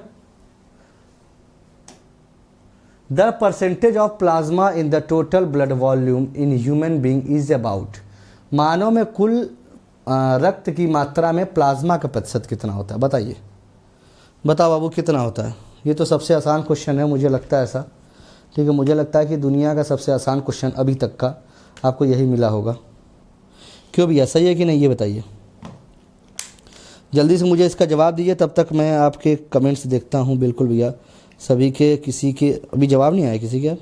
The percentage of plasma in the total blood volume in human being is about, मानव में कुल रक्त की मात्रा में प्लाज्मा का प्रतिशत कितना होता है, बताइए। बताओ बाबू, कितना होता है? ये तो सबसे आसान क्वेश्चन है, मुझे लगता है ऐसा, ठीक है। मुझे लगता है कि दुनिया का सबसे आसान क्वेश्चन अभी तक का आपको यही मिला होगा। क्यों भैया, सही है कि नहीं, ये बताइए। जल्दी से मुझे इसका जवाब दीजिए, तब तक मैं आपके कमेंट्स देखता हूँ। बिल्कुल भैया, सभी के, किसी के अभी जवाब नहीं आया किसी के यार।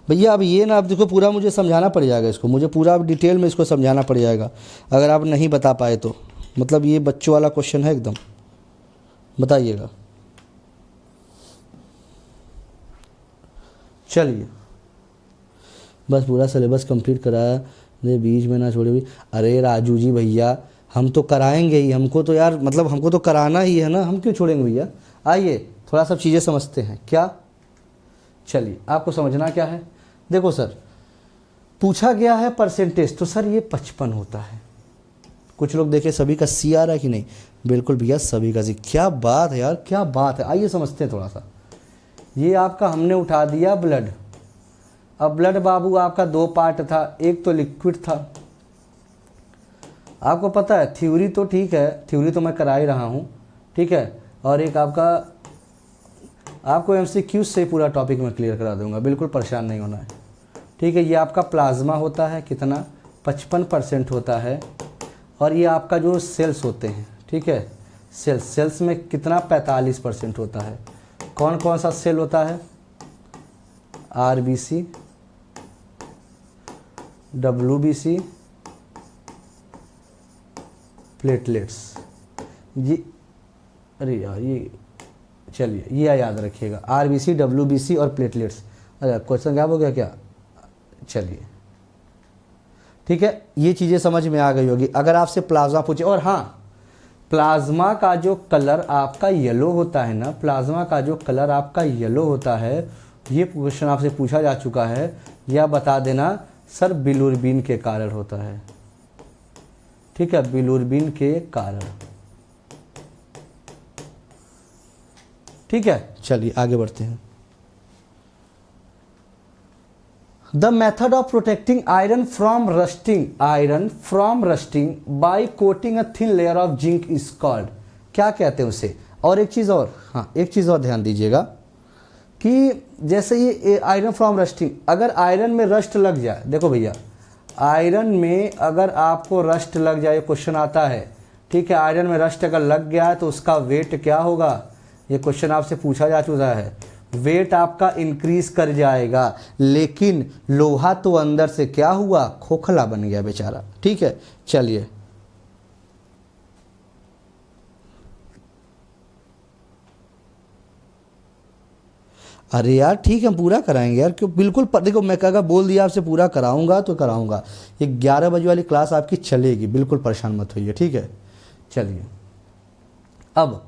भैया अब ये ना, आप देखो, पूरा मुझे समझाना पड़ जाएगा इसको, मुझे पूरा डिटेल में इसको समझाना पड़ जाएगा अगर आप नहीं बता पाए तो। मतलब ये बच्चों वाला क्वेश्चन है एकदम, बताइएगा। चलिए, बस पूरा सिलेबस कंप्लीट कराया, बीच में ना छोड़े भी। अरे राजू जी भैया, हम तो कराएंगे ही, हमको तो यार, मतलब हमको तो कराना ही है ना, हम क्यों छोड़ेंगे भैया। आइए थोड़ा सा चीज़ें समझते हैं क्या। चलिए, आपको समझना क्या है, देखो सर, पूछा गया है परसेंटेज, तो सर ये 55 होता है। कुछ लोग देखे सभी का सी आ रहा है कि नहीं? बिल्कुल भैया, सभी का सी। क्या बात है यार, क्या बात है। आइए समझते हैं थोड़ा सा। ये आपका हमने उठा दिया ब्लड। अब ब्लड बाबू आपका दो पार्ट था, एक तो लिक्विड था। आपको पता है, थ्योरी तो ठीक है, थ्योरी तो मैं करा ही रहा हूँ, ठीक है, और एक आपका, आपको एमसीक्यू से पूरा टॉपिक मैं क्लियर करा दूंगा, बिल्कुल परेशान नहीं होना है, ठीक है। ये आपका प्लाज्मा होता है, कितना, 55% होता है। और ये आपका जो सेल्स होते हैं, ठीक है, सेल्स में कितना, 45% होता है। कौन कौन सा सेल होता है? RBC, WBC, platelets. ये, अरे यार ये, चलिए ये याद रखिएगा, आरबीसी, डब्ल्यूबीसी और प्लेटलेट्स। अच्छा, क्वेश्चन क्या हो गया क्या? चलिए, ठीक है, ये चीज़ें समझ में आ गई होगी। अगर आपसे प्लाज्मा पूछे, और हाँ, प्लाज्मा का जो कलर आपका येलो होता है ना, प्लाज्मा का जो कलर आपका येलो होता है, ये क्वेश्चन आपसे पूछा जा चुका है, या बता देना सर, बिलिरुबिन के कारण होता है, ठीक है, बिलिरुबिन के कारण, ठीक है। चलिए आगे बढ़ते हैं। The method of protecting iron from rusting by coating a thin layer of zinc is called, क्या कहते हैं उसे? और एक चीज़ और, हाँ एक चीज़ और ध्यान दीजिएगा कि जैसे ये आयरन फ्रॉम रस्टिंग, अगर आयरन में रस्ट लग जाए, देखो भैया, आयरन में अगर आपको रस्ट लग जाए, क्वेश्चन आता है, ठीक है, आयरन में रस्ट अगर लग गया है तो उसका वेट क्या होगा? ये क्वेश्चन आपसे पूछा जा चुका है। वेट आपका इंक्रीज कर जाएगा, लेकिन लोहा तो अंदर से क्या हुआ, खोखला बन गया बेचारा, ठीक है। चलिए, अरे यार ठीक है, हम पूरा कराएंगे यार, क्यों, बिल्कुल देखो, मैं अगर बोल दिया आपसे पूरा कराऊंगा तो कराऊंगा। ये 11 बजे वाली क्लास आपकी चलेगी, बिल्कुल परेशान मत होइए, ठीक है। चलिए, अब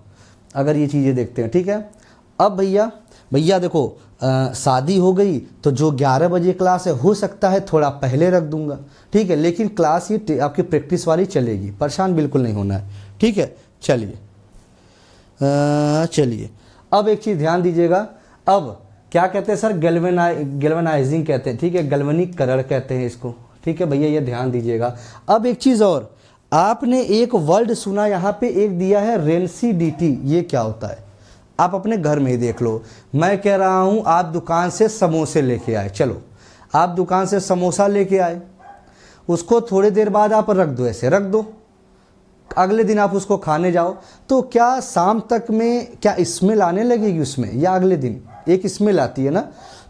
अगर ये चीज़ें देखते हैं, ठीक है। अब भैया देखो, शादी हो गई तो जो 11 बजे क्लास है, हो सकता है थोड़ा पहले रख दूंगा, ठीक है, लेकिन क्लास ये आपकी प्रैक्टिस वाली चलेगी, परेशान बिल्कुल नहीं होना है, ठीक है। चलिए, अब एक चीज़ ध्यान दीजिएगा, अब क्या कहते हैं सर, गैल्वेनाइजिंग कहते हैं, ठीक है, गैल्वेनीकरण कहते हैं इसको, ठीक है भैया, ये ध्यान दीजिएगा। अब एक चीज़ और, आपने एक वर्ड सुना यहाँ पे, एक दिया है रेंसिडिटी, ये क्या होता है? आप अपने घर में ही देख लो। मैं कह रहा हूँ आप दुकान से समोसे लेके आए, चलो आप दुकान से समोसा लेके आए, उसको थोड़ी देर बाद आप रख दो, ऐसे रख दो, अगले दिन आप उसको खाने जाओ, तो क्या शाम तक में क्या स्मेल आने लगेगी उसमें, या अगले दिन एक स्मेल आती है ना?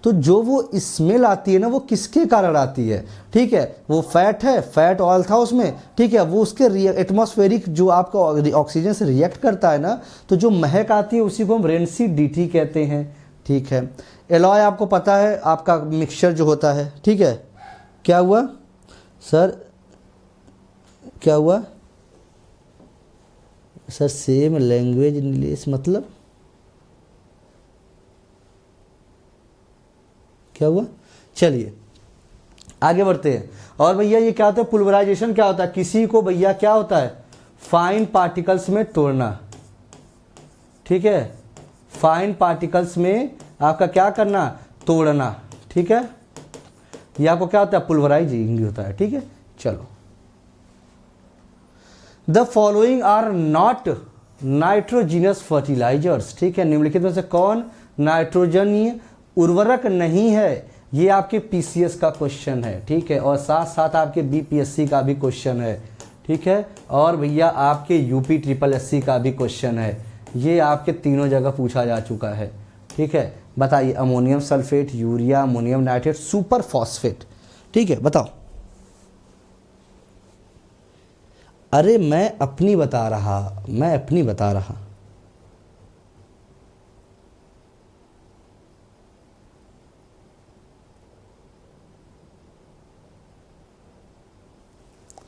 तो जो वो स्मेल आती है ना, वो किसके कारण आती है? ठीक है, वो फैट है, फैट ऑयल था उसमें, ठीक है, वो उसके एटमॉस्फेरिक जो आपका ऑक्सीजन से रिएक्ट करता है ना, तो जो महक आती है उसी को हम रेंसिडिटी कहते हैं, ठीक है। एलॉय आपको पता है, आपका मिक्सचर जो होता है, ठीक है। क्या हुआ सर, क्या हुआ सर? सेम लैंग्वेज इंग्लिश मतलब क्या हुआ? चलिए आगे बढ़ते हैं। और भैया ये क्या होता है, पुल्वराइजेशन क्या होता है? किसी को भैया क्या होता है, फाइन पार्टिकल्स में तोड़ना, ठीक है, फाइन पार्टिकल्स में आपका क्या करना, तोड़ना, ठीक है, ये आपको क्या होता है, पुल्वराइजिंग होता है, ठीक है। चलो, the following are not nitrogenous fertilisers, ठीक है, निम्नलिखित में से कौन नाइट्रोजनीय उर्वरक नहीं है? ये आपके पीसीएस का क्वेश्चन है, ठीक है, और साथ साथ आपके बीपीएससी का भी क्वेश्चन है, ठीक है, और भैया आपके यूपी ट्रिपल एससी का भी क्वेश्चन है, ये आपके तीनों जगह पूछा जा चुका है, ठीक है। बताइए, ammonium sulphate, urea, ammonium nitrate, super phosphate, ठीक है, बताओ। अरे मैं अपनी बता रहा,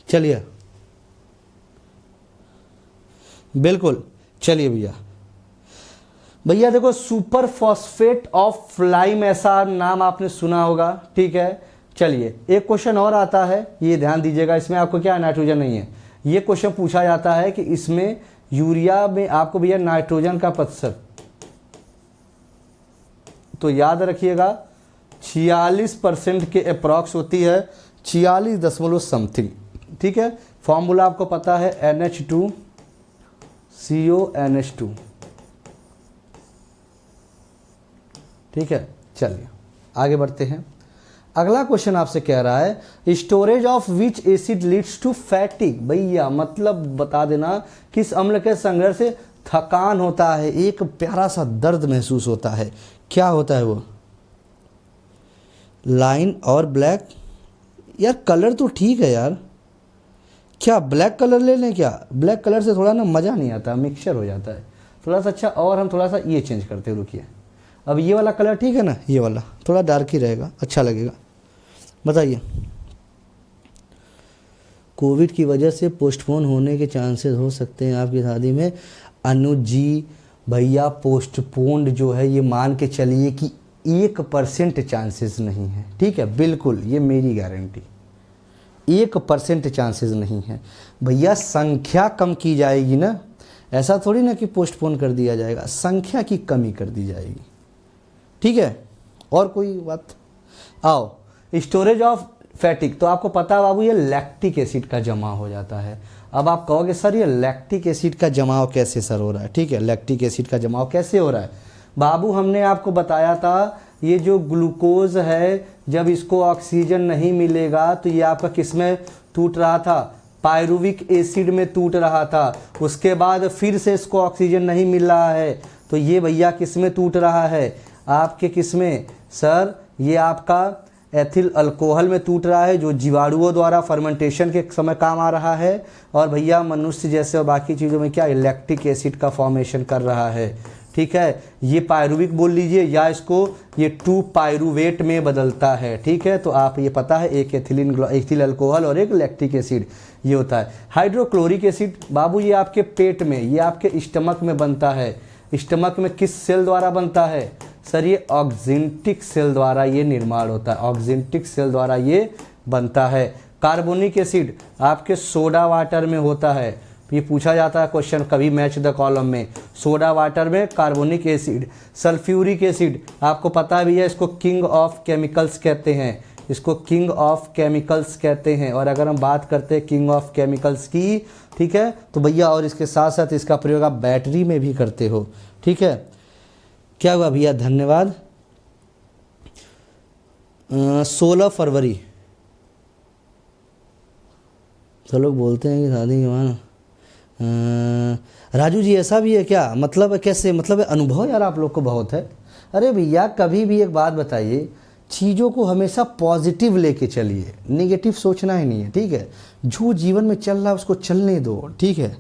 चलिए बिल्कुल, चलिए भैया देखो, सुपर फॉस्फेट ऑफ फ्लाइम, ऐसा नाम आपने सुना होगा, ठीक है। चलिए एक क्वेश्चन और आता है, ये ध्यान दीजिएगा, इसमें आपको क्या नाइट्रोजन नहीं है, ये क्वेश्चन पूछा जाता है कि इसमें यूरिया में आपको भैया नाइट्रोजन का प्रतिशत, तो याद रखिएगा 46% के अप्रॉक्स होती है, 46 दशमलव समथिंग, ठीक है। फॉर्मूला आपको पता है NH2CONH2, ठीक है। चलिए आगे बढ़ते हैं। अगला क्वेश्चन आपसे कह रहा है, storage of which acid leads to fatigue, भैया मतलब बता देना किस अम्ल के संग्रह से थकान होता है, एक प्यारा सा दर्द महसूस होता है, क्या होता है वो? लाइन और ब्लैक, यार कलर तो ठीक है यार, क्या ब्लैक कलर ले लें क्या? ब्लैक कलर से थोड़ा ना मज़ा नहीं आता, मिक्सचर हो जाता है थोड़ा सा। अच्छा, और हम थोड़ा सा ये चेंज करते हैं, रुकिए, अब ये वाला कलर ठीक है ना, ये वाला थोड़ा डार्क ही रहेगा, अच्छा लगेगा। बताइए, कोविड की वजह से पोस्टपोन होने के चांसेस हो सकते हैं आपकी शादी में। अनुज जी भैया, पोस्टपोन्ड जो है ये मान के चलिए कि 1% चांसेस नहीं है, ठीक है, बिल्कुल ये मेरी गारंटी, 1% चांसेस नहीं है भैया। संख्या कम की जाएगी ना, ऐसा थोड़ी ना कि पोस्टपोन कर दिया जाएगा, संख्या की कमी कर दी जाएगी, ठीक है। और कोई बात? आओ, स्टोरेज ऑफ फैटिक, तो आपको पता है बाबू, ये लैक्टिक एसिड का जमा हो जाता है। अब आप कहोगे सर ये लैक्टिक एसिड का जमाव कैसे सर हो रहा है, ठीक है, लैक्टिक एसिड का जमाव कैसे हो रहा है बाबू? हमने आपको बताया था, ये जो ग्लूकोज है, जब इसको ऑक्सीजन नहीं मिलेगा तो ये आपका किस में टूट रहा था, पायरुविक एसिड में टूट रहा था। उसके बाद फिर से इसको ऑक्सीजन नहीं मिल रहा है तो ये भैया किस में टूट रहा है, आपके किस में सर, ये आपका एथिल अल्कोहल में टूट रहा है, जो जीवाणुओं द्वारा फर्मेंटेशन के समय काम आ रहा है। और भैया मनुष्य जैसे और बाकी चीज़ों में क्या, लैक्टिक एसिड का फॉर्मेशन कर रहा है, ठीक है। ये पायरुविक बोल लीजिए, या इसको ये 2 पायरुवेट में बदलता है, ठीक है। तो आप ये पता है, एक एथिल अल्कोहल और एक लैक्टिक एसिड ये होता है। हाइड्रोक्लोरिक एसिड बाबू, ये आपके पेट में, ये आपके स्टमक में बनता है। स्टमक में किस सेल द्वारा बनता है सर? ये ऑक्जेंटिक सेल द्वारा ये निर्माण होता है, ऑक्जेंटिक सेल द्वारा ये बनता है। कार्बोनिक एसिड आपके सोडा वाटर में होता है, ये पूछा जाता है क्वेश्चन कभी मैच द कॉलम में। सोडा वाटर में कार्बोनिक एसिड, सल्फ्यूरिक एसिड, आपको पता भी है इसको किंग ऑफ केमिकल्स कहते हैं, इसको किंग ऑफ केमिकल्स कहते हैं। और अगर हम बात करते हैं किंग ऑफ केमिकल्स की, ठीक है, तो भैया और इसके साथ साथ इसका प्रयोग आप बैटरी में भी करते हो, ठीक है। क्या हुआ भैया, धन्यवाद। 16 फरवरी, सब लोग बोलते हैं कि शादी के बाद राजू जी ऐसा भी है क्या, मतलब कैसे, मतलब अनुभव यार आप लोग को बहुत है। अरे भैया कभी भी एक बात बताइए, चीज़ों को हमेशा पॉजिटिव लेके चलिए, नेगेटिव सोचना ही नहीं है, ठीक है। जो जीवन में चल रहा है उसको चलने दो, ठीक है,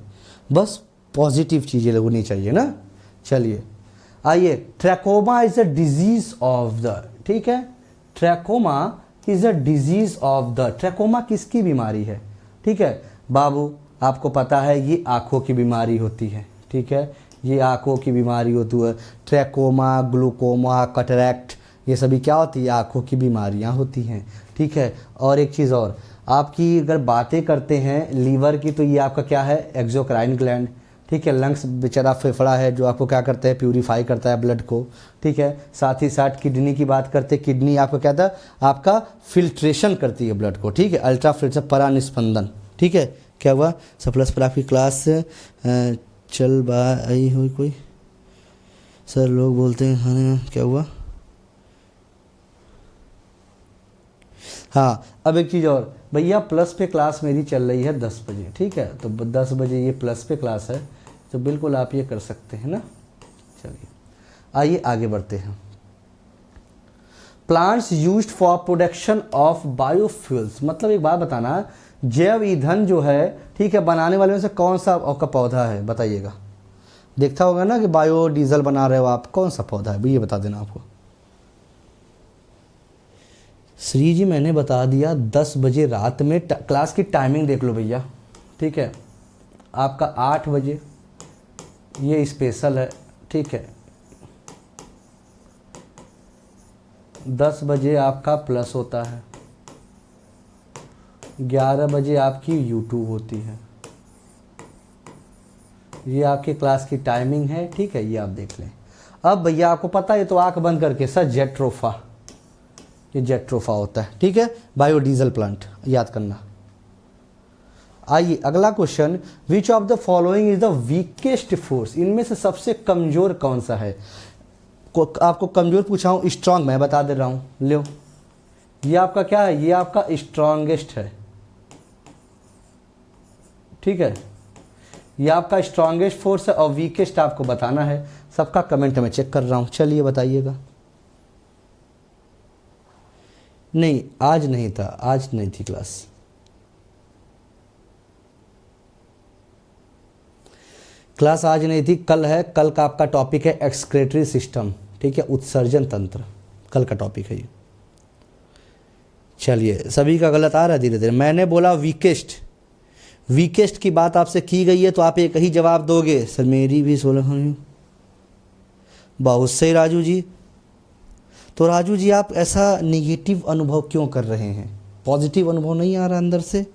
बस पॉजिटिव चीज़ें होनी चाहिए ना। चलिए आइए, trachoma is a disease of the, ठीक है, trachoma is a disease of the, trachoma किसकी बीमारी है, ठीक है बाबू, आपको पता है ये आँखों की बीमारी होती है, ठीक है, ये आँखों की बीमारी होती है। ट्रैकोमा, ग्लूकोमा, कैटरैक्ट, ये सभी क्या होती है, आँखों की बीमारियाँ होती हैं, ठीक है। और एक चीज़ और, आपकी अगर बातें करते हैं लीवर की, तो ये आपका क्या है, एक्सोक्राइन ग्लैंड, ठीक है। लंग्स बेचारा फेफड़ा है जो आपको क्या करता है, प्यूरीफाई करता है ब्लड को, ठीक है। साथ ही साथ किडनी की बात करते हैं, किडनी आपको क्या था, आपका फिल्ट्रेशन करती है ब्लड को, ठीक है, अल्ट्रा फिल्टर परानिस्पंदन, ठीक है। क्या हुआ, सप्लस पर आपकी क्लास चल आई हुई कोई, सर लोग बोलते हैं खाने, क्या हुआ। हाँ, अब एक चीज़ और भैया, प्लस पे क्लास मेरी चल रही है 10 बजे, ठीक है, तो 10 बजे ये प्लस पे क्लास है, तो बिल्कुल आप ये कर सकते हैं ना। चलिए आइए आगे बढ़ते हैं। Plants used for production of biofuels, मतलब एक बात बताना, जैव ईंधन जो है, ठीक है, बनाने वाले में से कौन सा आपका पौधा है, बताइएगा। देखता होगा ना कि बायो डीजल बना रहे हो आप, कौन सा पौधा है भैया, बता देना आपको। श्री जी मैंने बता दिया 10 बजे रात में, क्लास की टाइमिंग देख लो भैया, ठीक है, आपका 8 बजे ये स्पेशल है, ठीक है, 10 बजे आपका प्लस होता है, 11 बजे आपकी यूट्यूब होती है, ये आपकी क्लास की टाइमिंग है, ठीक है, ये आप देख लें। अब भैया आपको पता है, तो आंख बंद करके, सर जेट्रोफा, ये जेट्रोफा होता है, ठीक है, बायोडीजल प्लांट, याद करना। आइए अगला question, which of the following is the weakest force, इनमें से सबसे कमजोर कौन सा है। आपको कमजोर पूछा हूं, स्ट्रांग मैं बता दे रहा हूं, लो ये आपका क्या है, ये आपका स्ट्रांगेस्ट है, ठीक है, ये आपका स्ट्रांगेस्ट फोर्स है, और वीकेस्ट आपको बताना है। सबका कमेंट में चेक कर रहा हूं, चलिए बताइएगा। नहीं आज नहीं था, आज नहीं थी क्लास। क्लास आज नहीं थी, कल है, कल का आपका टॉपिक है एक्सक्रेटरी सिस्टम, ठीक है, उत्सर्जन तंत्र, कल का टॉपिक है ये। चलिए सभी का गलत आ रहा है धीरे धीरे। मैंने बोला वीकेस्ट, वीकेस्ट की बात आपसे की गई है, तो आप एक ही जवाब दोगे, सर मेरी भी 16, बहुत सही राजू जी। तो राजू जी आप ऐसा निगेटिव अनुभव क्यों कर रहे हैं, पॉजिटिव अनुभव नहीं आ रहा अंदर से,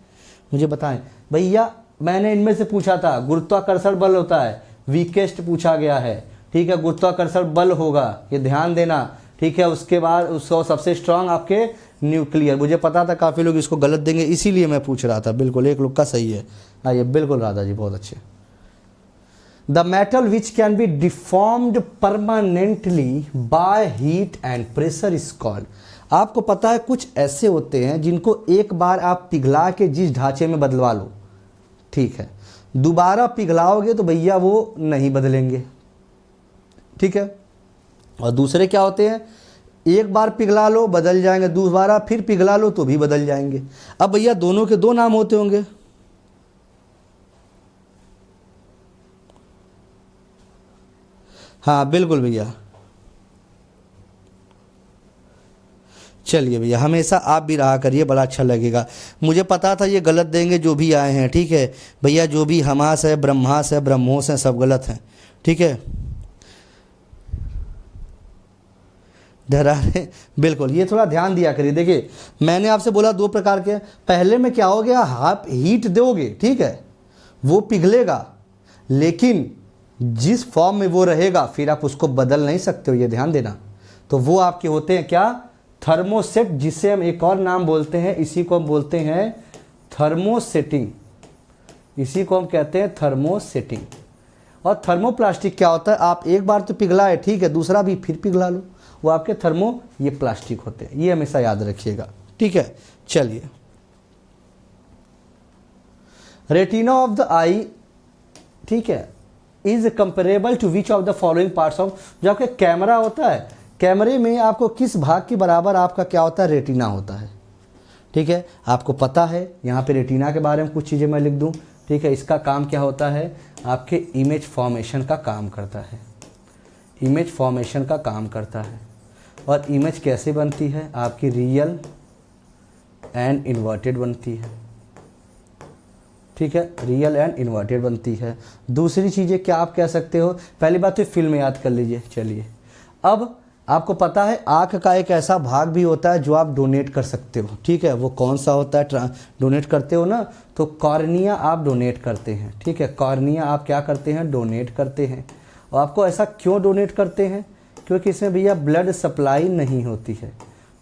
मुझे बताएं भैया। मैंने इनमें से पूछा था, गुरुत्वाकर्षण बल होता है, वीकेस्ट पूछा गया है, ठीक है, गुरुत्वाकर्षण बल होगा, ये ध्यान देना, ठीक है। उसके बाद उसको सबसे स्ट्रांग आपके न्यूक्लियर, मुझे पता था काफ़ी लोग इसको गलत देंगे, इसीलिए मैं पूछ रहा था, बिल्कुल एक लोग का सही है। आइए बिल्कुल राधा जी बहुत अच्छे। The metal which can be deformed permanently by heat and pressure is called, आपको पता है कुछ ऐसे होते हैं जिनको एक बार आप पिघला के जिस ढांचे में बदलवा लो, ठीक है, दोबारा पिघलाओगे तो भैया वो नहीं बदलेंगे, ठीक है। और दूसरे क्या होते हैं, एक बार पिघला लो बदल जाएंगे, दोबारा फिर पिघला लो तो भी बदल जाएंगे। अब भैया दोनों के दो नाम होते होंगे, हाँ बिल्कुल भैया। चलिए भैया हमेशा आप भी रहा करिए, बड़ा अच्छा लगेगा। मुझे पता था ये गलत देंगे जो भी आए हैं, ठीक है भैया, जो भी हमास है, ब्रह्मास है, ब्रह्मोस है, सब गलत हैं, ठीक है। डराने बिल्कुल, ये थोड़ा ध्यान दिया करिए। देखिए मैंने आपसे बोला 2 प्रकार के, पहले में क्या हो गया, आप हीट दोगे, ठीक है, वो पिघलेगा, लेकिन जिस फॉर्म में वो रहेगा फिर आप उसको बदल नहीं सकते हो, ये ध्यान देना। तो वो आपके होते हैं क्या, थर्मोसेट, जिसे हम एक और नाम बोलते हैं, इसी को हम बोलते हैं थर्मोसेटिंग, इसी को हम कहते हैं थर्मोसेटिंग। और थर्मोप्लास्टिक क्या होता है, आप एक बार तो पिघला है, ठीक है, दूसरा भी फिर पिघला लो, वो आपके ये प्लास्टिक होते हैं, ये हमेशा याद रखिएगा, ठीक है। चलिए, रेटिना ऑफ द आई, ठीक है, is comparable to which of the following parts of, जो आपके कैमरा होता है, कैमरे में आपको किस भाग के बराबर आपका क्या होता है, रेटिना होता है, ठीक है। आपको पता है, यहाँ पे रेटिना के बारे में कुछ चीज़ें मैं लिख दूँ, ठीक है। इसका काम क्या होता है, आपके इमेज फॉर्मेशन का काम करता है, इमेज फॉर्मेशन का काम करता है। और इमेज कैसे बनती है, आपकी रियल एंड इन्वर्टेड बनती है, ठीक है, रियल एंड इन्वर्टेड बनती है। दूसरी चीज़ें क्या आप कह सकते हो, पहली बात तो फिल्म याद कर लीजिए। चलिए, अब आपको पता है आँख का एक ऐसा भाग भी होता है जो आप डोनेट कर सकते हो, ठीक है। वो कौन सा होता है, डोनेट करते हो ना, तो कॉर्निया आप डोनेट करते हैं, ठीक है। कॉर्निया आप क्या करते हैं, डोनेट करते हैं। और आपको ऐसा क्यों डोनेट करते हैं, क्योंकि इसमें भैया ब्लड सप्लाई नहीं होती है,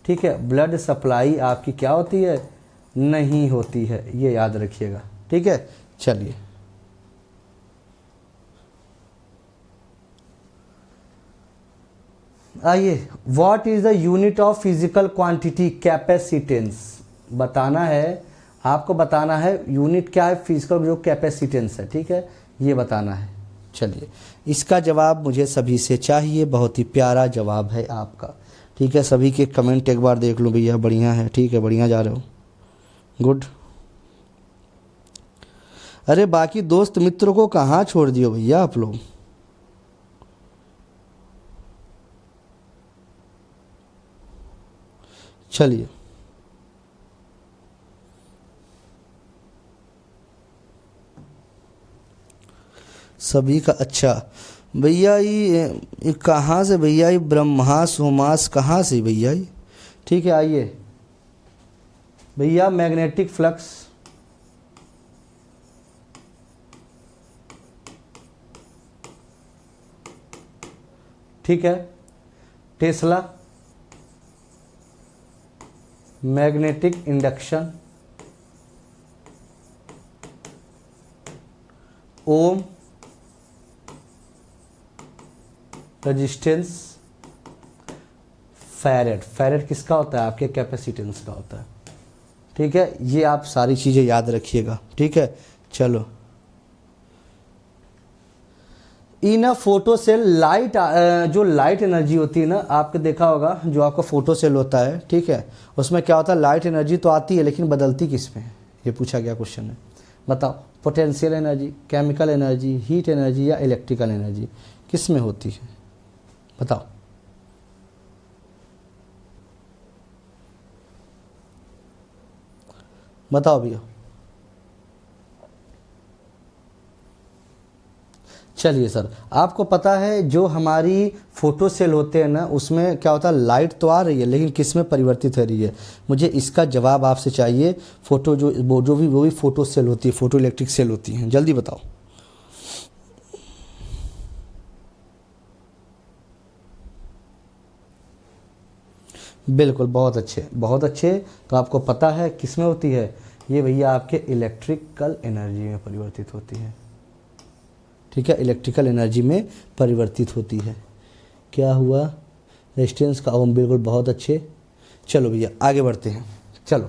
ठीक है। ब्लड सप्लाई आपकी क्या होती है, नहीं होती है, ये याद रखिएगा, ठीक है। चलिए, आइए, what is the unit of physical quantity, capacitance बताना है आपको, बताना है यूनिट क्या है फिजिकल, जो कैपेसिटेंस है, ठीक है, ये बताना है। चलिए, इसका जवाब मुझे सभी से चाहिए, बहुत ही प्यारा जवाब है आपका, ठीक है। सभी के कमेंट एक बार देख लो भैया, बढ़िया है, ठीक है, बढ़िया जा रहे हो, गुड। अरे बाकी दोस्त मित्रों को कहाँ छोड़ दियो भैया आप लोग। चलिए, सभी का अच्छा भैया, ये कहाँ से भैया, ये ब्रह्मास होमास कहाँ से भैया ये, ठीक है। आइए भैया, मैग्नेटिक फ्लक्स, ठीक है, टेस्ला, मैग्नेटिक इंडक्शन, ओम, रेजिस्टेंस, फैरेड। फैरेड किसका होता है, आपके कैपेसिटेंस का होता है, ठीक है। ये आप सारी चीज़ें याद रखिएगा, ठीक है। चलो, इन अ फोटो सेल लाइट, जो लाइट एनर्जी होती है ना, आपने देखा होगा जो आपका फोटो सेल होता है, ठीक है, उसमें क्या होता है, लाइट एनर्जी तो आती है लेकिन बदलती किस में है, ये पूछा गया क्वेश्चन है। बताओ, potential energy, chemical energy, heat energy या इलेक्ट्रिकल एनर्जी, किस में होती है, बताओ। बताओ भैया। चलिए सर, आपको पता है जो हमारी फोटो सेल होते हैं ना, उसमें क्या होता है, लाइट तो आ रही है लेकिन किस में परिवर्तित हो रही है, मुझे इसका जवाब आपसे चाहिए। फोटो वो भी फोटो सेल होती है, फोटो इलेक्ट्रिक सेल होती हैं, जल्दी बताओ। बिल्कुल, बहुत अच्छे, बहुत अच्छे। तो आपको पता है किस में होती है, ये भैया आपके इलेक्ट्रिकल एनर्जी में परिवर्तित होती है, ठीक है, इलेक्ट्रिकल एनर्जी में परिवर्तित होती है। क्या हुआ, रेजिस्टेंस का ओम, बिल्कुल, बहुत अच्छे। चलो भैया आगे बढ़ते हैं। चलो,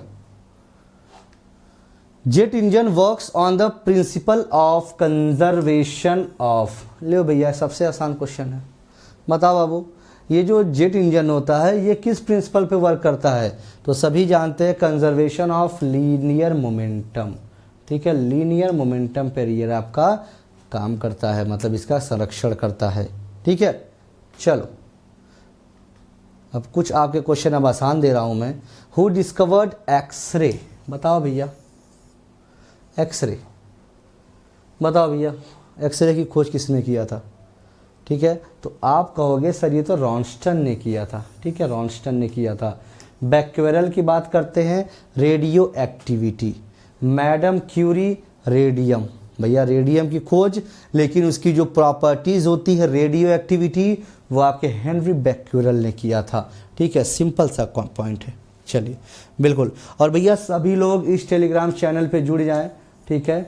jet engine works on the principle of conservation of, लो भैया सबसे आसान क्वेश्चन है, बताओ बाबू, ये जो जेट इंजन होता है ये किस प्रिंसिपल पे वर्क करता है, तो सभी जानते हैं कंजर्वेशन ऑफ लीनियर मोमेंटम, ठीक है, लीनियर मोमेंटम पर ये आपका काम करता है, मतलब इसका संरक्षण करता है, ठीक है। चलो, अब कुछ आपके क्वेश्चन अब आसान दे रहा हूं मैं। हु डिस्कवर्ड एक्सरे, बताओ भैया, एक्सरे बताओ भैया, एक्सरे की खोज किसने किया था, ठीक है। तो आप कहोगे सर ये तो रॉन्स्टन ने किया था, ठीक है, रॉन्स्टन ने किया था। बैक्वेरल की बात करते हैं, radioactivity, madam Curie, radium, भैया रेडियम की खोज, लेकिन उसकी जो प्रॉपर्टीज़ होती है रेडियो एक्टिविटी, वो आपके हेनरी बैक्यूरेल ने किया था। ठीक है, सिंपल सा पॉइंट है। चलिए बिल्कुल। और भैया सभी लोग इस टेलीग्राम चैनल पे जुड़ जाएं, ठीक है,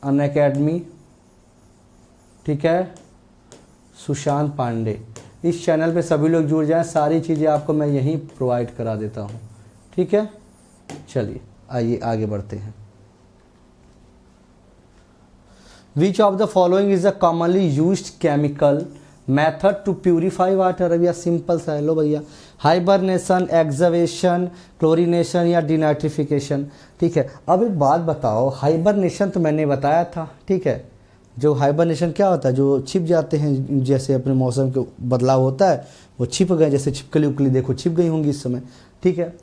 अनअकैडमी, ठीक है, सुशांत पांडे, इस चैनल पे सभी लोग जुड़ जाएं। सारी चीज़ें आपको मैं यहीं प्रोवाइड करा देता हूँ। ठीक है, चलिए आइए आगे बढ़ते हैं। Which of the following is a commonly used chemical method to purify water. भैया सिंपल सा है, लो भैया, हाइबरनेशन, एक्सवेशन, क्लोरीनेशन या डिनाइट्रिफिकेशन। ठीक है, अब एक बात बताओ, हाइबरनेशन तो मैंने बताया था, ठीक है, जो हाइबरनेशन क्या होता है, जो छिप जाते हैं, जैसे अपने मौसम के बदलाव होता है वो छिप गए, जैसे छिपकली उकली देखो छिप गई होंगी इस समय। ठीक है,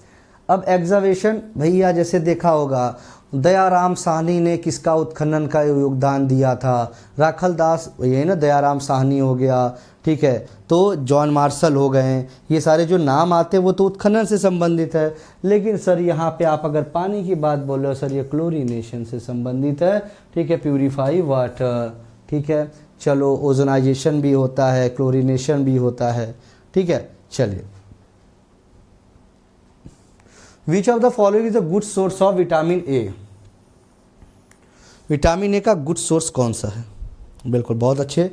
अब एक्सवेशन भैया जैसे देखा होगा, दयाराम साहनी ने किसका उत्खनन का योगदान दिया था, राखल दास, ये ना दयाराम साहनी हो गया, ठीक है, तो जॉन मार्शल हो गए, ये सारे जो नाम आते हैं वो तो उत्खनन से संबंधित है। लेकिन सर यहाँ पे आप अगर पानी की बात बोल रहे हो सर, ये क्लोरीनेशन से संबंधित है। ठीक है, प्यूरिफाई वाटर, ठीक है, चलो ओजोनाइजेशन भी होता है, क्लोरीनेशन भी होता है। ठीक है, चलिए, विच of the following is a good source of vitamin A. Vitamin A का गुड सोर्स कौन सा है? बिल्कुल, बहुत अच्छे।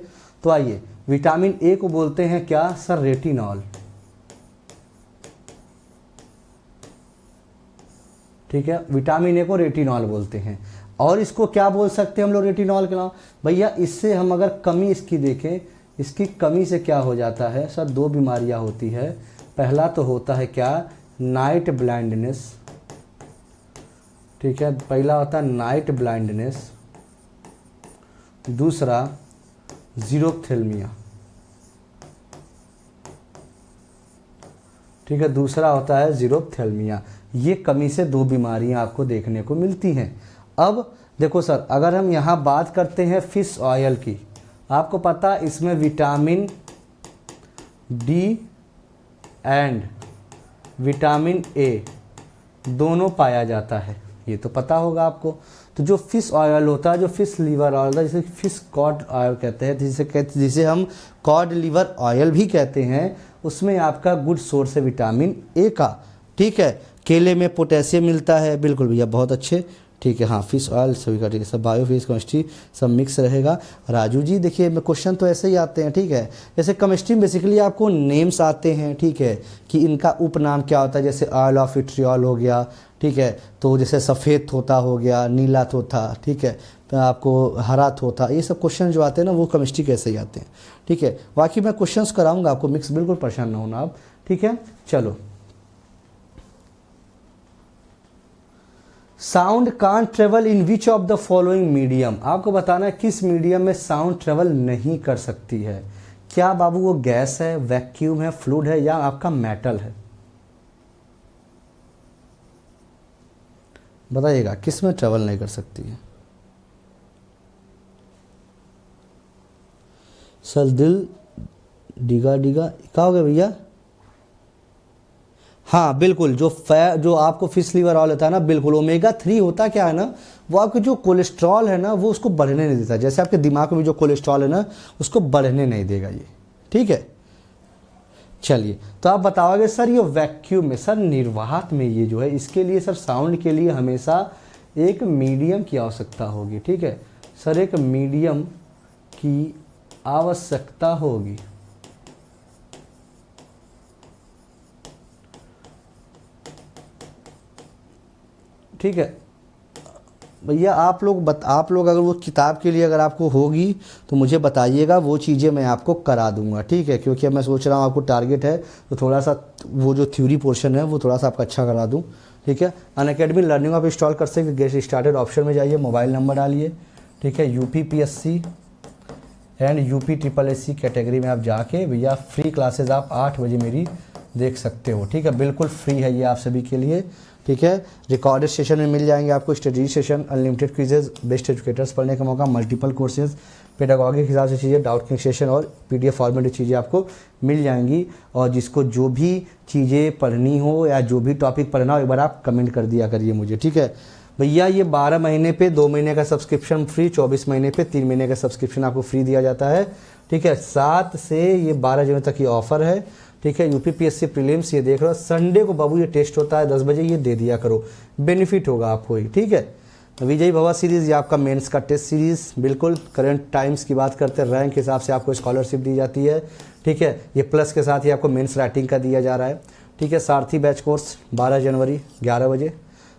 तो आइए, विटामिन ए को बोलते हैं क्या सर? रेटिनॉल। ठीक है, विटामिन ए को रेटिनॉल बोलते हैं। और इसको क्या बोल सकते हैं हम लोग रेटिनॉल के नाम? भैया इससे हम अगर कमी इसकी देखें, इसकी कमी से क्या हो जाता है सर? दो बीमारियां होती है। पहला तो होता है क्या? Night blindness. ठीक है, पहला होता है नाइट ब्लाइंडनेस, दूसरा जीरोप्थेल्मिया। ठीक है, दूसरा होता है जीरोप्थेल्मिया। ये कमी से दो बीमारियां आपको देखने को मिलती हैं। अब देखो सर, अगर हम यहाँ बात करते हैं फिश ऑयल की, आपको पता है इसमें vitamin D and vitamin A दोनों पाया जाता है, ये तो पता होगा आपको। तो जो फिश ऑयल होता है, जो फिश लीवर ऑयल होता है, जिसे फिश कॉड ऑयल कहते हैं, जिसे हम कॉड लीवर ऑयल भी कहते हैं, उसमें आपका गुड सोर्स है विटामिन ए का। ठीक है, केले में पोटेशियम मिलता है। बिल्कुल भैया, बहुत अच्छे। ठीक है, हाँ, फिश ऑयल सभी का, ठीक है, सब बायोफिश केमिस्ट्री सब मिक्स रहेगा। राजू जी देखिए, क्वेश्चन तो ऐसे ही आते हैं। ठीक है, जैसे केमिस्ट्री में बेसिकली आपको नेम्स आते हैं, ठीक है, कि इनका उपनाम क्या होता है, जैसे ऑयल ऑफ विट्रियोल हो गया, ठीक है, तो जैसे सफ़ेद तोता हो गया, नीला तोता, ठीक है, तो आपको हरा तोता, ये सब क्वेश्चन जो आते हैं ना वो केमिस्ट्री कैसे ही आते हैं। ठीक है, बाकी मैं क्वेश्चंस कराऊंगा आपको मिक्स, बिल्कुल परेशान ना होना आप। ठीक है, चलो, sound can't travel in which of the following medium. आपको बताना है किस मीडियम में साउंड ट्रेवल नहीं कर सकती है। क्या बाबू वो गैस है, वैक्यूम है, फ्लूइड है, या आपका मेटल है? बताइएगा किस में ट्रेवल नहीं कर सकती है? सर दिल डिगा डिगा क्या हो गया भैया? हाँ बिल्कुल, जो आपको फिश लीवर ऑयल होता है ना, बिल्कुल ओमेगा 3 होता क्या है ना, वो आपके जो कोलेस्ट्रॉल है ना वो उसको बढ़ने नहीं देता। जैसे आपके दिमाग में जो कोलेस्ट्रॉल है ना उसको बढ़ने नहीं देगा ये। ठीक है, चलिए, तो आप बताओगे सर ये वैक्यूम में, सर निर्वात में ये जो है, इसके लिए सर साउंड के लिए हमेशा एक मीडियम की आवश्यकता होगी। ठीक है सर, एक मीडियम की आवश्यकता होगी। ठीक है भैया, आप लोग अगर वो किताब के लिए अगर आपको होगी तो मुझे बताइएगा, वो चीज़ें मैं आपको करा दूंगा। ठीक है, क्योंकि मैं सोच रहा हूँ आपको टारगेट है तो थोड़ा सा वो जो थ्योरी पोर्शन है वो थोड़ा सा आपका अच्छा करा दूँ। ठीक है, अनअकैडमी लर्निंग आप इंस्टॉल कर सकते, गेट स्टार्टेड ऑप्शन में जाइए, मोबाइल नंबर डालिए। ठीक है, UPPSC एंड UPSSC कैटेगरी में आप जाके भैया फ्री क्लासेज आप 8 बजे मेरी देख सकते हो। ठीक है, बिल्कुल फ्री है ये आप सभी के लिए। ठीक है, रिकॉर्डेड सेशन में मिल जाएंगे आपको study session, unlimited quizzes, best educators पढ़ने का मौका, मल्टीपल कोर्सेज, पेडागॉगिक हिसाब से चीज़ें, डाउट किंग सेशन और PDF फॉर्मेट चीज़ें आपको मिल जाएंगी। और जिसको जो भी चीज़ें पढ़नी हो या जो भी टॉपिक पढ़ना हो, एक बार आप कमेंट कर दिया करिए मुझे। ठीक है, भैया ये 12 महीने पे 2 महीने का सब्सक्रिप्शन फ्री, 24 महीने पे 3 महीने का सब्सक्रिप्शन आपको फ्री दिया जाता है। ठीक है, 7 से ये 12 जनवरी तक ये ऑफर है। ठीक है, यूपीपीएससी प्रीलिम्स ये देख रहे हो, संडे को बाबू ये टेस्ट होता है 10 बजे, ये दे दिया करो, बेनिफिट होगा आपको ही। ठीक है, विजय भवा सीरीज़ ये आपका मेंस का टेस्ट सीरीज़, बिल्कुल करंट टाइम्स की बात करते हैं, रैंक के हिसाब से आपको स्कॉलरशिप दी जाती है। ठीक है, ये प्लस के साथ ही आपको मेंस राइटिंग का दिया जा रहा है। ठीक है, सारथी बैच कोर्स 12 जनवरी 11 बजे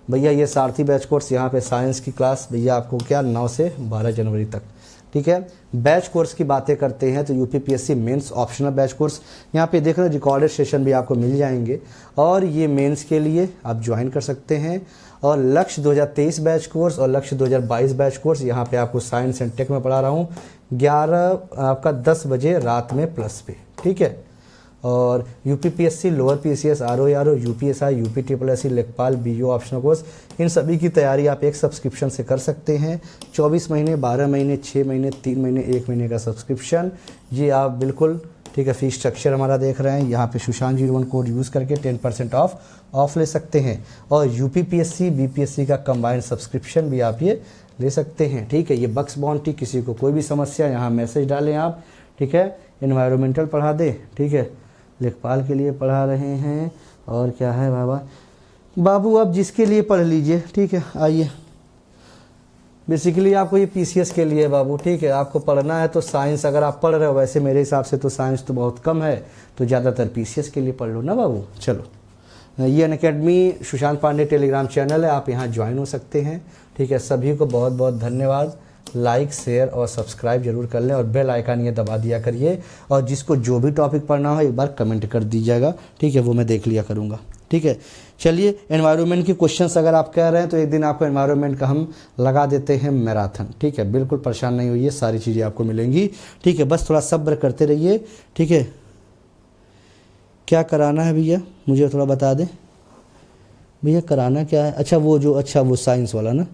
भैया, ये सारथी बैच कोर्स यहाँ पे साइंस की क्लास भैया आपको क्या 9 से 12 जनवरी तक। ठीक है, बैच कोर्स की बातें करते हैं तो UPPSC mains optional batch course, यहाँ पे देख रहे हो रिकॉर्डेड सेशन भी आपको मिल जाएंगे और ये मेंस के लिए आप ज्वाइन कर सकते हैं। और लक्ष्य 2023 बैच कोर्स और लक्ष्य 2022 बैच कोर्स यहाँ पे आपको साइंस एंड टेक में पढ़ा रहा हूँ 10 बजे रात में प्लस पे। ठीक है, और UPPSC lower PCS RO UPSI यूपीट्रिपलएससी लेखपाल बीओ ऑप्शनल कोर्स, इन सभी की तैयारी आप एक सब्सक्रिप्शन से कर सकते हैं। 24 महीने, 12 महीने, 6 महीने, 3 महीने, 1 महीने का सब्सक्रिप्शन, ये आप बिल्कुल ठीक है फीस स्ट्रक्चर हमारा देख रहे हैं। यहाँ पे सुशांत 01 कोड यूज़ करके 10% ऑफ ले सकते हैं। और यूपीपीएससी बीपीएससी का कंबाइंड सब्सक्रिप्शन भी आप ये ले सकते हैं। ठीक है, ये बक्स बाउंड्री, किसी को कोई भी समस्या यहाँ मैसेज डालें आप। ठीक है, इन्वायरमेंटल पढ़ा दे, ठीक है, लेखपाल के लिए पढ़ा रहे हैं, और क्या है बाबू आप जिसके लिए पढ़ लीजिए। ठीक है, आइए, बेसिकली आपको ये पीसीएस के लिए है बाबू। ठीक है, आपको पढ़ना है तो साइंस अगर आप पढ़ रहे हो, वैसे मेरे हिसाब से तो साइंस तो बहुत कम है, तो ज़्यादातर पीसीएस के लिए पढ़ लो ना बाबू। चलो, ये Unacademy Sushant Pandey Telegram channel है, आप यहाँ ज्वाइन हो सकते हैं। ठीक है, सभी को बहुत बहुत धन्यवाद। लाइक, शेयर और सब्सक्राइब जरूर कर लें और बेल आइकन ये दबा दिया करिए। और जिसको जो भी टॉपिक पढ़ना हो एक बार कमेंट कर दीजिएगा। ठीक है, वो मैं देख लिया करूँगा। ठीक है, चलिए, एनवायरनमेंट की क्वेश्चंस अगर आप कह रहे हैं तो एक दिन आपको एनवायरनमेंट का हम लगा देते हैं मैराथन। ठीक है, बिल्कुल परेशान नहीं होइए, सारी चीज़ें आपको मिलेंगी। ठीक है, बस थोड़ा सब्र करते रहिए। ठीक है, क्या कराना है भैया मुझे थोड़ा बता दें भैया, कराना क्या है? अच्छा वो साइंस वाला ना,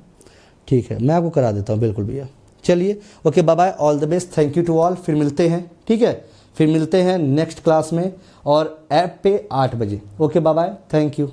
ठीक है, मैं आपको करा देता हूँ बिल्कुल भैया। चलिए, okay, bye bye, all the best, thank you to all. फिर मिलते हैं, ठीक है, फिर मिलते हैं नेक्स्ट क्लास में और ऐप पे 8 बजे। Okay, bye bye, thank you.